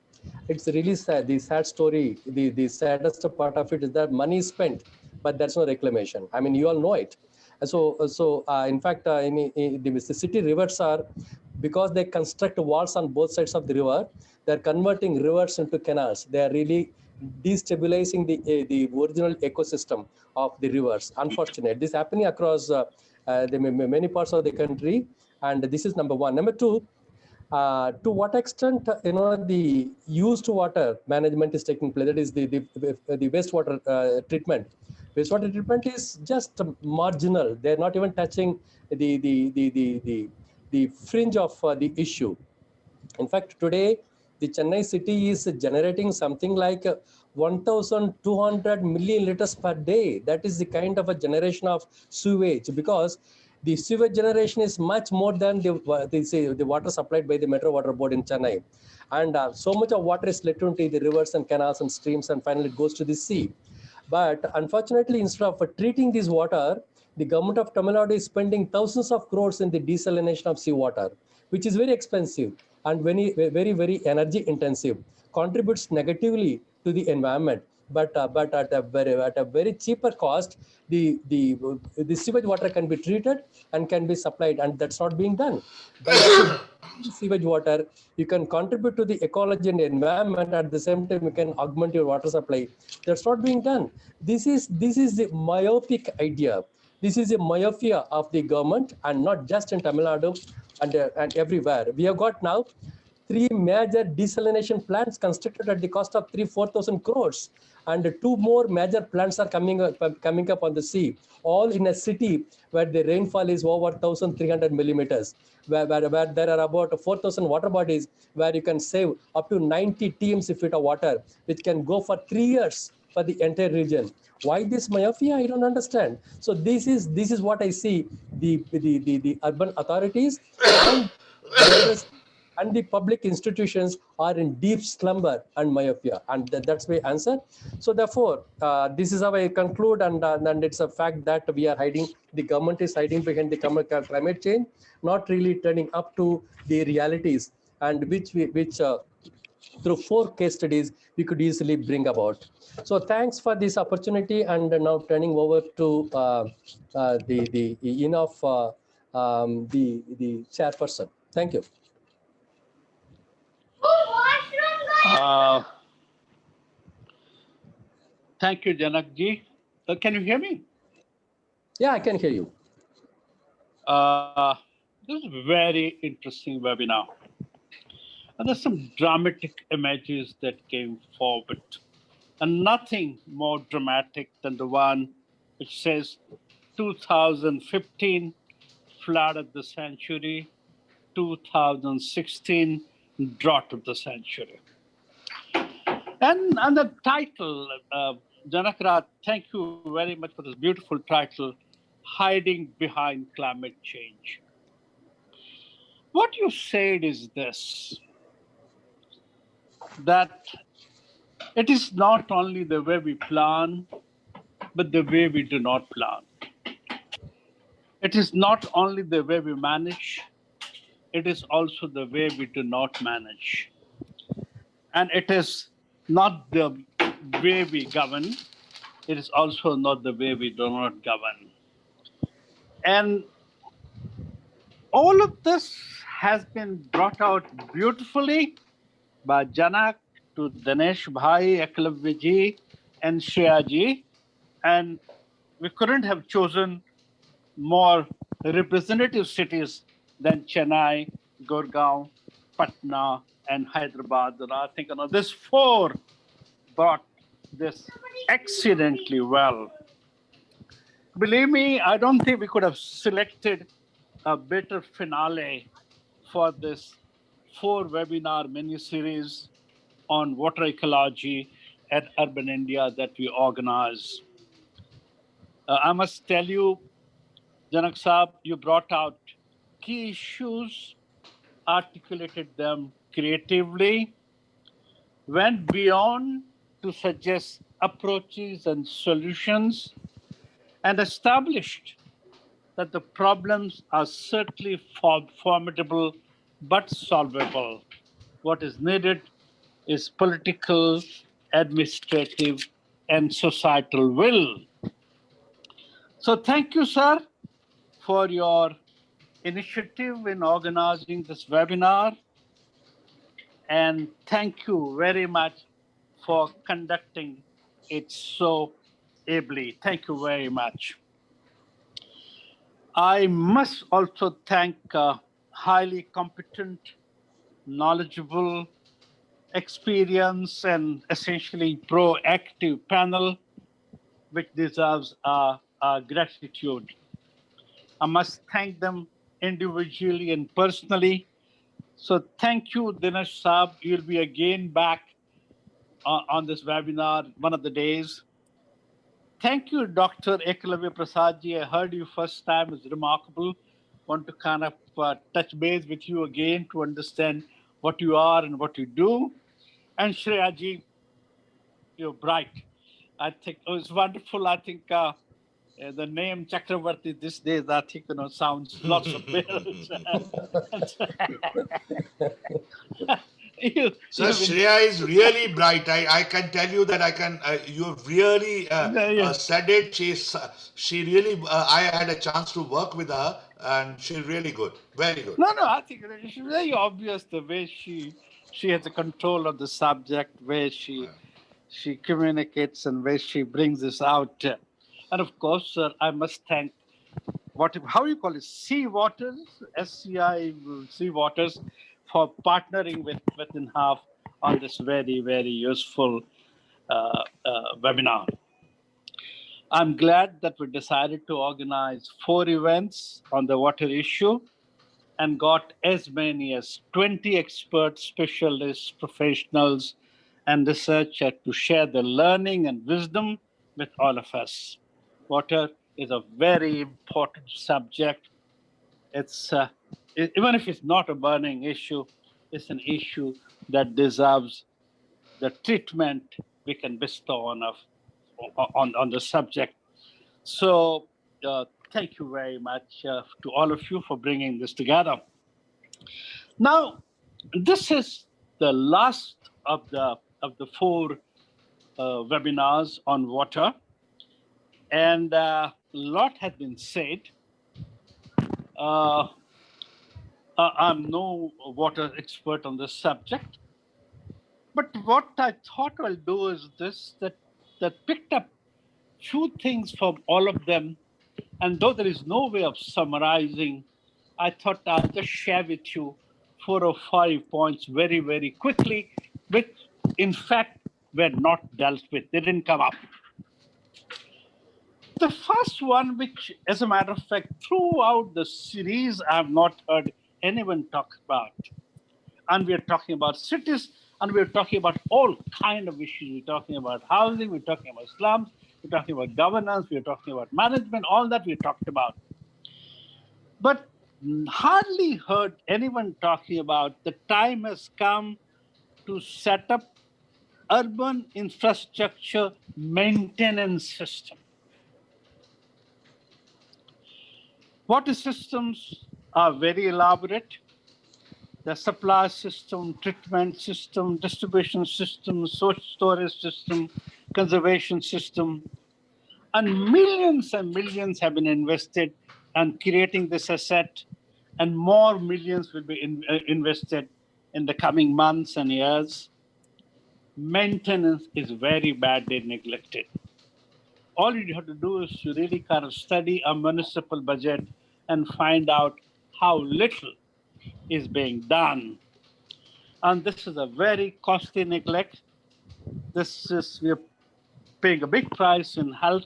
It's really sad. The sad story, the saddest part of it is that money is spent, but there's no reclamation. I mean, you all know it. In fact, the city rivers are, because they construct walls on both sides of the river, they're converting rivers into canals. They are really destabilizing the original ecosystem of the rivers. Unfortunate. This is happening across the many parts of the country, and this is number one. Number two, to what extent the used water management is taking place, that is the wastewater treatment. Wastewater treatment is just marginal. They're not even touching the fringe of the issue. In fact, today the Chennai city is generating something like 1,200 million liters per day. That is the kind of a generation of sewage, because the sewage generation is much more than the water supplied by the Metro Water Board in Chennai. And so much of water is let into the rivers and canals and streams, and finally it goes to the sea. But unfortunately, instead of treating this water, the government of Tamil Nadu is spending thousands of crores in the desalination of seawater, which is very expensive and very, very, very energy intensive, contributes negatively to the environment. But at a very cheaper cost, the sewage water can be treated and can be supplied, and that's not being done. By sewage water, you can contribute to the ecology and the environment. At the same time, you can augment your water supply. That's not being done. This is the myopic idea. This is a myopia of the government, and not just in Tamil Nadu and everywhere. We have got now 3 major desalination plants constructed at the cost of 4,000 crores, and 2 more major plants are coming up on the sea, all in a city where the rainfall is over 1,300 millimeters, where there are about 4,000 water bodies, where you can save up to 90 TMC feet of water, which can go for 3 years for the entire region. Why this myopia? I don't understand. So this is what I see the urban authorities and the public institutions are in deep slumber and myopia, and that's my answer. So therefore, this is how I conclude, and it's a fact that we are hiding. The government is hiding behind the climate change, not really turning up to the realities, and which through 4 case studies we could easily bring about. So thanks for this opportunity, and now turning over to the INHAF, the chairperson. Thank you. Thank you, Janakji. Can you hear me? Yeah, I can hear you. This is a very interesting webinar. And there's some dramatic images that came forward. And nothing more dramatic than the one which says 2015 flood of the century, 2016 drought of the century. And the title, Janakarajan, thank you very much for this beautiful title, Hiding Behind Climate Change. What you said is this, that it is not only the way we plan, but the way we do not plan. It is not only the way we manage, it is also the way we do not manage. And it is not the way we govern, it is also not the way we do not govern. And all of this has been brought out beautifully by Janak to Dinesh Bhai, Eklavya ji, and Shreya ji. And we couldn't have chosen more representative cities than Chennai, Gurgaon, Patna, and Hyderabad. And I think this four brought this excellently well. Believe me, I don't think we could have selected a better finale for this 4-webinar mini-series on water ecology at Urban India that we organize. I must tell you, Janak Saab, you brought out key issues, articulated them creatively, went beyond to suggest approaches and solutions, and established that the problems are certainly formidable but solvable. What is needed is political, administrative, and societal will. So thank you, sir, for your initiative in organizing this webinar. And thank you very much for conducting it so ably. Thank you very much. I must also thank a highly competent, knowledgeable, experienced, and essentially proactive panel, which deserves our gratitude. I must thank them individually and personally. So thank you, Dinesh Saab. You'll be again back on this webinar one of the days. Thank you, Dr. Eklavya Prasad ji. I heard you first time. It's remarkable. Want to kind of touch base with you again to understand what you are and what you do. And Shreya ji, you're bright. I think it's wonderful. I think the name Chakraborty these days, I think, sounds lots of bells. So Shreya is really bright. I can tell you that you have really said it. She really, I had a chance to work with her and she's really good. Very good. No, I think it's very obvious the way she has a control of the subject, where she communicates and where she brings this out. And of course, I must thank how you call it, SaciWATERs, SaciWATERs, for partnering with INHAF on this very, very useful webinar. I'm glad that we decided to organize 4 events on the water issue and got as many as 20 experts, specialists, professionals, and researchers to share their learning and wisdom with all of us. Water is a very important subject. It's even if it's not a burning issue, it's an issue that deserves the treatment we can bestow on the subject. So thank you very much to all of you for bringing this together. Now, this is the last of the 4 webinars on water, and a lot has been said. I'm no water expert on this subject, but what I thought I'll do is this, that picked up few things from all of them, and though there is no way of summarizing, I thought I'll just share with you 4 or 5 points very, very quickly, which in fact were not dealt with. They didn't come up. The first one, which as a matter of fact, throughout the series, I have not heard anyone talk about. and we're talking about cities, and we're talking about all kind of issues. We're talking about housing, we're talking about slums, we're talking about governance, we're talking about management, all that we talked about. But hardly heard anyone talking about the time has come to set up urban infrastructure maintenance system. Water systems are very elaborate. The supply system, treatment system, distribution system, storage system, conservation system, and millions have been invested in creating this asset, and more millions will be invested in the coming months and years. Maintenance is very badly neglected. All you have to do is to really kind of study a municipal budget and find out how little is being done. And this is a very costly neglect. We're paying a big price in health.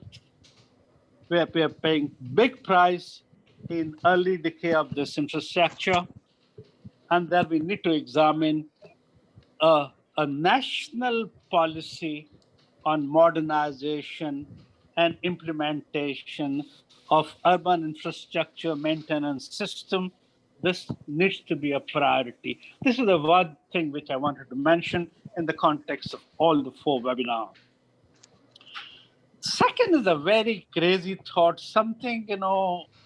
We're paying big price in early decay of this infrastructure. And then we need to examine a national policy on modernization and implementation of urban infrastructure maintenance system. This needs to be a priority. This is the one thing which I wanted to mention in the context of all the 4 webinars. Second is a very crazy thought, something,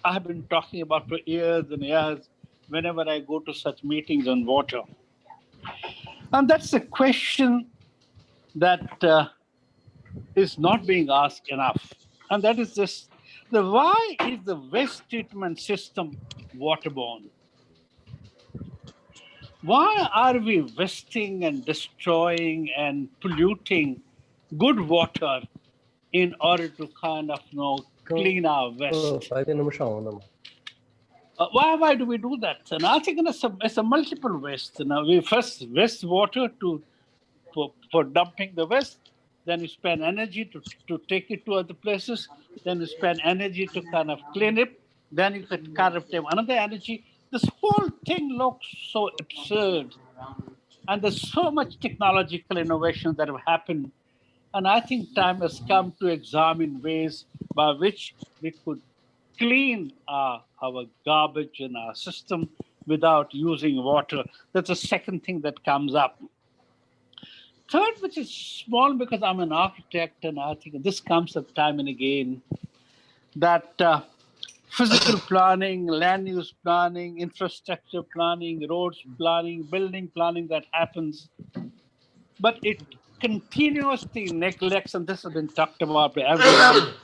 I have been talking about for years and years whenever I go to such meetings on water. And that's a question that is not being asked enough. And that is this, why is the waste treatment system waterborne? Why are we wasting and destroying and polluting good water in order to kind of clean our waste? Why do we do that? And I think it's a multiple waste. We first waste water for dumping the waste, then you spend energy to take it to other places, then you spend energy to kind of clean it, then you could kind of take another energy. This whole thing looks so absurd. And there's so much technological innovation that have happened. And I think time has come to examine ways by which we could clean our garbage in our system without using water. That's the second thing that comes up. Third, which is small because I'm an architect, and I think this comes up time and again, that physical planning, land use planning, infrastructure planning, roads planning, building planning that happens, but it continuously neglects, and this has been talked about by everyone,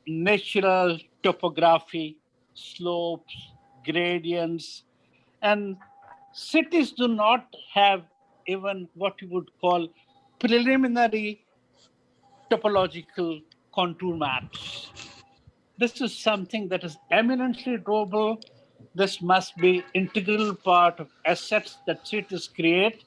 natural topography, slopes, gradients, and cities do not have even what you would call preliminary topological contour maps. This is something that is eminently doable. This must be integral part of assets that cities create.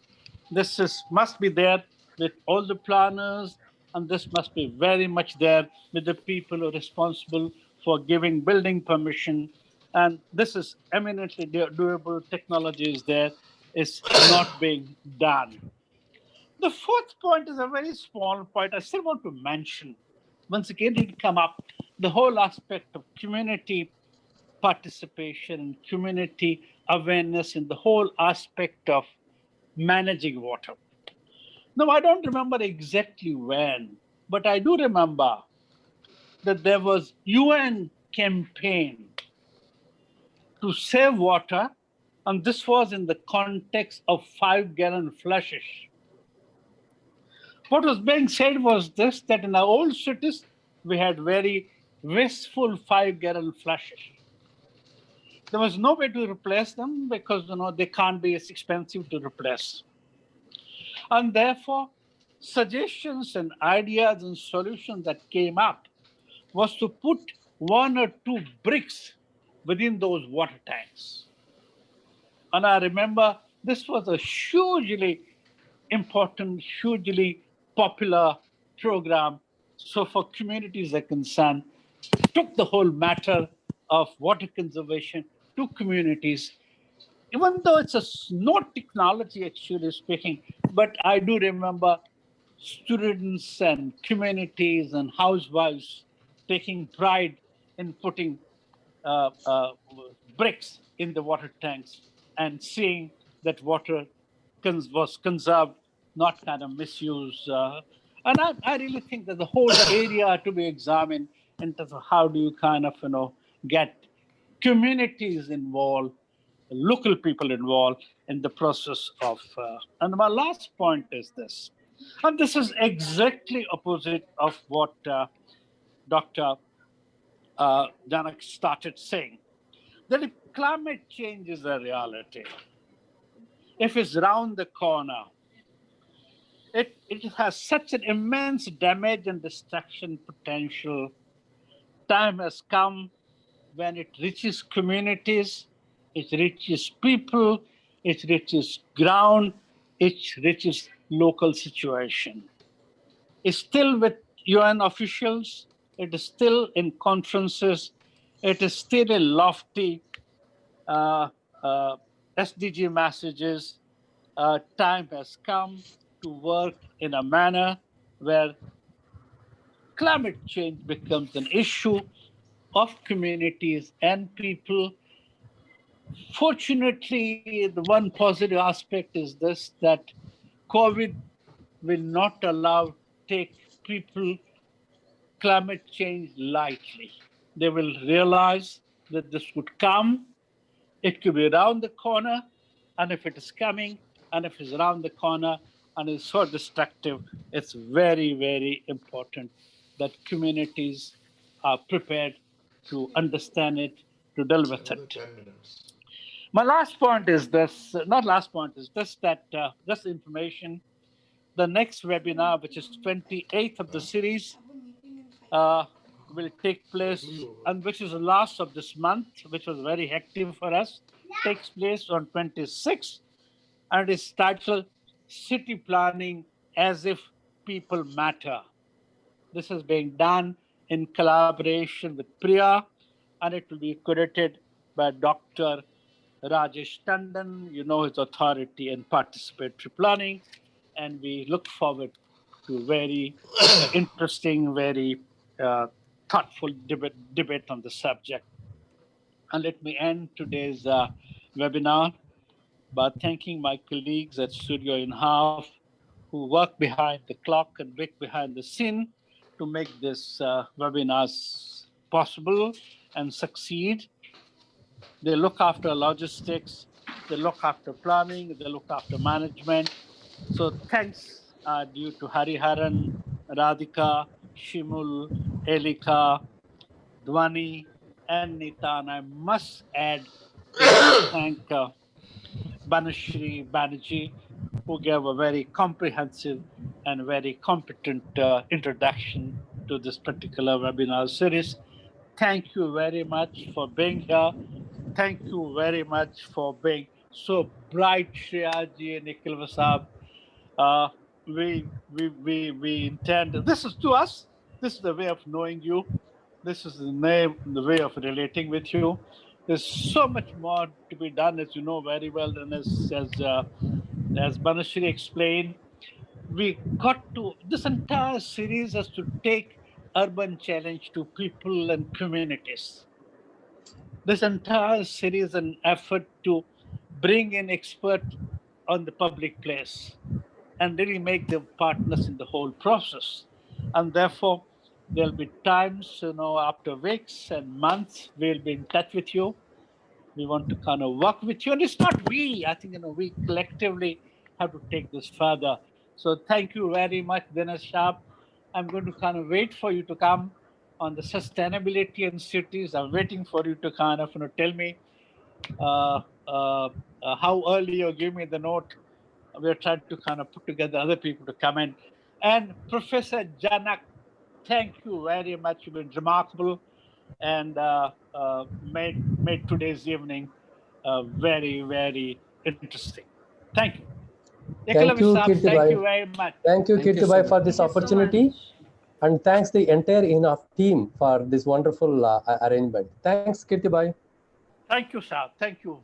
Must be there with all the planners, and this must be very much there with the people who are responsible for giving building permission. And this is eminently doable. Technology is there. It's not being done. The fourth point is a very small point I still want to mention. Once again, it will come up, the whole aspect of community participation, community awareness in the whole aspect of managing water. Now, I don't remember exactly when, but I do remember that there was UN campaign to save water, and this was in the context of 5-gallon flushes. What was being said was this, that in our old cities, we had very wasteful 5-gallon flushes. There was no way to replace them because they can't be as expensive to replace. And therefore, suggestions and ideas and solutions that came up was to put 1 or 2 bricks within those water tanks. And I remember this was a hugely important, hugely popular program. So for communities that are concerned, took the whole matter of water conservation to communities. even though it's no technology actually speaking, but I do remember students and communities and housewives taking pride in putting bricks in the water tanks and seeing that water was conserved, not kind of misused. And I really think that the whole area to be examined in terms of how do you kind of, get communities involved, local people involved in the process of. And my last point is this, and this is exactly opposite of what Dr. Janak started saying, that if climate change is a reality, if it's round the corner, it has such an immense damage and destruction potential. Time has come when it reaches communities, it reaches people, it reaches ground, it reaches local situation. It's still with UN officials, it is still in conferences, it is still in lofty SDG messages. Time has come to work in a manner where climate change becomes an issue of communities and people. Fortunately, the one positive aspect is this, that COVID will not allow take people climate change lightly. They will realize that this would come. It could be around the corner, and if it is coming, and if it's around the corner, and it's so destructive, it's very, very important that communities are prepared to understand it, to deal with it. 10 minutes. My last point is this, not last point, is this, that this information, the next webinar, which is 28th of the series, will take place, and which is the last of this month, which was very hectic for us, takes place on 26th, and it's titled City Planning as If People Matter. This is being done in collaboration with Priya, and it will be curated by Dr. Rajesh Tandon, his authority in participatory planning, and we look forward to very interesting, very thoughtful debate on the subject. And let me end today's webinar by thanking my colleagues at Studio INHAF who work behind the clock and work behind the scene to make this webinars possible and succeed. They look after logistics, they look after planning, they look after management. So thanks are due to Hariharan, Radhika, Shimul, Elika, Dwani, and Nita. And I must add, thank Banashri Banerjee, who gave a very comprehensive and very competent introduction to this particular webinar series. Thank you very much for being here. Thank you very much for being so bright, Shreya ji and Eklavya Saab. We intend, this is to us, this is the way of knowing you. This is the way of relating with you. There's so much more to be done, as you know very well, and as Banashri explained, we got to, this entire series has to take urban challenge to people and communities. This entire series is an effort to bring in experts on the public place and really make them partners in the whole process. And therefore, there'll be times, after weeks and months, we'll be in touch with you. We want to kind of work with you. And it's not we, I think, we collectively have to take this further. So thank you very much, Dinesh. I'm going to kind of wait for you to come on the sustainability in cities. I'm waiting for you to kind of, tell me how early you give me the note. We're trying to kind of put together other people to come in. And Professor Janak, thank you very much. You've been remarkable and made today's evening very, very interesting. Thank you. Thank you, Thank Kirti you very much. Thank you, Thank you Kirti so for much. this Thank you so opportunity. much. And thanks the entire INHAF team for this wonderful arrangement. Thanks, Kirti. Thank you, sir. Thank you.